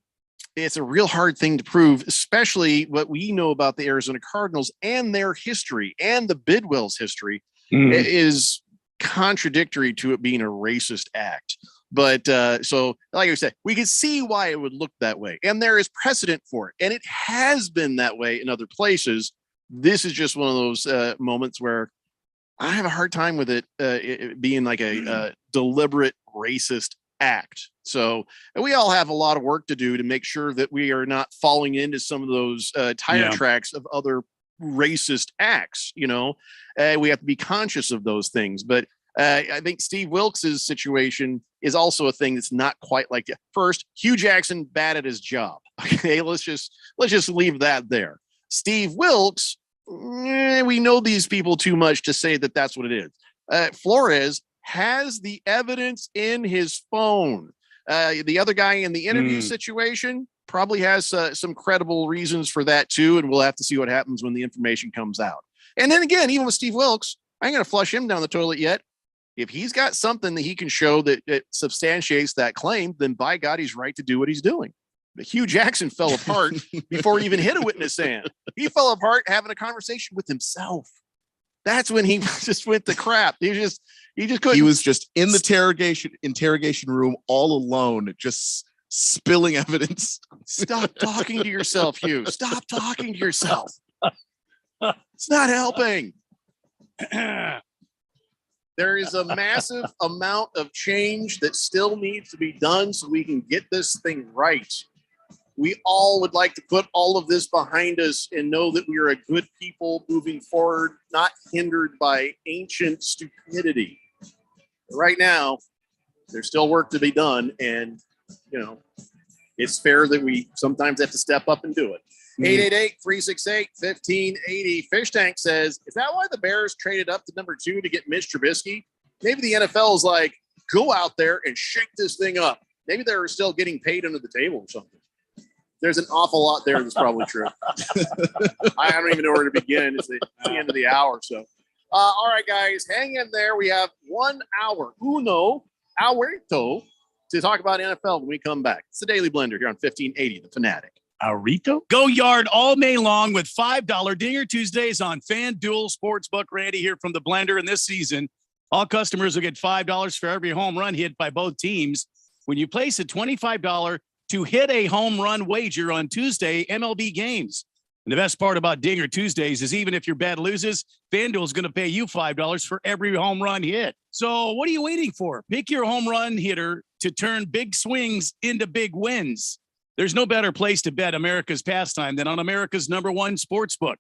it's a real hard thing to prove, especially what we know about the Arizona Cardinals and their history and the Bidwell's history is contradictory to it being a racist act. But so like I said, we can see why it would look that way. And there is precedent for it. And it has been that way in other places. This is just one of those moments where I have a hard time with it being like a deliberate racist act. So we all have a lot of work to do to make sure that we are not falling into some of those tire tracks of other racist acts. We have to be conscious of those things. But I think Steve Wilkes' situation is also a thing that's not quite like that. First, Hugh Jackson bad at his job. Okay, let's just leave that there. Steve Wilkes, we know these people too much to say that that's what it is. Flores has the evidence in his phone. The other guy in the interview situation probably has some credible reasons for that too, and we'll have to see what happens when the information comes out. And then again, even with Steve Wilkes, I ain't going to flush him down the toilet yet. If he's got something that he can show that substantiates that claim, then by God, he's right to do what he's doing. But Hugh Jackson fell apart before he even hit a witness stand. He fell apart having a conversation with himself. That's when he just went to crap. He just couldn't. He was just in the interrogation room all alone, just spilling evidence. Stop talking to yourself, Hugh. Stop talking to yourself. It's not helping. There is a massive amount of change that still needs to be done so we can get this thing right. We all would like to put all of this behind us and know that we are a good people moving forward, not hindered by ancient stupidity. Right now, there's still work to be done, and it's fair that we sometimes have to step up and do it. 888-368-1580. Fish Tank says, is that why the Bears traded up to number 2 to get Mitch Trubisky? Maybe the NFL is like, go out there and shake this thing up. Maybe they're still getting paid under the table or something. There's an awful lot there that's probably true. I don't even know where to begin. It's the end of the hour. So, all right, guys, hang in there. We have 1 hour, hourito, to talk about NFL when we come back. It's the Daily Blender here on 1580, The Fanatic. Arito. Go yard all May long with $5 Dinger Tuesdays on FanDuel Sportsbook. Randy here from the Blender. And this season, all customers will get $5 for every home run hit by both teams when you place a $25 to hit a home run wager on Tuesday MLB games. And the best part about Dinger Tuesdays is even if your bet loses, FanDuel is going to pay you $5 for every home run hit. So what are you waiting for? Pick your home run hitter to turn big swings into big wins. There's no better place to bet America's pastime than on America's #1 sportsbook.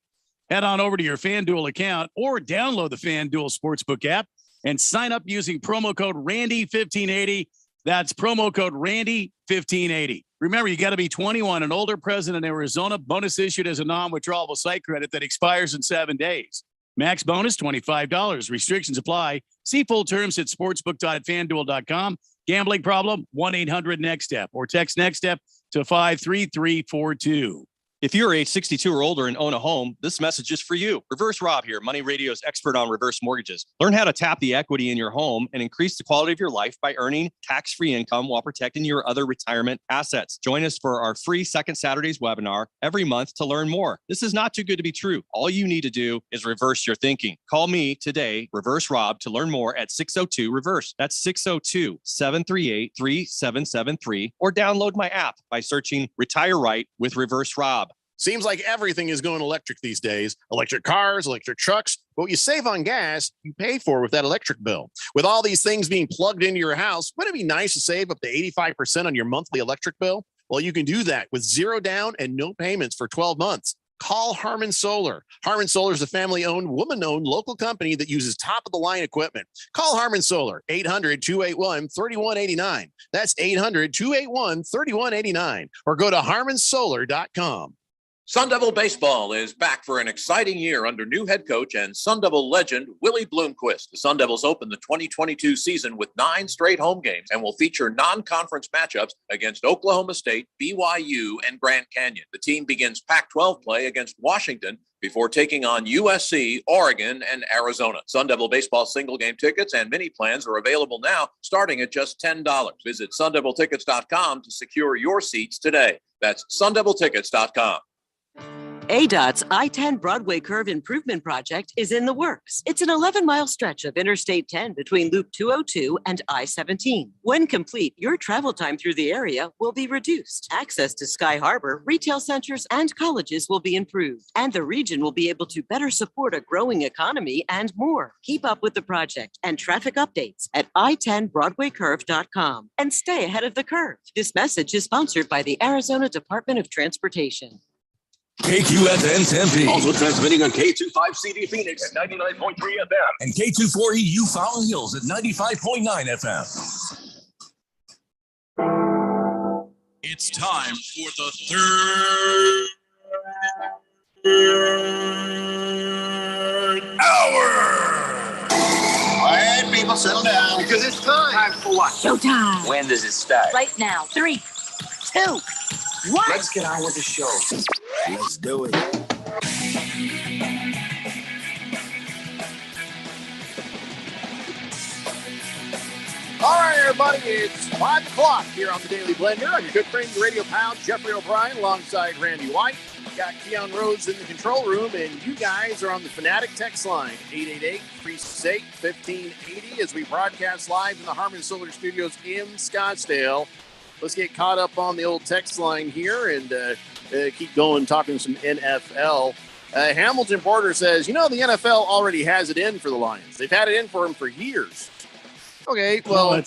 Head on over to your FanDuel account or download the FanDuel Sportsbook app and sign up using promo code Randy1580. That's promo code Randy1580. Remember, you got to be 21 and older, present in Arizona. Bonus issued as a non-withdrawable site credit that expires in 7 days. Max bonus $25. Restrictions apply. See full terms at sportsbook.fanduel.com. Gambling problem? 1-800-NEXT-STEP or text NEXT STEP to 53342. If you're age 62 or older and own a home, this message is for you. Reverse Rob here, Money Radio's expert on reverse mortgages. Learn how to tap the equity in your home and increase the quality of your life by earning tax-free income while protecting your other retirement assets. Join us for our free Second Saturdays webinar every month to learn more. This is not too good to be true. All you need to do is reverse your thinking. Call me today, Reverse Rob, to learn more at 602-REVERSE. That's 602-738-3773, or download my app by searching Retire Right with Reverse Rob. Seems like everything is going electric these days. Electric cars, electric trucks. But what you save on gas, you pay for with that electric bill. With all these things being plugged into your house, wouldn't it be nice to save up to 85% on your monthly electric bill? Well, you can do that with zero down and no payments for 12 months. Call Harmon Solar. Harmon Solar is a family-owned, woman-owned local company that uses top-of-the-line equipment. Call Harmon Solar, 800-281-3189. That's 800-281-3189. Or go to harmonsolar.com. Sun Devil Baseball is back for an exciting year under new head coach and Sun Devil legend Willie Bloomquist. The Sun Devils open the 2022 season with 9 straight home games and will feature non-conference matchups against Oklahoma State, BYU, and Grand Canyon. The team begins Pac-12 play against Washington before taking on USC, Oregon, and Arizona. Sun Devil Baseball single game tickets and mini plans are available now, starting at just $10. Visit sundeviltickets.com to secure your seats today. That's sundeviltickets.com. ADOT's I-10 Broadway Curve Improvement Project is in the works. It's an 11-mile stretch of Interstate 10 between Loop 202 and I-17. When complete, your travel time through the area will be reduced. Access to Sky Harbor, retail centers, and colleges will be improved, and the region will be able to better support a growing economy and more. Keep up with the project and traffic updates at i10broadwaycurve.com and stay ahead of the curve. This message is sponsored by the Arizona Department of Transportation. KQFN Tempe. Also transmitting on K25CD Phoenix at 99.3 FM. And K240U Fountain Hills at 95.9 FM. It's time for the third hour. All right, people, settle down because it's time. Time for what? Showtime. When does it start? Right now. 3, 2, 1. Let's get on with the show. Let's do it. All right, everybody, it's 5 o'clock here on the Daily Blender. I'm your good friend, the radio pal, Jeffrey O'Brien, alongside Randy White. Got Keon Rhodes in the control room, and you guys are on the Fanatic text line, 888-368-1580, as we broadcast live in the Harman Solar Studios in Scottsdale. Let's get caught up on the old text line here and keep going, talking some NFL. Hamilton Porter says, the NFL already has it in for the Lions. They've had it in for them for years. Okay, well,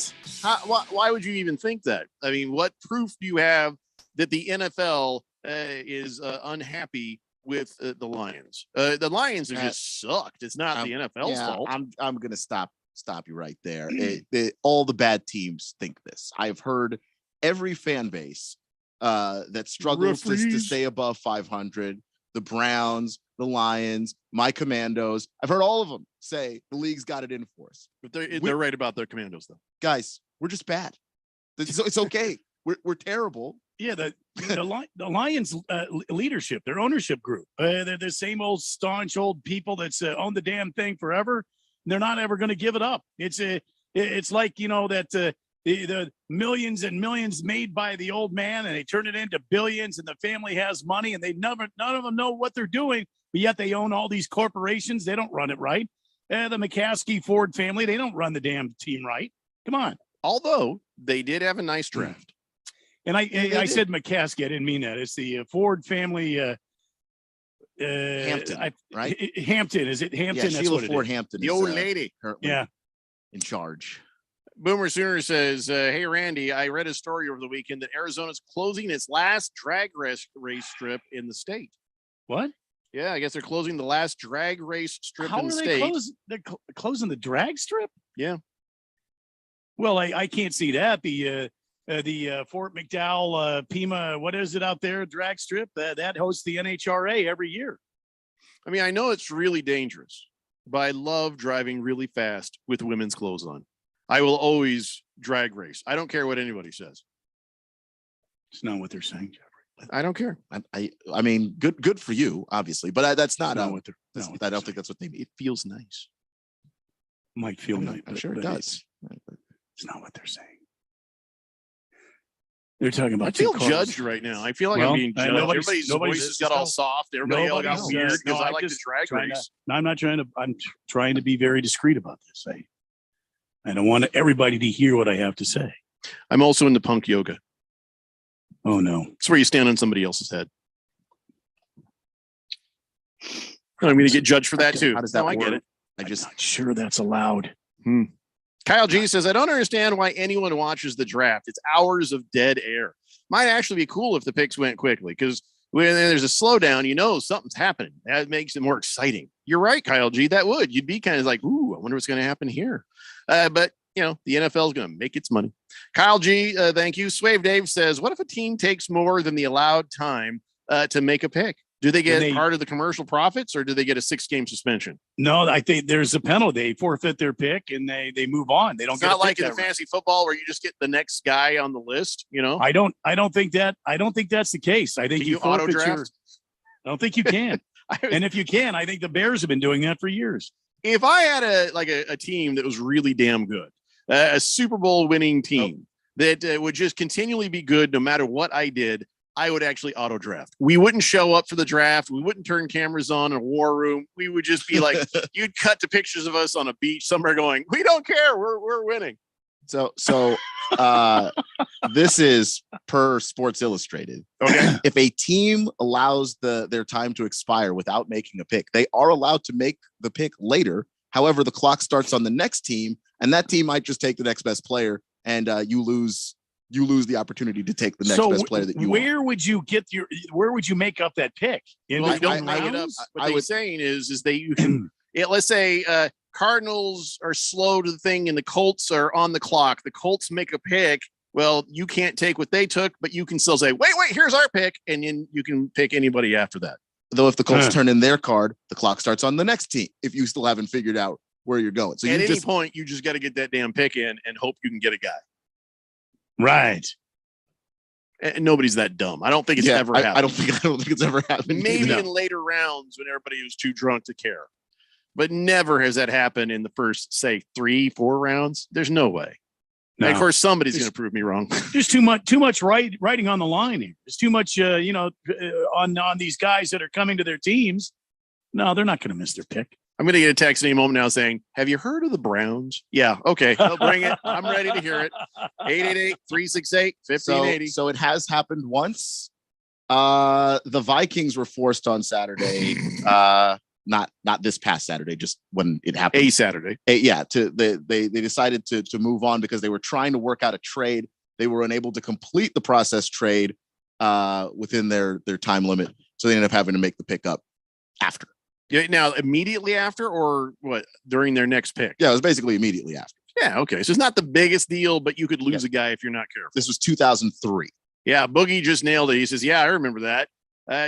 why would you even think that? I mean, what proof do you have that the NFL is unhappy with the Lions? The Lions have just sucked. It's not the NFL's fault. I'm going to stop you right there. All the bad teams think this. I've heard every fan base that struggles to stay above 500, the Browns, the Lions, my Commandos. I've heard all of them say the league's got it in for us. But they're right about their Commandos, though. Guys, we're just bad. It's okay. We're terrible. Yeah, the Lions leadership, their ownership group, they're the same old staunch old people that's owned the damn thing forever. They're not ever going to give it up. It's like that the millions and millions made by the old man, and they turn it into billions, and the family has money, and none of them know what they're doing, but yet they own all these corporations. They don't run it right. The McCaskey Ford family, they don't run the damn team right. Come on. Although they did have a nice draft. And I said McCaskey. I didn't mean that. It's the Ford family. Hampton, right? Hampton. Is it Hampton? Yeah, That's Sheila Ford Hampton. The old lady. In charge. Boomer Sooner says, hey, Randy, I read a story over the weekend that Arizona's closing its last drag race strip in the state. What? Yeah, I guess they're closing the last drag race strip How in the are state. They're closing the drag strip? Yeah. Well, I can't see that. The Fort McDowell, Pima, what is it out there? Drag strip that hosts the NHRA every year. I mean, I know it's really dangerous, but I love driving really fast with women's clothes on. I will always drag race. I don't care what anybody says. It's not what they're saying, Jeffrey. I don't care. I mean, good for you, obviously, but that's not what they're. I don't think that's what they mean. It feels nice. Might feel nice. I'm sure it does. It's not what they're saying. They're talking about. I feel judged right now. I feel like I'm being judged. Everybody's voices got all soft. Everybody all got weird because I like to drag race. I'm not trying to. I'm trying to be very discreet about this. I don't want everybody to hear what I have to say. I'm also into punk yoga. Oh no! It's where you stand on somebody else's head. I'm going to get judged for that too. How does that work? I get it. I'm not sure that's allowed. Kyle G says, I don't understand why anyone watches the draft. It's hours of dead air. Might actually be cool if the picks went quickly, because when there's a slowdown, something's happening. That makes it more exciting. You're right, Kyle G. That would. You'd be kind of like, ooh, I wonder what's going to happen here. But the NFL is going to make its money. Kyle G, thank you. Swave Dave says, what if a team takes more than the allowed time to make a pick? Do they get part of the commercial profits, or do they get a 6-game suspension? No, I think there's a penalty. They forfeit their pick and they move on. They don't get not like in fantasy football where you just get the next guy on the list. I don't think that's the case. I think you auto draft. I don't think you can. And if you can, I think the Bears have been doing that for years. If I had a team that was really damn good, a Super Bowl winning team that would just continually be good no matter what I did, I would actually auto draft. We wouldn't show up for the draft. We wouldn't turn cameras on in a war room. We would just be like, you'd cut to pictures of us on a beach somewhere going, we don't care. We're winning. So this is per Sports Illustrated. Okay. If a team allows their time to expire without making a pick, they are allowed to make the pick later. However, the clock starts on the next team, and that team might just take the next best player, and you lose the opportunity to take the next best player that you want. Where would you make up that pick? What I'm saying is that you can, let's say Cardinals are slow to the thing and the Colts are on the clock. The Colts make a pick. Well, you can't take what they took, but you can still say, wait, here's our pick. And then you can pick anybody after that. Though if the Colts turn in their card, the clock starts on the next team. If you still haven't figured out where you're going. So at any point, you just got to get that damn pick in and hope you can get a guy. Right. And nobody's that dumb. I don't think it's ever happened. I don't think it's ever happened. Maybe in later rounds when everybody was too drunk to care. But never has that happened in the first, say, 3-4 rounds. There's no way. No. And of course, somebody's going to prove me wrong. There's too much writing on the line here. There's too much, on these guys that are coming to their teams. No, they're not going to miss their pick. I'm going to get a text any moment now saying, have you heard of the Browns? Yeah. Okay. They'll bring it. I'm ready to hear it. 888-368-1580. So it has happened once. The Vikings were forced on Saturday. Not this past Saturday, just when it happened. A Saturday. They decided to move on because they were trying to work out a trade. They were unable to complete the process trade within their time limit. So they ended up having to make the pickup after. Yeah, now immediately after, or what, during their next pick? Yeah, it was basically immediately after. Yeah, okay. So it's not the biggest deal, but you could lose a guy if you're not careful. This was 2003. Yeah, Boogie just nailed it. He says, yeah, I remember that.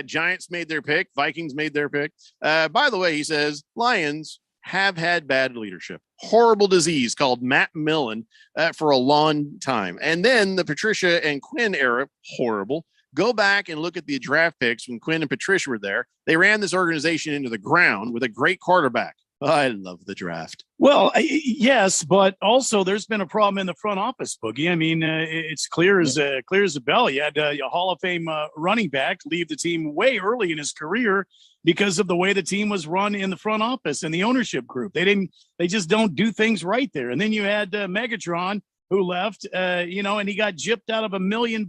Giants made their pick. Vikings made their pick. By the way, he says, Lions have had bad leadership. Horrible disease called Matt Millen for a long time. And then the Patricia and Quinn era, horrible. Go back and look at the draft picks when Quinn and Patricia were there. They ran this organization into the ground with a great quarterback. I love the draft. Well, yes, but also there's been a problem in the front office, Boogie. I mean, it's clear as a bell. You had a Hall of Fame running back leave the team way early in his career because of the way the team was run in the front office and the ownership group. They just don't do things right there. And then you had Megatron who left, and he got gypped out of $1 million.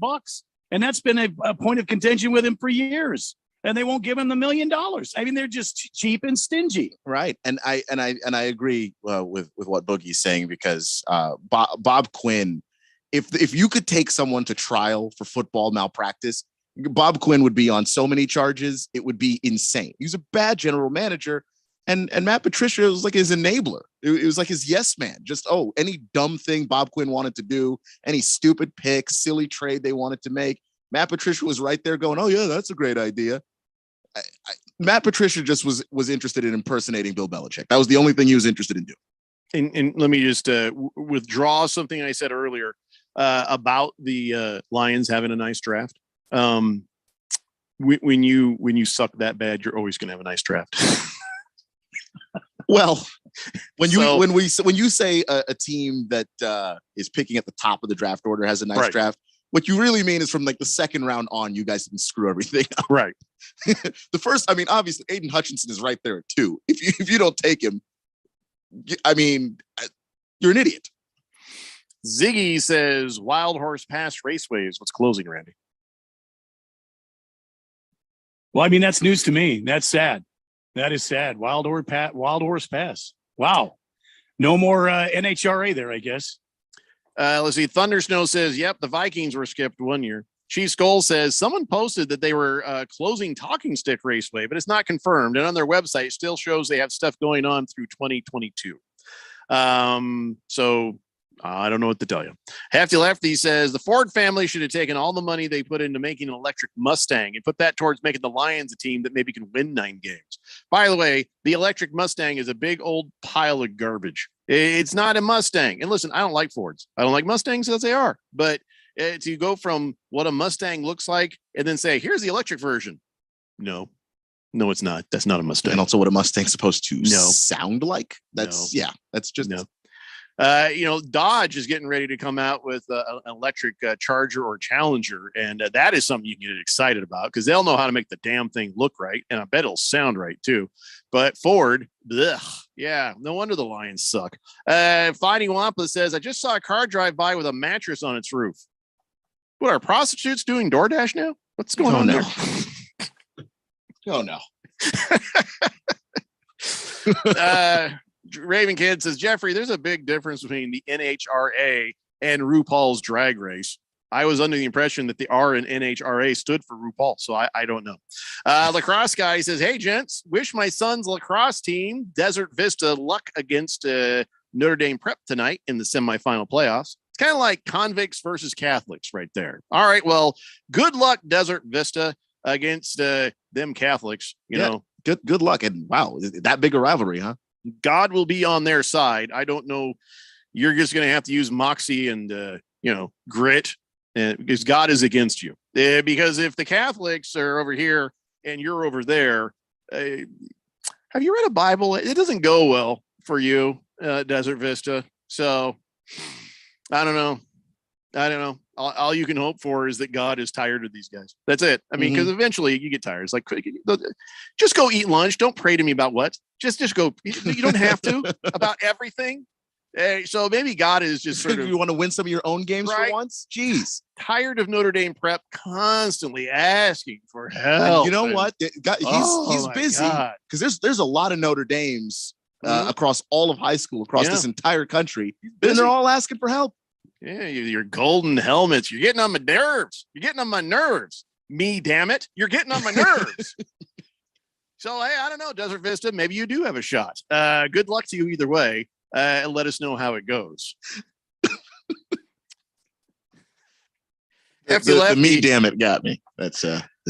And that's been a point of contention with him for years. And they won't give him the $1 million. I mean, they're just cheap and stingy. Right. And I agree with what Boogie's saying, because Bob Quinn, if you could take someone to trial for football malpractice, Bob Quinn would be on so many charges. It would be insane. He was a bad general manager. And Matt Patricia was like his enabler. It was like his yes man. Just, any dumb thing Bob Quinn wanted to do, any stupid pick, silly trade they wanted to make, Matt Patricia was right there going, oh, yeah, that's a great idea. Matt Patricia just was interested in impersonating Bill Belichick. That was the only thing he was interested in doing. And let me just withdraw something I said earlier about the Lions having a nice draft. When you suck that bad, you're always going to have a nice draft. Well, when you say a team that is picking at the top of the draft order has a nice draft, what you really mean is from like the second round on, you guys didn't screw everything up. Right. The first, obviously, Aiden Hutchinson is right there at 2. If you don't take him, you're an idiot. Ziggy says Wild Horse Pass Raceways. What's closing, Randy? Well, that's news to me. That's sad. That is sad. Wild Horse Pass. Wow. No more NHRA there, I guess. Let's see. Thunder Snow says, yep, the Vikings were skipped 1 year. Chief Skull says someone posted that they were closing Talking Stick Raceway, but it's not confirmed. And on their website, it still shows they have stuff going on through 2022. So I don't know what to tell you. Hefty Lefty says the Ford family should have taken all the money they put into making an electric Mustang and put that towards making the Lions a team that maybe can win 9 games. By the way, the electric Mustang is a big old pile of garbage. It's not a Mustang. And listen, I don't like Fords. I don't like Mustangs as they are. But to go from what a Mustang looks like and then say, here's the electric version. No, it's not. That's not a Mustang. And also what a Mustang's supposed to sound like. That's just no. Dodge is getting ready to come out with an electric Charger or Challenger, and that is something you can get excited about because they'll know how to make the damn thing look right, and I bet it'll sound right too. But Ford, no wonder the Lions suck. Fighting Wampa says, I just saw a car drive by with a mattress on its roof. What are prostitutes doing DoorDash now? What's going on there? Oh no. Raven Kid says, Jeffrey, there's a big difference between the NHRA and RuPaul's Drag Race. I was under the impression that the R in NHRA stood for RuPaul, so I don't know. Lacrosse guy says, hey, gents, wish my son's lacrosse team, Desert Vista, luck against Notre Dame Prep tonight in the semifinal playoffs. It's kind of like convicts versus Catholics right there. All right, well, good luck, Desert Vista, against them Catholics, you know. Good luck. And wow, that big a rivalry, huh? God will be on their side. I don't know. You're just going to have to use moxie and, grit, because God is against you. Because if the Catholics are over here and you're over there, have you read a Bible? It doesn't go well for you, Desert Vista. So I don't know. All you can hope for is that God is tired of these guys. That's it. I mean, because eventually you get tired. It's like, just go eat lunch. Don't pray to me about what. Just go. You don't have to about everything. So maybe God is just sort of. You want to win some of your own games for once? Jeez. Tired of Notre Dame prep constantly asking for help. And you know what? He's busy because there's a lot of Notre Dames across all of high school, across this entire country, and they're all asking for help. Yeah, your golden helmets. You're getting on my nerves. Me, damn it. You're getting on my nerves. So, hey, I don't know, Desert Vista. Maybe you do have a shot. Good luck to you either way. And let us know how it goes. The me, damn it, got me. That's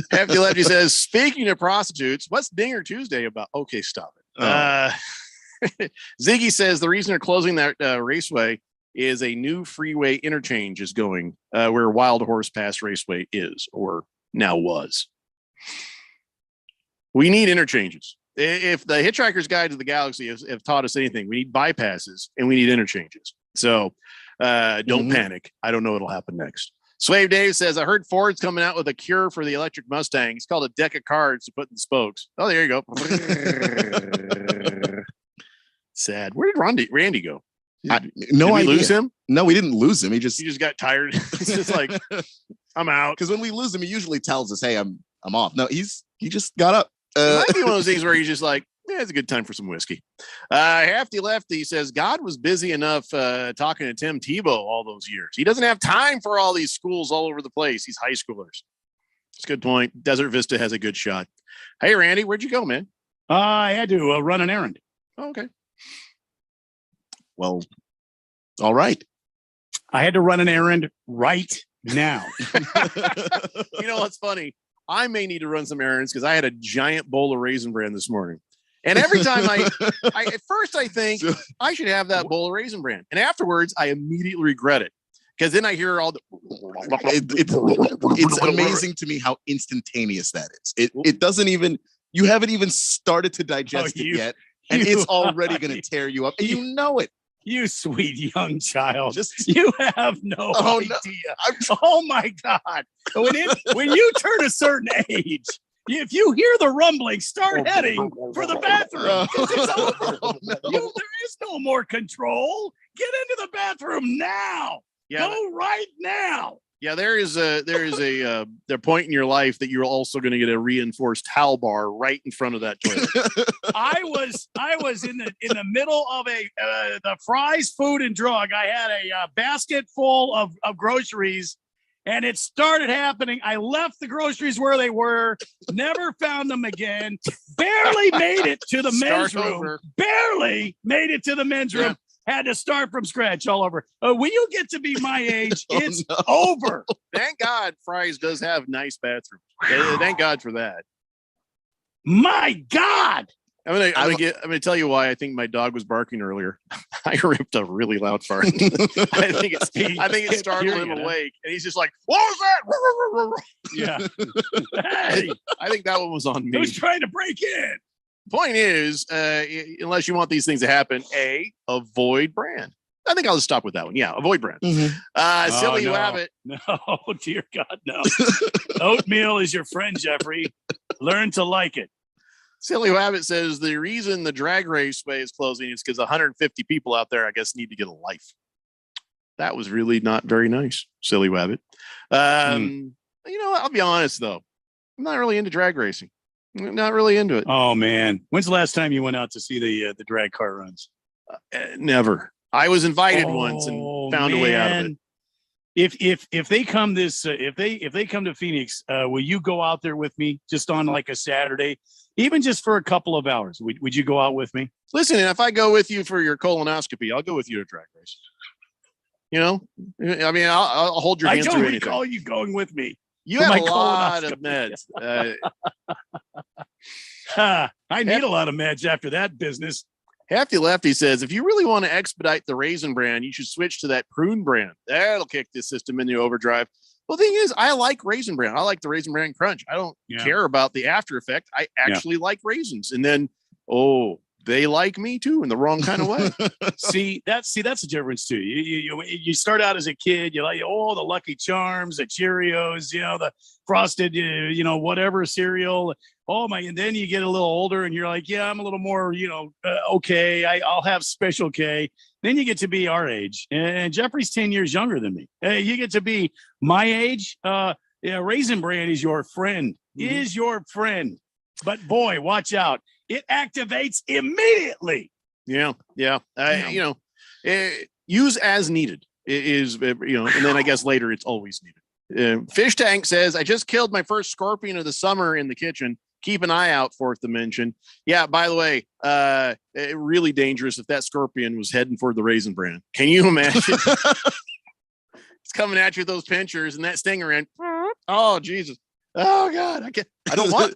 Hefty Lefty says, speaking of prostitutes, what's Dinger Tuesday about? Okay, stop it. Ziggy says the reason they're closing that raceway is a new freeway interchange is going where Wild Horse Pass Raceway is, or now was. We need interchanges. If the Hitchhiker's Guide to the Galaxy have taught us anything, we need bypasses and we need interchanges. So don't panic. I don't know what'll happen next. Swave Dave says, I heard Ford's coming out with a cure for the electric Mustang. It's called a deck of cards to put in the spokes. Oh, there you go. Sad. Where did Randy go? Did we lose him? No, we didn't lose him. He just got tired. He's just like, I'm out. Because when we lose him, he usually tells us, hey, I'm off. No, he just got up. It might be one of those things where he's just like, yeah, it's a good time for some whiskey. Hefty Lefty says God was busy enough talking to Tim Tebow all those years. He doesn't have time for all these schools all over the place. He's high schoolers. It's a good point. Desert Vista has a good shot. Hey, Randy, where'd you go, man? I had to run an errand. Oh, okay. Well, all right. I had to run an errand right now. You know what's funny? I may need to run some errands because I had a giant bowl of Raisin Bran this morning. And every time at first I think I should have that bowl of Raisin Bran. And afterwards, I immediately regret it. Because then I hear all the... It's amazing to me how instantaneous that is. It doesn't even... You haven't even started to digest it yet. And it's already going to tear you up. And you know it. You sweet young child. You have no idea. Oh my God. When you turn a certain age, if you hear the rumbling, start heading for the bathroom. It's over. There is no more control. Get into the bathroom now. Go right now. Yeah, there is a point in your life that you're also going to get a reinforced towel bar right in front of that toilet. I was in the middle of the Fry's Food and Drug. I had a basket full of groceries, and it started happening. I left the groceries where they were, never found them again. Barely made it to the men's room. Barely made it to the men's room. Had to start from scratch all over. When you get to be my age, it's over. Thank God Fry's does have nice bathrooms. Thank God for that. My God. I'm gonna tell you why I think my dog was barking earlier. I ripped a really loud fart. I think it startled him awake, and he's just like, "What was that?" Yeah. Hey, I think that one was on me. Who's trying to break in? Point is, unless you want these things to happen, avoid brand. I think I'll just stop with that one. Yeah, avoid brand. Silly Wabbit. No, dear God, no. Oatmeal is your friend, Jeffrey. Learn to like it. Silly Wabbit says the reason the drag raceway is closing is because 150 people out there, I guess, need to get a life. That was really not very nice, Silly Wabbit. You know, I'll be honest, though. I'm not really into drag racing. I'm not really into it. Oh, man. When's the last time you went out to see the drag car runs? Never. I was invited once and found a way out of it. If they come if they come to Phoenix, will you go out there with me just on like a Saturday, even just for a couple of hours? Would you go out with me? Listen, if I go with you for your colonoscopy, I'll go with you to drag race. You know, I mean, I'll hold your hand through anything. I don't recall you going with me. You have a lot of meds. I need a lot of meds after that business. Hefty Lefty says, if you really want to expedite the Raisin Bran, you should switch to that prune brand. That'll kick this system into overdrive. Well, the thing is, I like Raisin Bran. I like the Raisin Bran Crunch. I don't care about the after effect. I actually like raisins. And then, they like me too in the wrong kind of way. See, that's the difference too. You start out as a kid, you like, the Lucky Charms, the Cheerios, the frosted, whatever cereal. And then you get a little older and you're like, yeah, I'm a little more, okay. I'll have Special K. Then you get to be our age, and Jeffrey's 10 years younger than me. You get to be my age. Raisin Bran is your friend. Is your friend. But boy, watch out. It activates immediately. Yeah. Use as needed is, and then I guess later it's always needed. Fish Tank says, I just killed my first scorpion of the summer in the kitchen. Keep an eye out for it to mention. Yeah, by the way, really dangerous if that scorpion was heading for the Raisin Bran. Can you imagine? It's coming at you with those pinchers and that stinger in. Oh, Jesus. Oh God,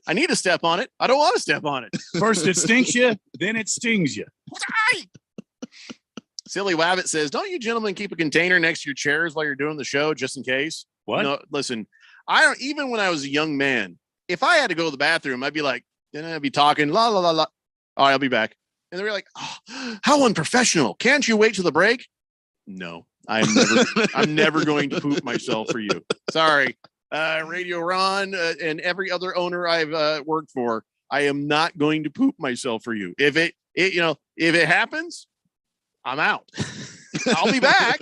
I need to step on it. I don't want to step on it. First it stinks you, then it stings you. Silly Wabbit says, don't you gentlemen keep a container next to your chairs while you're doing the show just in case? What? No, listen, even when I was a young man, if I had to go to the bathroom, I'd be like, then I'd be talking, la, la, la, la. All right, I'll be back. And they were like, oh, how unprofessional. Can't you wait till the break? No, I'm never going to poop myself for you. Sorry. Radio Ron and every other owner I've worked for, I am not going to poop myself for you. If it happens, I'm out. I'll be back.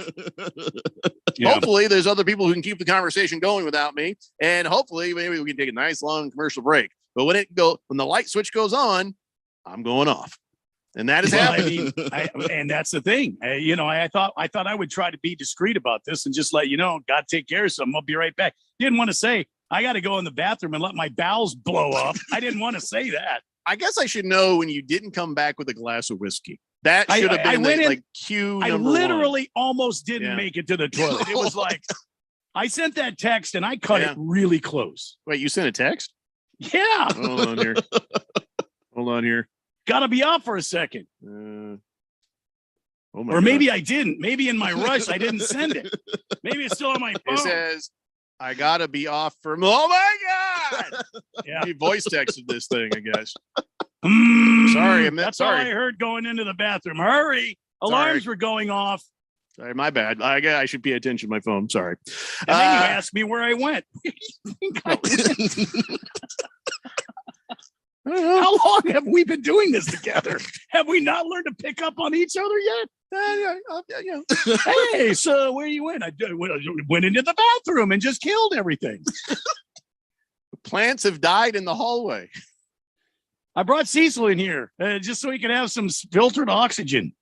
Hopefully there's other people who can keep the conversation going without me. And hopefully maybe we can take a nice long commercial break. But when the light switch goes on, I'm going off. And that is happening. And that's the thing. I thought I would try to be discreet about this and just let you know, God take care of something. I'll be right back. Didn't want to say I got to go in the bathroom and let my bowels blow up. I didn't want to say that. I guess I should know when you didn't come back with a glass of whiskey. That should have been cue number one. I literally almost didn't make it to the toilet. It was like, I sent that text and I cut it really close. Wait, you sent a text? Yeah. Hold on here. Got to be off for a second. Or maybe I didn't. Maybe in my rush, I didn't send it. Maybe it's still on my phone. It says, I got to be off for... Oh, my God. Yeah. You voice texted this thing, I guess. Sorry. That's all I heard going into the bathroom. Hurry. Alarms were going off. Sorry, my bad. I should pay attention to my phone. Sorry. And then you asked me where I went. How long have we been doing this together? Have we not learned to pick up on each other yet? Hey, so where you went? I went into the bathroom and just killed everything. Plants have died in the hallway. I brought Cecil in here just so he could have some filtered oxygen.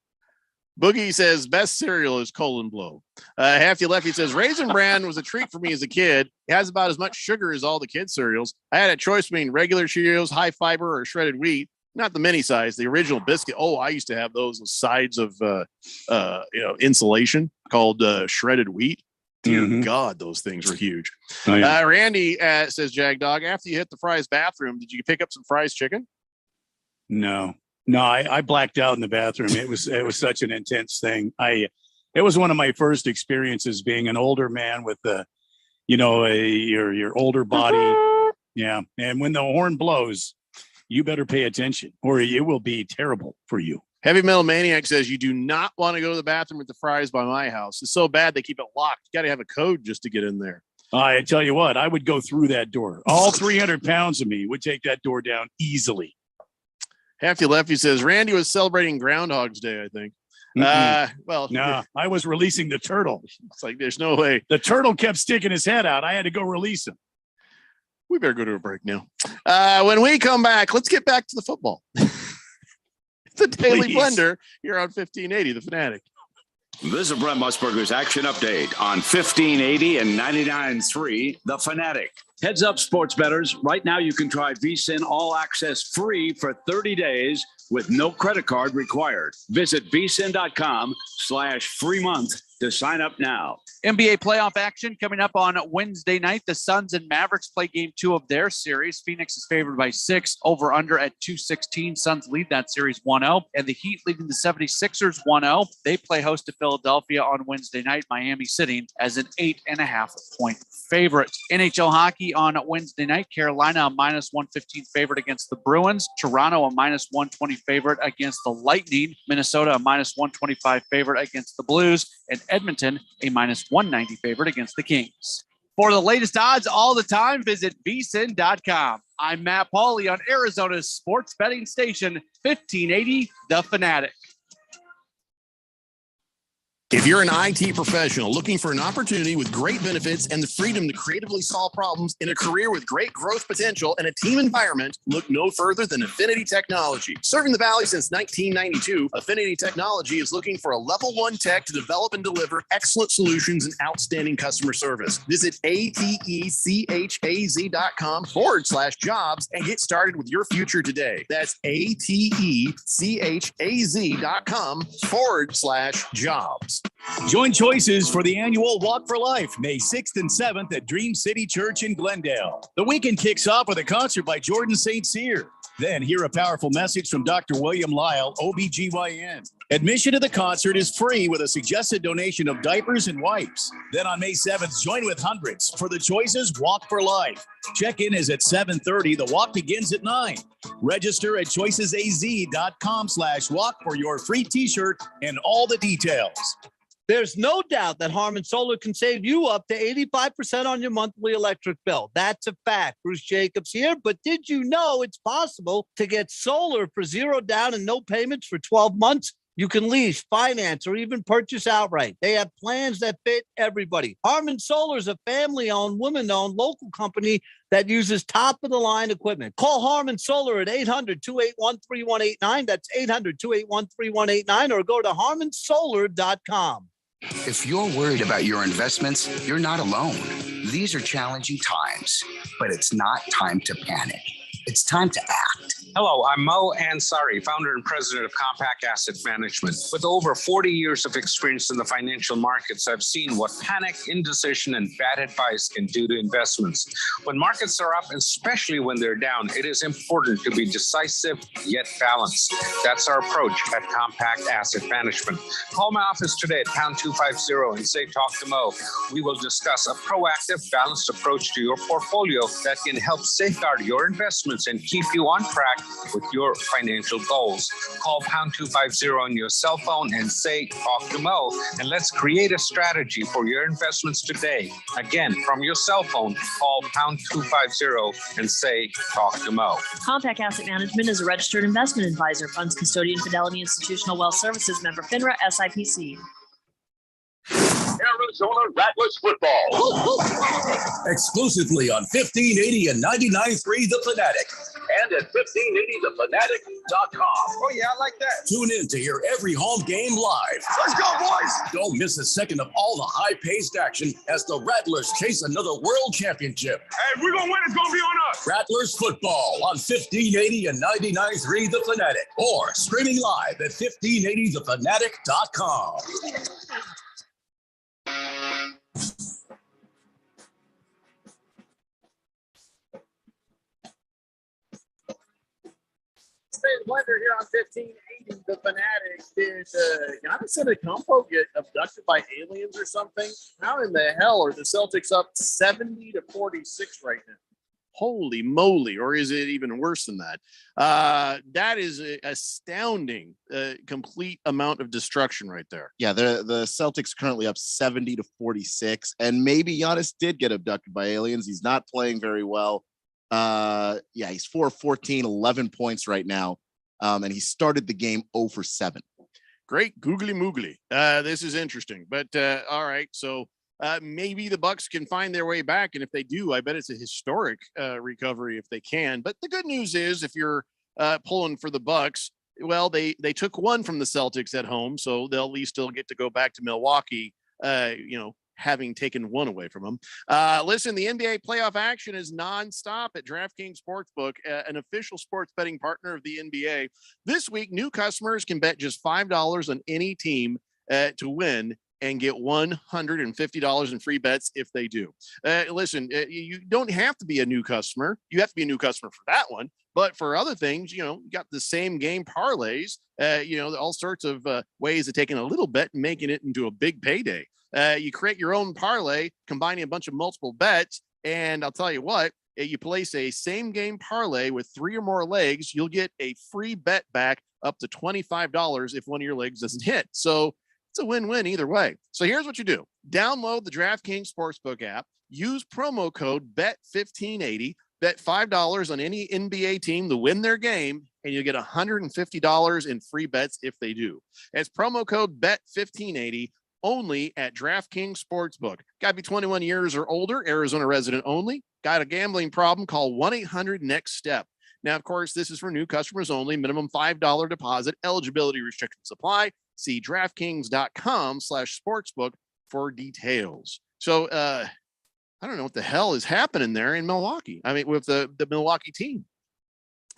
Boogie says best cereal is Colon Blow. Hefty Lefty says Raisin Bran was a treat for me as a kid. It has about as much sugar as all the kids' cereals. I had a choice between regular Cheerios, high fiber, or shredded wheat. Not the mini size, the original biscuit. Oh, I used to have those with sides of insulation called shredded wheat. Dear God, those things were huge. Oh, yeah. Randy says, Jag Dog, after you hit the Fry's bathroom, did you pick up some Fry's chicken? No, I blacked out in the bathroom. It was such an intense thing. It was one of my first experiences being an older man with your older body. Yeah. And when the horn blows, you better pay attention or it will be terrible for you. Heavy Metal Maniac says you do not want to go to the bathroom at the Fry's by my house. It's so bad they keep it locked. You got to have a code just to get in there. I tell you what, I would go through that door. All 300 pounds of me would take that door down easily. Hefty Lefty says Randy was celebrating Groundhog's Day, I think. No, I was releasing the turtle. It's like there's no way. The turtle kept sticking his head out. I had to go release him. We better go to a break now. When we come back, let's get back to the football. The Daily Blender here on 1580, The Fanatic. This is Brent Musburger's Action Update on 1580 and 99.3, The Fanatic. Heads up, sports bettors. Right now, you can try VSiN All Access free for 30 days with no credit card required. Visit vsin.com/free month to sign up now. NBA playoff action coming up on Wednesday night. The Suns and Mavericks play game 2 of their series. Phoenix is favored by 6, over under at 216. Suns lead that series 1-0. And the Heat leading the 76ers 1-0. They play host to Philadelphia on Wednesday night. Miami sitting as an 8.5-point favorite. NHL hockey on Wednesday night. Carolina a -115 favorite against the Bruins. Toronto a -120 favorite against the Lightning. Minnesota a -125 favorite against the Blues. And Edmonton a -190 favorite against the Kings. For the latest odds all the time, visit vsin.com. I'm Matt Pauley on Arizona's sports betting station, 1580 The Fanatic. If you're an IT professional looking for an opportunity with great benefits and the freedom to creatively solve problems in a career with great growth potential and a team environment, look no further than Affinity Technology. Serving the Valley since 1992, Affinity Technology is looking for a level 1 tech to develop and deliver excellent solutions and outstanding customer service. Visit atechaz.com/jobs and get started with your future today. That's atechaz.com/jobs. Join Choices for the annual Walk for Life, May 6th and 7th at Dream City Church in Glendale. The weekend kicks off with a concert by Jordan St. Cyr. Then hear a powerful message from Dr. William Lyle, OBGYN. Admission to the concert is free with a suggested donation of diapers and wipes. Then on May 7th, join with hundreds for the Choices Walk for Life. Check-in is at 7:30. The walk begins at 9. Register at choicesaz.com/walk for your free t-shirt and all the details. There's no doubt that Harman Solar can save you up to 85% on your monthly electric bill. That's a fact. Bruce Jacobs here. But did you know it's possible to get solar for $0 down and no payments for 12 months? You can lease, finance, or even purchase outright. They have plans that fit everybody. Harman Solar is a family-owned, woman-owned local company that uses top-of-the-line equipment. Call Harman Solar at 800-281-3189. That's 800-281-3189, or go to harmansolar.com. If you're worried about your investments, you're not alone. These are challenging times, but it's not time to panic. It's time to act. Hello, I'm Mo Ansari, founder and president of Compact Asset Management. With over 40 years of experience in the financial markets, I've seen what panic, indecision, and bad advice can do to investments. When markets are up, especially when they're down, it is important to be decisive yet balanced. That's our approach at Compact Asset Management. Call my office today at pound 250 and say, talk to Mo. We will discuss a proactive, balanced approach to your portfolio that can help safeguard your investments and keep you on track with your financial goals. Call pound 250 on your cell phone and say, talk to Mo, and let's create a strategy for your investments today. Again, from your cell phone, call pound 250 and say, talk to Mo. Compact Asset Management is a registered investment advisor, funds custodian, Fidelity Institutional Wealth Services, member FINRA, SIPC. Arizona Rattlers football. Exclusively on 1580 and 99.3 The Fanatic. And at 1580thefanatic.com. Oh, yeah, I like that. Tune in to hear every home game live. Let's go, boys! Don't miss a second of all the high-paced action as the Rattlers chase another world championship. Hey, if we're going to win, it's going to be on us. Rattlers football on 1580 and 99.3 The Fanatic. Or streaming live at 1580thefanatic.com. Blender here on 1580 The Fanatic. Did Giannis Antetokounmpo get abducted by aliens or something? How in the hell are the Celtics up 70-46 right now? Holy moly, or is it even worse than that? That is an astounding complete amount of destruction right there. Yeah, the Celtics currently up 70-46, and maybe Giannis did get abducted by aliens. He's not playing very well. He's 4-14, 11 points right now, and he started the game 0-for-7. Great googly moogly. This is interesting, but all right, so maybe the Bucks can find their way back, and if they do, I bet it's a historic recovery if they can. But the good news is, if you're pulling for the Bucks, well, they took one from the Celtics at home, so they'll at least still get to go back to Milwaukee, having taken one away from them. Listen, the NBA playoff action is nonstop at DraftKings Sportsbook, an official sports betting partner of the NBA. This week, new customers can bet just $5 on any team to win and get $150 in free bets if they do. Listen, you don't have to be a new customer. You have to be a new customer for that one. But for other things, you got the same game parlays, all sorts of ways of taking a little bet and making it into a big payday. You create your own parlay, combining a bunch of multiple bets. And I'll tell you what, you place a same game parlay with 3 or more legs, you'll get a free bet back up to $25 if one of your legs doesn't hit. So it's a win-win either way. So here's what you do. Download the DraftKings Sportsbook app, use promo code BET1580, bet $5 on any NBA team to win their game, and you'll get $150 in free bets if they do. It's promo code BET1580 only at DraftKings Sportsbook. Got to be 21 years or older, Arizona resident only. Got a gambling problem? Call 1-800-NEXT-STEP. Now, of course, this is for new customers only. Minimum $5 deposit. Eligibility restrictions apply. See DraftKings.com/sportsbook for details. So, I don't know what the hell is happening there in Milwaukee. I mean, with the Milwaukee team.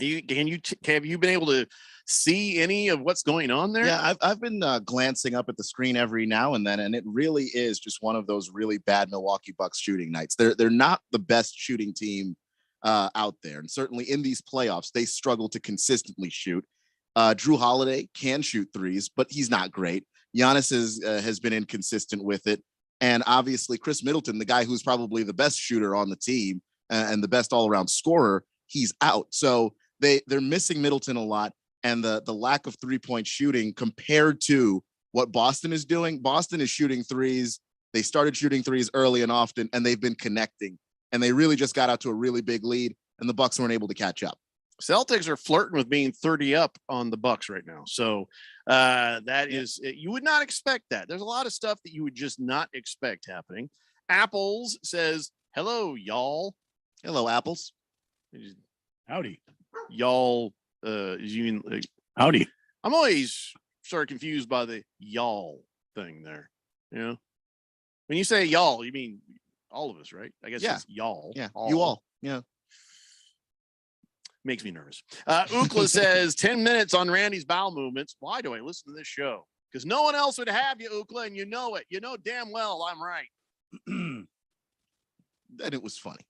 Have you been able to see any of what's going on there? Yeah, I've been glancing up at the screen every now and then, and it really is just one of those really bad Milwaukee Bucks shooting nights. They're not the best shooting team out there, and certainly in these playoffs, they struggle to consistently shoot. Drew Holiday can shoot threes, but he's not great. Giannis has been inconsistent with it. And obviously Chris Middleton, the guy who's probably the best shooter on the team and the best all-around scorer, he's out. So they're missing Middleton a lot. And the lack of three-point shooting compared to what Boston is doing. Boston is shooting threes. They started shooting threes early and often, and they've been connecting. And they really just got out to a really big lead, and the Bucks weren't able to catch up. Celtics are flirting with being 30 up on the Bucks right now. So is, you would not expect that. There's a lot of stuff that you would just not expect happening. Apples says, hello, y'all. Hello, Apples. Howdy. Y'all, you mean like, howdy. I'm always sort of confused by the y'all thing there. When you say y'all, you mean all of us, right? I guess it's y'all. Yeah, you all. Yeah. Makes me nervous. Ookla says 10 minutes on Randy's bowel movements. Why do I listen to this show? Because no one else would have you, Ookla, and you know it. You know damn well I'm right. And it was funny.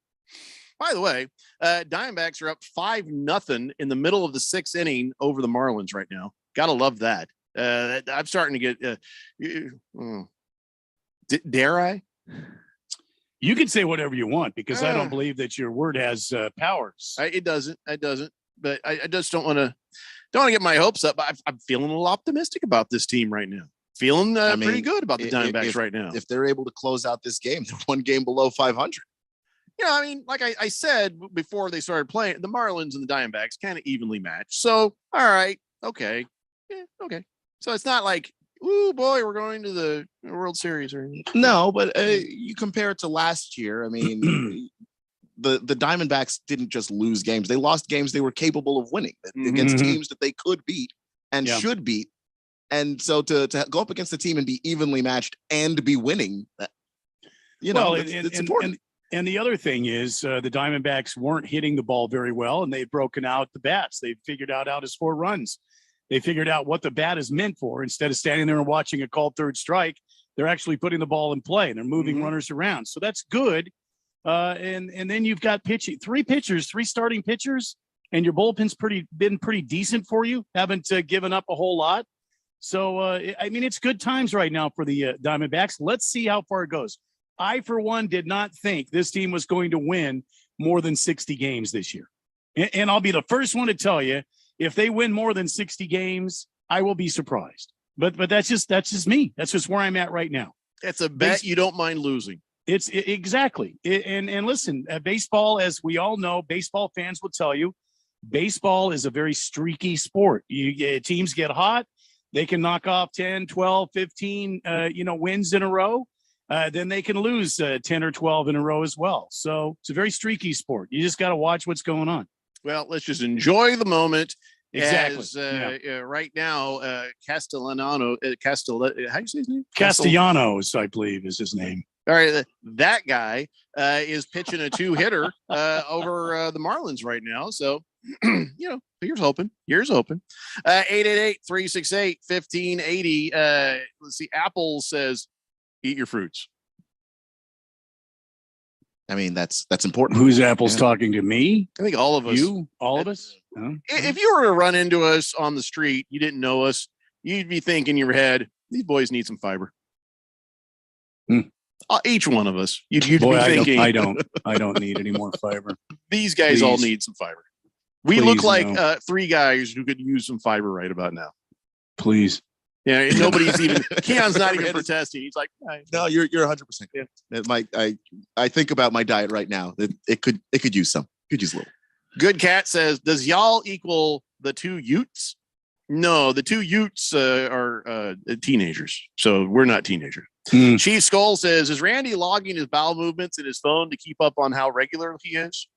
By the way, Diamondbacks are up 5-0 in the middle of the 6th inning over the Marlins right now. Gotta love that. I'm starting to get. Dare I? You can say whatever you want because I don't believe that your word has powers. It doesn't. But I just don't want to get my hopes up. I'm feeling a little optimistic about this team right now. Feeling pretty good about the Diamondbacks right now. If they're able to close out this game, they're one game below 500. Like I said before they started playing, the Marlins and the Diamondbacks kind of evenly matched. So, all right, okay, okay. So it's not like, ooh, boy, we're going to the World Series or anything. No, but you compare it to last year. I mean, the Diamondbacks didn't just lose games; they lost games they were capable of winning against teams that they could beat and should beat. And so to go up against the team and be evenly matched and be winning, it's important. And the other thing is the Diamondbacks weren't hitting the ball very well, and they've broken out the bats. They've figured out how to score runs. They figured out what the bat is meant for. Instead of standing there and watching a called third strike, they're actually putting the ball in play, and they're moving runners around. So that's good. And then you've got pitching, three starting pitchers, and your bullpen's been pretty decent for you. Haven't given up a whole lot. So, I mean, it's good times right now for the Diamondbacks. Let's see how far it goes. I, for one, did not think this team was going to win more than 60 games this year. And I'll be the first one to tell you, if they win more than 60 games, I will be surprised. But that's just me. That's just where I'm at right now. It's a bet you don't mind losing. Exactly. And listen, baseball, as we all know, baseball fans will tell you, baseball is a very streaky sport. Teams get hot. They can knock off 10, 12, 15, wins in a row. Then they can lose 10 or 12 in a row as well. So it's a very streaky sport. You just got to watch what's going on. Well, let's just enjoy the moment. Exactly. As, right now, Castellano, how do you say his name? Castellanos, I believe, is his name. All right, that guy is pitching a 2-hitter over the Marlins right now. So, here's hoping. 888-368-1580. Let's see. Apple says, Eat your fruits. I mean, that's important. Who's Apple's talking to me? I think all of us. You? All of us? If you were to run into us on the street, you didn't know us, you'd be thinking in your head, these boys need some fiber. Each one of us. You'd be thinking. I don't need any more fiber. These guys all need some fiber. We Please, look like no. 3 guys who could use some fiber right about now. Please. Yeah, nobody's even. Keon's not even protesting. He's like, no, you're 100%. Yeah. I think about my diet right now. It could use some. Could use a little. Good Cat says, does y'all equal the 2 Utes? No, the 2 Utes are teenagers, so we're not teenagers. Chief Skull says, is Randy logging his bowel movements in his phone to keep up on how regular he is?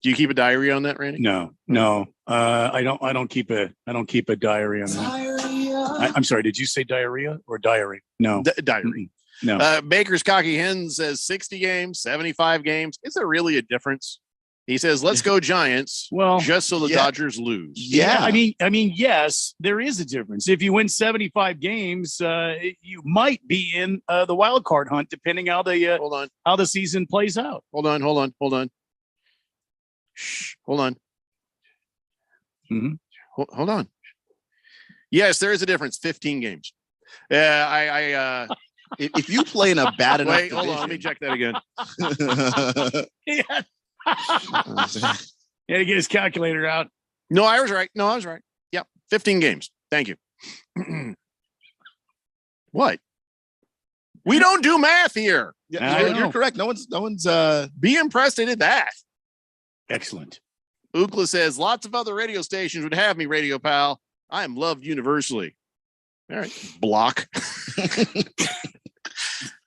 Do you keep a diary on that, Randy? No. I don't keep a diary on that. I'm sorry. Did you say diarrhea or diary? No. Diary. No. Baker's Cocky Hen says 60 games, 75 games. Is there really a difference? He says, let's go Giants. Well, just so the Dodgers lose. Yeah. I mean, yes, there is a difference. If you win 75 games, you might be in the wild card hunt, depending how the season plays out. Hold on. Shh, hold on. Hold on. Yes, there is a difference. 15 games. If you play in a bad enough Wait, hold on. Let me check that again. Yeah, to get his calculator out. No, I was right. Yep, 15 games. Thank you. What? We don't do math here. Yeah, you're correct. No one's be impressed I did that. Excellent. Ookla says lots of other radio stations would have me, Radio Pal. I am loved universally. All right, block.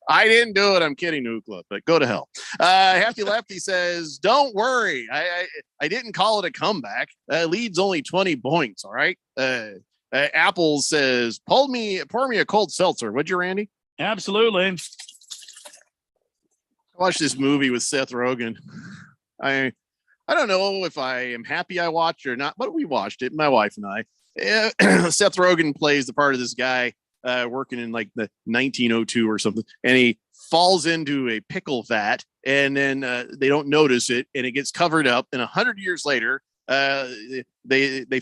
I didn't do it. I'm kidding, Ookla, but go to hell. Hefty Lefty says, don't worry. I didn't call it a comeback. Lead's only 20 points. All right. Apple says, pour me a cold seltzer. Would you, Randy? Absolutely. I watched this movie with Seth Rogen. I don't know if I am happy I watched it or not, but we watched it, my wife and I. Seth Rogen plays the part of this guy working in like the 1902 or something, and he falls into a pickle vat, and then they don't notice it, and it gets covered up. And 100 years later, they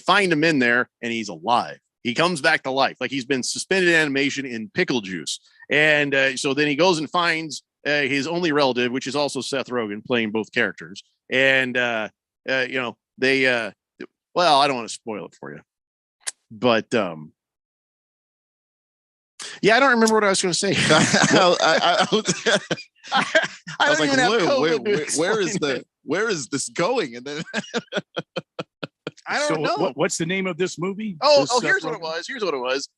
find him in there, and he's alive. He comes back to life, like he's been suspended animation in pickle juice. And so then he goes and finds his only relative, which is also Seth Rogen playing both characters. And they well, I don't want to spoil it for you, but yeah, I don't remember what I was going to say. I was like, where is this going? And then I don't know. What's the name of this movie? Here's what it was.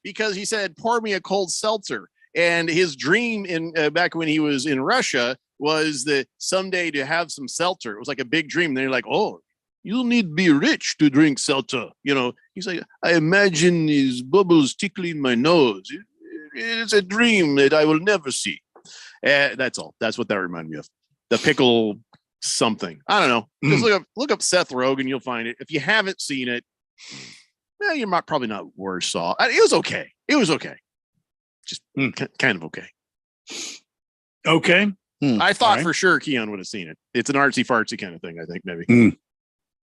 Because he said, pour me a cold seltzer. And his dream back when he was in Russia was that someday to have some seltzer. It was like a big dream. They're like, oh, you'll need to be rich to drink seltzer. He's like, I imagine these bubbles tickling my nose. It's a dream that I will never see. That's all. That's what that reminded me of. The pickle something. I don't know. Just look up Seth Rogen. You'll find it. If you haven't seen it, well, you're probably not worse off. It was okay. Just kind of okay. Okay. I thought for sure Keon would have seen it. It's an artsy fartsy kind of thing, I think, maybe.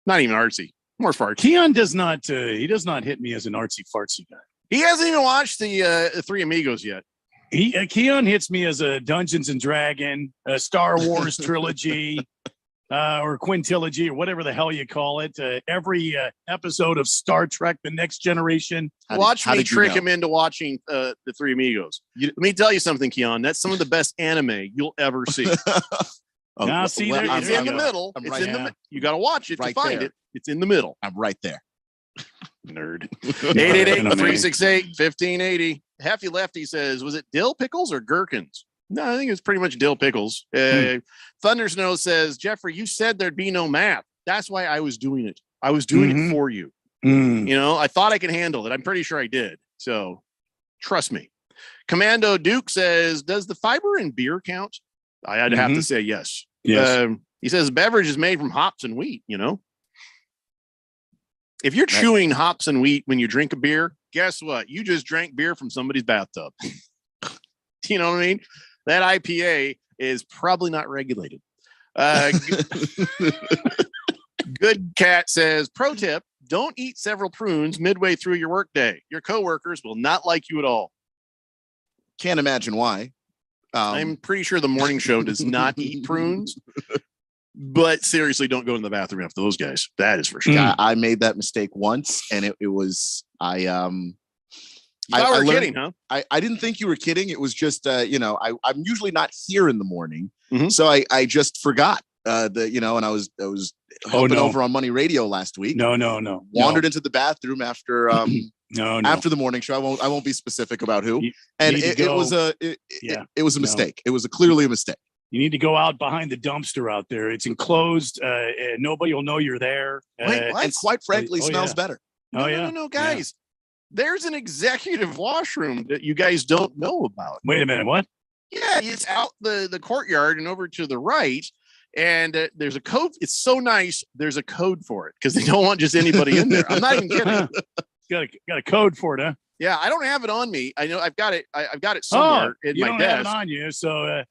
Not even artsy, more fartsy. Keon does not hit me as an artsy fartsy guy. He hasn't even watched the Three Amigos yet. Keon hits me as a Dungeons and Dragon, a Star Wars trilogy, or quintilogy, or whatever the hell you call it. Every episode of Star Trek: The Next Generation. Watch me trick him into watching the Three Amigos. Let me tell you something, Keon. That's some of the best anime you'll ever see. It's in the middle. You got to watch it to find it. It's in the middle. I'm right there. Nerd. 888-368-1580. Hefty Lefty says, was it dill pickles or gherkins? No, I think it's pretty much dill pickles. Thunder Snow says, Jeffrey, you said there'd be no math. That's why I was doing it. I was doing it for you. I thought I could handle it. I'm pretty sure I did. So trust me. Commando Duke says, does the fiber in beer count? I'd have to say yes. Yes. He says beverage is made from hops and wheat, If you're chewing hops and wheat when you drink a beer, guess what? You just drank beer from somebody's bathtub. You know what I mean? That IPA is probably not regulated. Good Cat says, pro tip, don't eat several prunes midway through your workday. Your coworkers will not like you at all. Can't imagine why. I'm pretty sure the morning show does not eat prunes. But seriously, don't go in the bathroom after those guys. That is for sure. Yeah, I made that mistake once, and it was I learned, kidding, huh? I didn't think you were kidding. It was just I'm usually not here in the morning, Mm-hmm. so I just forgot and I was helping over on Money Radio last week. No. Wandered into the bathroom after after the morning show. I won't be specific about who. It was a mistake. It was clearly a mistake. You need to go out behind the dumpster out there. It's enclosed. Nobody will know you're there. And quite frankly, smells better. No, guys. There's an executive washroom that you guys don't know about. Wait a minute. What? Yeah, it's out the courtyard and over to the right. And there's a code. It's so nice. There's a code for it because they don't want just anybody in there. I'm not even kidding. Got a code for it, huh? Yeah, I don't have it on me. I know I've got it. I've got it somewhere in my desk. You don't have it on you, so.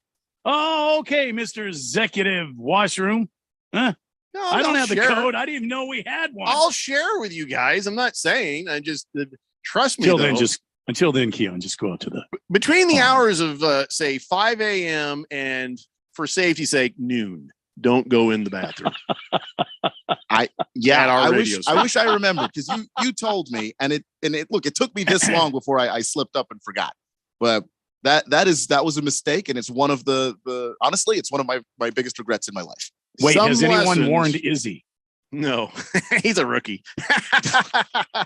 Okay, Mr. Executive Washroom. Huh? No, I don't have the code. I didn't even know we had one. I'll share with you guys. I'm not saying. I just trust me. Until then, Keon, just go out to the between the hours of say 5 a.m. and for safety's sake noon. Don't go in the bathroom. I wish I remembered because you told me and it took me this long before I slipped up and forgot. But that was a mistake, and it's one of the honestly, it's one of my biggest regrets in my life. Wait, has anyone warned Izzy? No, he's a rookie.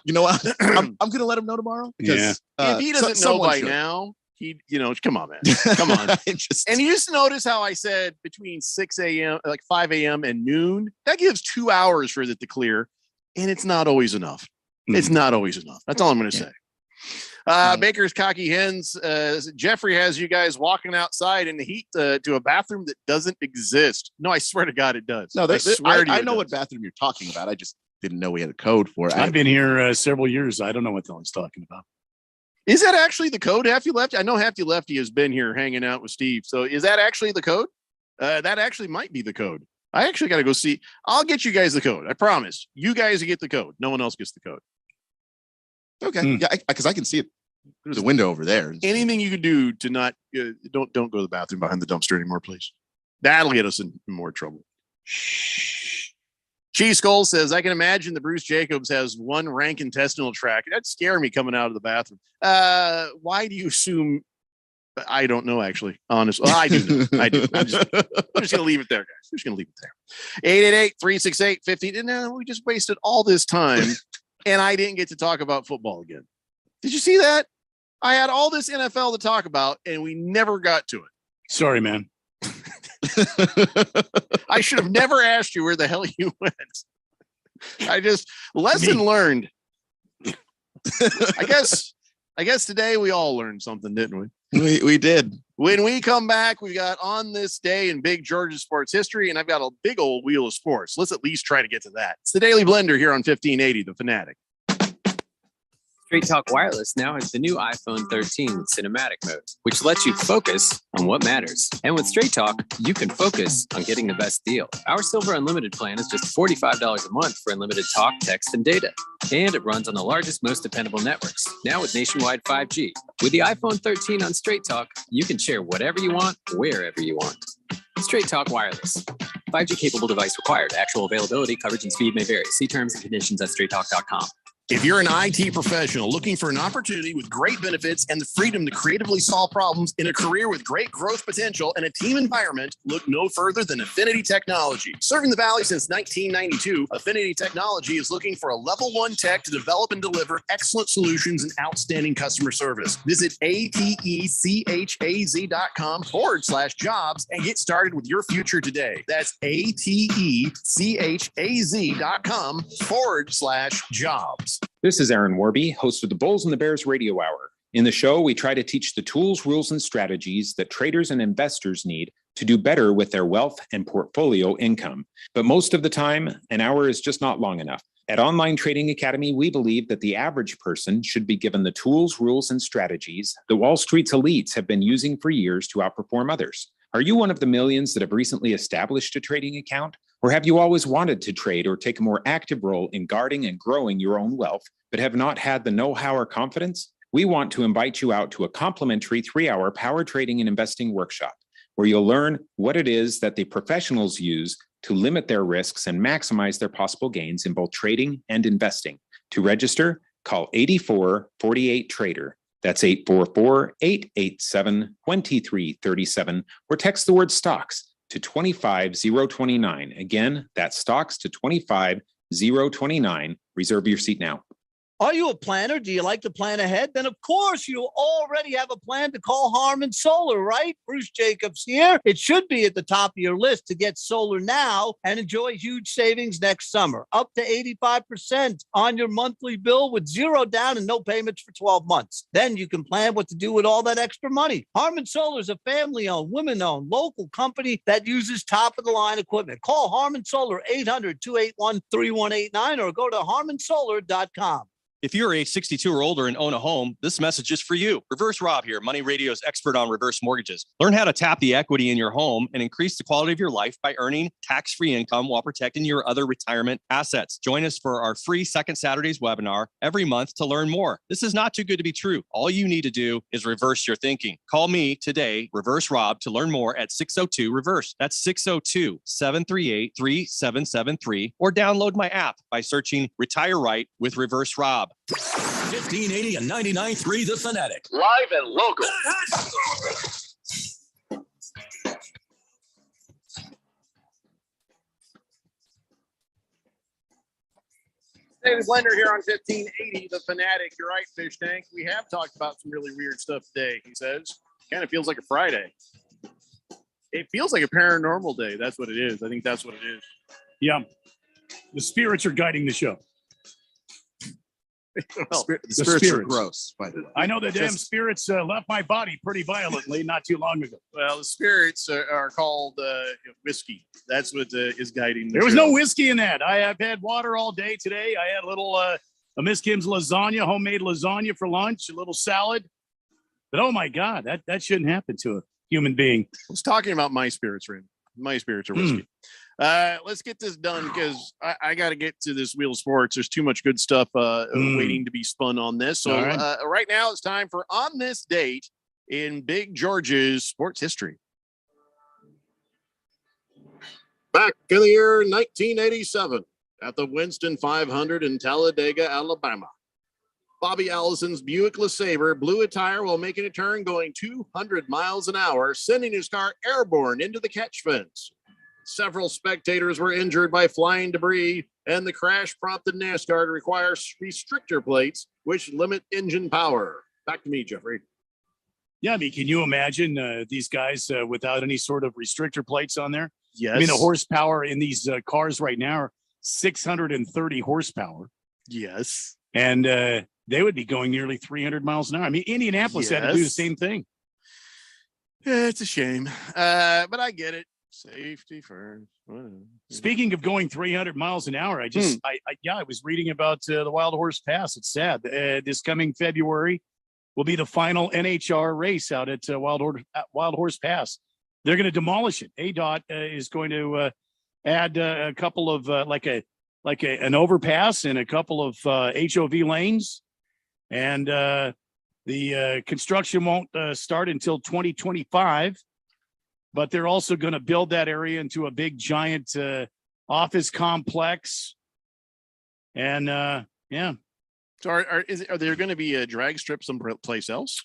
You know what? I'm gonna let him know tomorrow. Because, if he doesn't know by now, come on, man. Come on. And you just notice how I said between 6 a.m., like 5 a.m. and noon, that gives 2 hours for it to clear. And it's not always enough. It's not always enough. That's all I'm going to say. Baker's Cocky Hens. Jeffrey has you guys walking outside in the heat to a bathroom that doesn't exist. No, I swear to God, it does. No, I know what bathroom you're talking about. I just didn't know we had a code for it. I've been here several years. I don't know what the hell he's talking about. Is that actually the code, Hefty Lefty? I know Hefty Lefty has been here hanging out with Steve. So is that actually the code? That actually might be the code. I actually got to go see. I'll get you guys the code. I promise. You guys get the code. No one else gets the code. Okay. Yeah, because I can see it. There's a window over there. Anything you can do to not don't go to the bathroom behind the dumpster anymore, please. That'll get us in more trouble. Cheese Skull says, I can imagine the Bruce Jacobs has one rank intestinal tract. That'd scare me coming out of the bathroom. Why do you assume? I don't know, actually. Honestly, well, I do know. I do. I'm just going to leave it there, guys. I'm just going to leave it there. 888-368-15. No, we just wasted all this time, and I didn't get to talk about football again. Did you see that? I had all this NFL to talk about, and we never got to it. Sorry, man. I should have never asked you where the hell you went. Lesson learned. I guess today we all learned something, didn't we? We did. When we come back, we got on this day in big Georgia sports history, and I've got a big old wheel of sports. Let's at least try to get to that. It's the Daily Blender here on 1580, The Fanatic. Straight Talk Wireless now has the new iPhone 13 with cinematic mode, which lets you focus on what matters. And with Straight Talk, you can focus on getting the best deal. Our Silver Unlimited plan is just $45 a month for unlimited talk, text, and data. And it runs on the largest, most dependable networks, now with nationwide 5G. With the iPhone 13 on Straight Talk, you can share whatever you want, wherever you want. Straight Talk Wireless. 5G capable device required. Actual availability, coverage, and speed may vary. See terms and conditions at straighttalk.com. If you're an IT professional looking for an opportunity with great benefits and the freedom to creatively solve problems in a career with great growth potential and a team environment, look no further than Affinity Technology. Serving the Valley since 1992, Affinity Technology is looking for a level 1 tech to develop and deliver excellent solutions and outstanding customer service. Visit atechaz.com/jobs and get started with your future today. That's atechaz.com/jobs. This is Aaron Warby, host of the Bulls and the Bears Radio Hour. In the show, we try to teach the tools, rules, and strategies that traders and investors need to do better with their wealth and portfolio income. But most of the time, an hour is just not long enough. At Online Trading Academy, we believe that the average person should be given the tools, rules, and strategies that Wall Street's elites have been using for years to outperform others. Are you one of the millions that have recently established a trading account? Or have you always wanted to trade or take a more active role in guarding and growing your own wealth, but have not had the know-how or confidence? We want to invite you out to a complimentary 3-hour power trading and investing workshop, where you'll learn what it is that the professionals use to limit their risks and maximize their possible gains in both trading and investing. To register, call 8448-TRADER. That's 844-887-2337, or text the word stocks to 25029. Again, that's stocks to 25029. Reserve your seat now. Are you a planner? Do you like to plan ahead? Then, of course, you already have a plan to call Harmon Solar, right? Bruce Jacobs here. It should be at the top of your list to get solar now and enjoy huge savings next summer, up to 85% on your monthly bill with zero down and no payments for 12 months. Then you can plan what to do with all that extra money. Harmon Solar is a family-owned, women-owned, local company that uses top-of-the-line equipment. Call Harmon Solar 800-281-3189 or go to harmonsolar.com. If you're a 62 or older and own a home, this message is for you. Reverse Rob here, Money Radio's expert on reverse mortgages. Learn how to tap the equity in your home and increase the quality of your life by earning tax-free income while protecting your other retirement assets. Join us for our free Second Saturdays webinar every month to learn more. This is not too good to be true. All you need to do is reverse your thinking. Call me today, Reverse Rob, to learn more at 602-REVERSE. That's 602-738-3773, or download my app by searching Retire Right with Reverse Rob. 1580 and 99.3 The Fanatic. Live and local. David Blender here on 1580 The Fanatic. You're right, Fish Tank. We have talked about some really weird stuff today, he says. Kind of feels like a Friday. It feels like a paranormal day. That's what it is. I think that's what it is. Yeah. The spirits are guiding the show. Well, the spirits are gross, by the way. I know the damn spirits left my body pretty violently not too long ago. Well, the spirits are called whiskey. That's what is guiding. There was no whiskey in that. I have had water all day today. I had a little a Miss Kim's lasagna, homemade lasagna for lunch, a little salad. But oh my God, that shouldn't happen to a human being. I was talking about my spirits, Randy. My spirits are whiskey. Let's get this done because I got to get to this Wheel of Sports. There's too much good stuff waiting to be spun on this. So right now it's time for On This Date in Big George's sports history. Back in the year 1987 at the Winston 500 in Talladega, Alabama, Bobby Allison's Buick LeSabre blew a tire while making a turn going 200 miles an hour, sending his car airborne into the catch fence. Several spectators were injured by flying debris, and the crash prompted NASCAR to require restrictor plates, which limit engine power. Back to me, Jeffrey. Yeah, I mean, can you imagine these guys without any sort of restrictor plates on there? Yes. I mean, the horsepower in these cars right now are 630 horsepower. Yes. And they would be going nearly 300 miles an hour. I mean, Indianapolis had to do the same thing. Yeah, it's a shame, but I get it. Safety first. Speaking of going 300 miles an hour, I was reading about the Wild Horse Pass. It's sad. This coming February will be the final NHR race out at Wild Horse Pass. They're going to demolish it. ADOT is going to add a couple of an overpass and a couple of HOV lanes, and the construction won't start until 2025. But they're also going to build that area into a big, giant office complex. And yeah. So are there going to be a drag strip someplace else?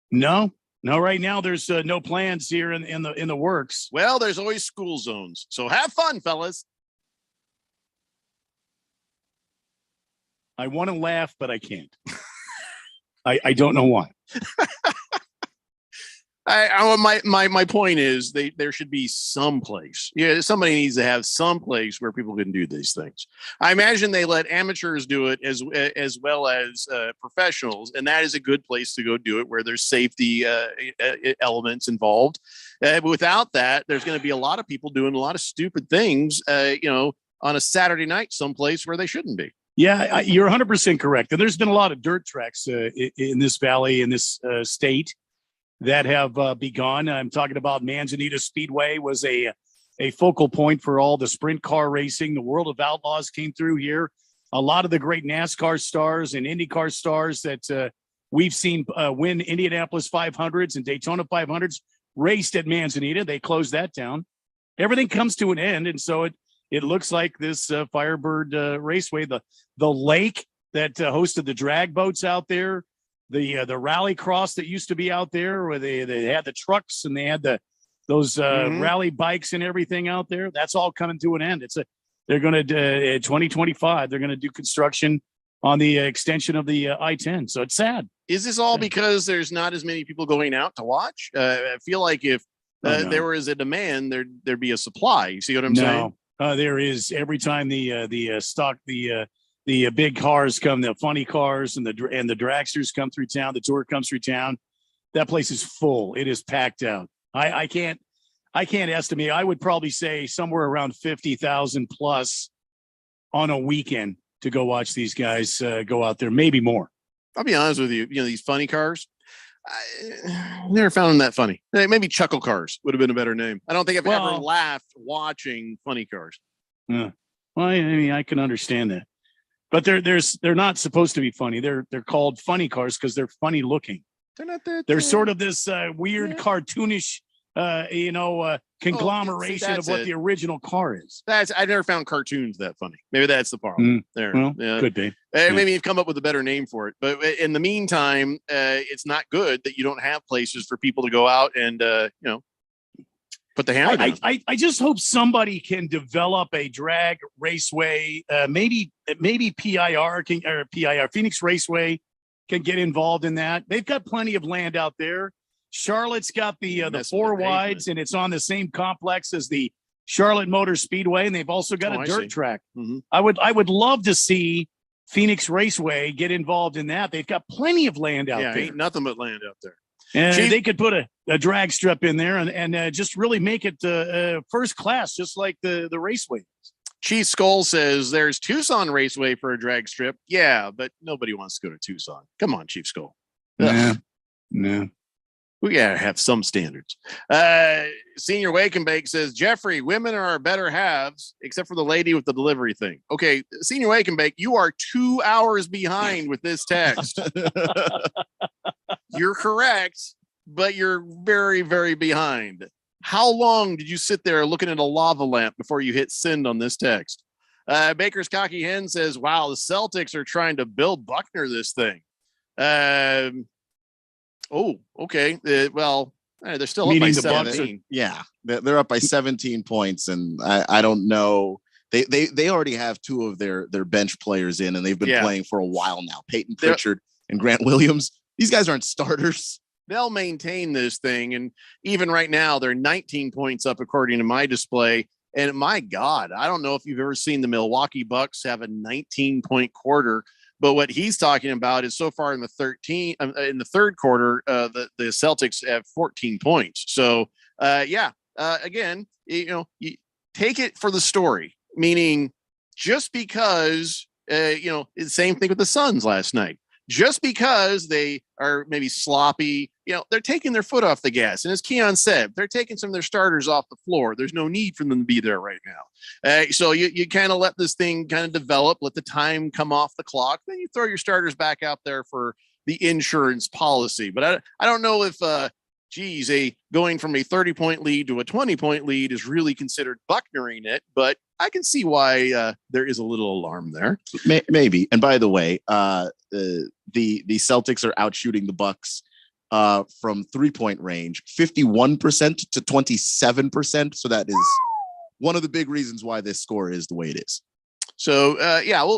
No. Right now there's no plans here in the works. Well, there's always school zones, so have fun, fellas. I want to laugh, but I can't. I don't know why. My point is there should be some place. Yeah, somebody needs to have some place where people can do these things. I imagine they let amateurs do it as well as professionals, and that is a good place to go do it where there's safety elements involved. But without that, there's going to be a lot of people doing a lot of stupid things, on a Saturday night someplace where they shouldn't be. Yeah, you're 100% correct. And there's been a lot of dirt tracks in this valley, in this state, that have begun. I'm talking about Manzanita Speedway was a focal point for all the sprint car racing. The World of Outlaws came through here. A lot of the great NASCAR stars and IndyCar stars that we've seen win Indianapolis 500s and Daytona 500s raced at Manzanita. They closed that down. Everything comes to an end, and so it looks like this Firebird Raceway, the lake that hosted the drag boats out there, the rally cross that used to be out there, where they had the trucks and they had those rally bikes and everything out there. That's all coming to an end. They're going to 2025. They're going to do construction on the extension of the I-10. So it's sad. Is this all because there's not as many people going out to watch? I feel like if there was a demand, there'd be a supply. You see what I'm saying? There is. Every time the big cars come, the funny cars and the dragsters come through town, the tour comes through town, that place is full. It is packed out. I can't estimate. I would probably say somewhere around 50,000 plus on a weekend to go watch these guys go out there, maybe more. I'll be honest with you. You know, these funny cars, I never found them that funny. Maybe Chuckle Cars would have been a better name. I don't think I've ever laughed watching funny cars. Yeah. Well, I mean, I can understand that, but they're not supposed to be funny. They're called funny cars because they're funny looking. They're not that. They're sort of this weird cartoonish, conglomeration of what the original car is. I never found cartoons that funny. Maybe that's the problem. There, well, could be. Maybe you've come up with a better name for it. But in the meantime, it's not good that you don't have places for people to go out and put the hammer down. I just hope somebody can develop a drag raceway. Maybe PIR Phoenix Raceway can get involved in that. They've got plenty of land out there. Charlotte's got the four wides, and it's on the same complex as the Charlotte Motor Speedway, and they've also got a dirt track. Mm-hmm. I would love to see Phoenix Raceway get involved in that. They've got plenty of land out there. Ain't nothing but land out there. And they could put a drag strip in there and just really make it first class, just like the raceway. Chief Skull says there's Tucson Raceway for a drag strip. Yeah, but nobody wants to go to Tucson. Come on, Chief Skull. Yeah. We gotta have some standards. Senior Wake and Bake says, Jeffrey, women are our better halves, except for the lady with the delivery thing. Okay, Senior Wake and Bake, you are 2 hours behind with this text. You're correct, but you're very, very behind. How long did you sit there looking at a lava lamp before you hit send on this text? Baker's Cocky Hen says, wow, the Celtics are trying to build Buckner this thing. Oh, okay. Well, they're still up by 17. Yeah, they're up by 17 points, and I don't know. They already have two of their bench players in, and they've been playing for a while now. Peyton Pritchard and Grant Williams. These guys aren't starters. They'll maintain this thing, and even right now, they're 19 points up according to my display. And my God, I don't know if you've ever seen the Milwaukee Bucks have a 19-point quarter. But what he's talking about is so far in the third quarter, the Celtics have 14 points. So, again, you take it for the story, meaning just because, the same thing with the Suns last night. Just because they are maybe sloppy, they're taking their foot off the gas. And as Keon said, they're taking some of their starters off the floor. There's no need for them to be there right now. So you kind of let this thing kind of develop, let the time come off the clock. Then you throw your starters back out there for the insurance policy. But I don't know if, going from a 30-point lead to a 20-point lead is really considered Bucknering it. But I can see why there is a little alarm there. Maybe. And by the way, the Celtics are out shooting the Bucks from 3-point range, 51% to 27%. So that is one of the big reasons why this score is the way it is. So,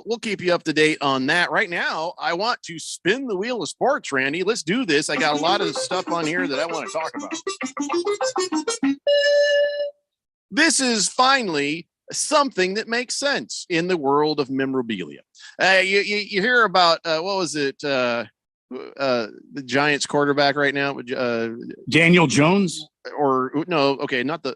we'll keep you up to date on that. Right now, I want to spin the wheel of sports, Randy. Let's do this. I got a lot of stuff on here that I want to talk about. This is finally something that makes sense in the world of memorabilia. You hear about, what was it? The Giants quarterback right now? Daniel Jones? Or no, okay, not the,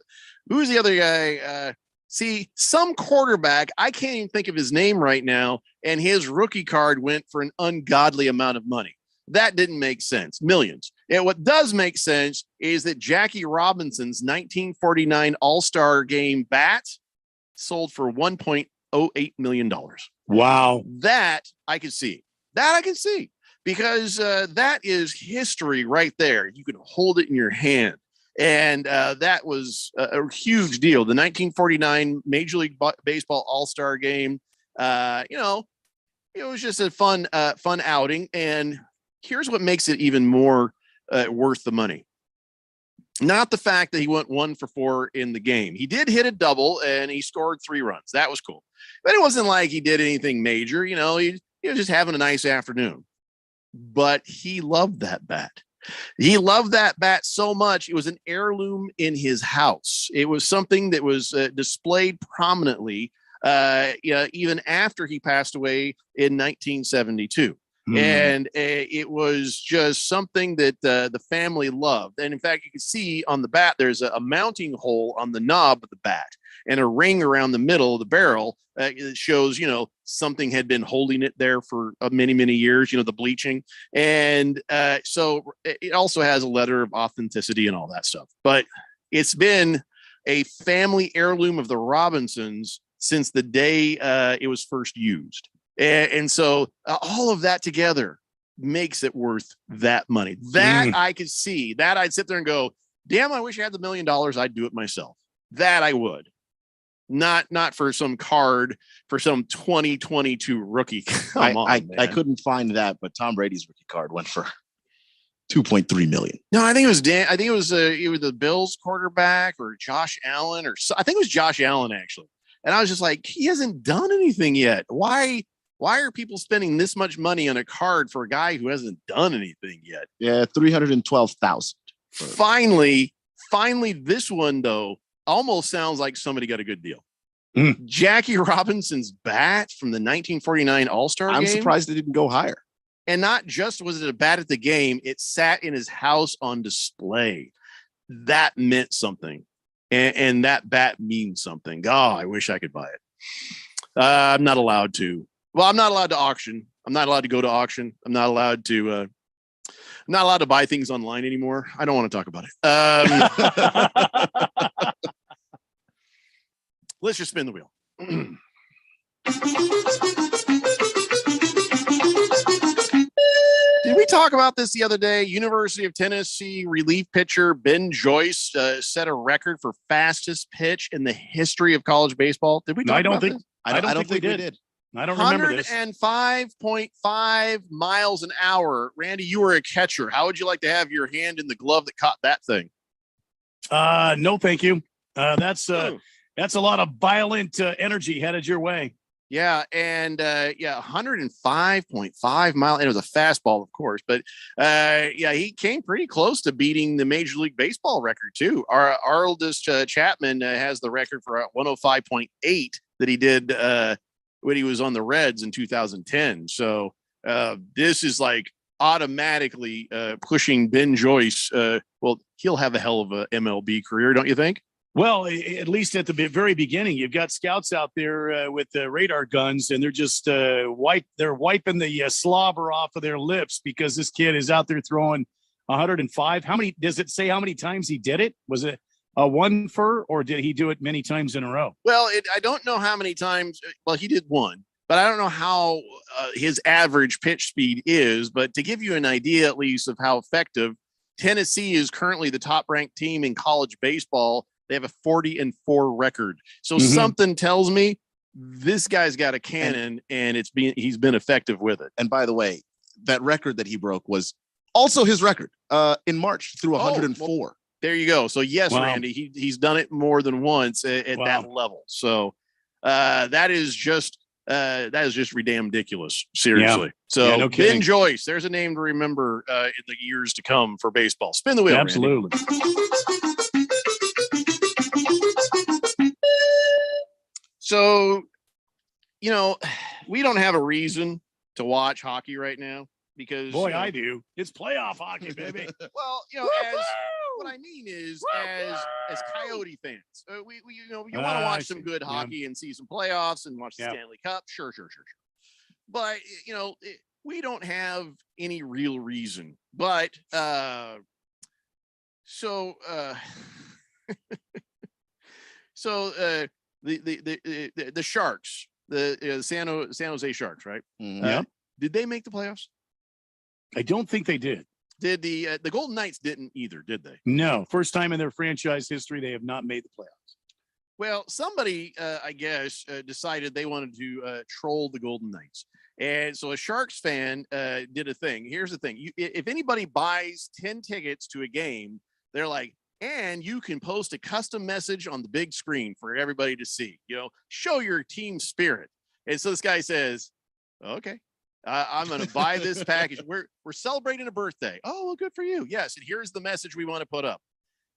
who's the other guy? See, some quarterback, I can't even think of his name right now, and his rookie card went for an ungodly amount of money. That didn't make sense. Millions. And what does make sense is that Jackie Robinson's 1949 All-Star Game bat sold for $1.08 million. Wow. That I can see. Because that is history right there. You can hold it in your hand. And that was a huge deal. The 1949 Major League Baseball All-Star Game, it was just a fun outing. And here's what makes it even more worth the money. Not the fact that he went 1 for 4 in the game. He did hit a double and he scored 3 runs. That was cool. But it wasn't like he did anything major. He was just having a nice afternoon. But he loved that bat. He loved that bat so much. It was an heirloom in his house. It was something that was displayed prominently even after he passed away in 1972. And it was just something that the family loved. And in fact, you can see on the bat, there's a mounting hole on the knob of the bat and a ring around the middle of the barrel that shows, something had been holding it there for many, many years, the bleaching. And so it also has a letter of authenticity and all that stuff. But it's been a family heirloom of the Robinsons since the day it was first used. And so all of that together makes it worth that money. That I could see. That I'd sit there and go, damn, I wish I had the $1 million. I'd do it myself. That I would. Not for some card for some 2022 rookie. I couldn't find that, but Tom Brady's rookie card went for $2.3 million. No, I think it was it was the Bills quarterback or Josh Allen I think it was Josh Allen actually. And I was just like, he hasn't done anything yet. Why are people spending this much money on a card for a guy who hasn't done anything yet? Yeah, $312,000. Finally, this one though almost sounds like somebody got a good deal. Jackie Robinson's bat from the 1949 All-Star Game. I'm surprised it didn't go higher. And not just was it a bat at the game, it sat in his house on display. That meant something. And that bat means something. Oh, I wish I could buy it. I'm not allowed to. Well, I'm not allowed to auction. I'm not allowed to go to auction. I'm not allowed to buy things online anymore. I don't want to talk about it. Let's just spin the wheel. Did we talk about this the other day? University of Tennessee relief pitcher Ben Joyce set a record for fastest pitch in the history of college baseball. Did we talk about this? I don't think we did. I don't remember this. 105.5 miles an hour. Randy, you were a catcher. How would you like to have your hand in the glove that caught that thing? No, thank you. That's a lot of violent energy headed your way. Yeah, and 105.5 miles. It was a fastball, of course, but he came pretty close to beating the Major League Baseball record too. Our oldest Chapman has the record for 105.8 that he did when he was on the Reds in 2010. So this is like automatically pushing Ben Joyce. Well, he'll have a hell of a MLB career, don't you think? Well, at least at the very beginning, you've got scouts out there with the radar guns, and they're just they're wiping the slobber off of their lips because this kid is out there throwing 105. How many does it say? How many times he did it? Was it a one for, or did he do it many times in a row? Well, I don't know how many times. Well, he did one, but I don't know how his average pitch speed is. But to give you an idea, at least, of how effective, Tennessee is currently the top-ranked team in college baseball. They have a 40-4 record. So something tells me this guy's got a cannon and he's been effective with it. And by the way, that record that he broke was also his record in March through 104. Well, there you go. So yes, wow. Randy, he's done it more than once at that level. So that is just ridiculous. Seriously. Yeah. So no Ben Joyce, there's a name to remember in the years to come for baseball. Spin the wheel. Absolutely. Randy. So, we don't have a reason to watch hockey right now because I do. It's playoff hockey, baby. Well, what I mean is, as Coyote fans, we you want to watch some good hockey and see some playoffs and watch the Stanley Cup. Sure. But we don't have any real reason. But so the Sharks, the San Jose Sharks, right? Did they make the playoffs? I don't think they did. Did the Golden Knights didn't either, did they? No, first time in their franchise history they have not made the playoffs. Well, somebody, I guess, decided they wanted to troll the Golden Knights. And so a Sharks fan did a thing. Here's the thing. If anybody buys 10 tickets to a game, they're like, and you can post a custom message on the big screen for everybody to see, show your team spirit. And so this guy says, okay, I'm going to buy this package. We're celebrating a birthday. Oh, well, good for you. Yes. And here's the message we want to put up.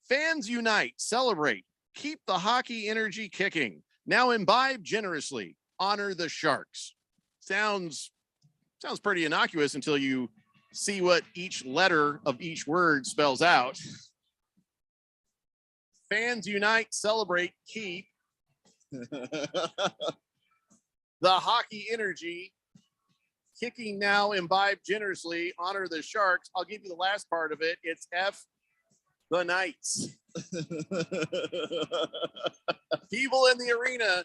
Fans unite, celebrate, keep the hockey energy kicking. Now imbibe generously, honor the Sharks. Sounds pretty innocuous until you see what each letter of each word spells out. Fans unite, celebrate, keep the hockey energy kicking now, imbibe generously, honor the Sharks. I'll give you the last part of it. It's F the Knights. People in the arena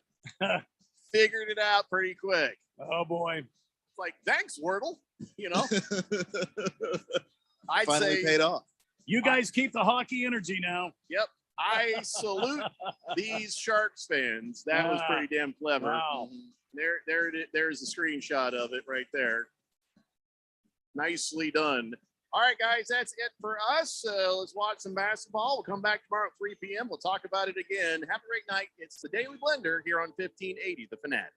figured it out pretty quick. Oh boy. It's like, thanks, Wordle. I'd Finally say paid off. You guys keep the hockey energy now. Yep. I salute these Sharks fans. That was pretty damn clever. Wow. There's a screenshot of it right there. Nicely done. All right, guys, that's it for us. Let's watch some basketball. We'll come back tomorrow at 3 p.m. We'll talk about it again. Have a great night. It's the Daily Blender here on 1580, The Fanatic.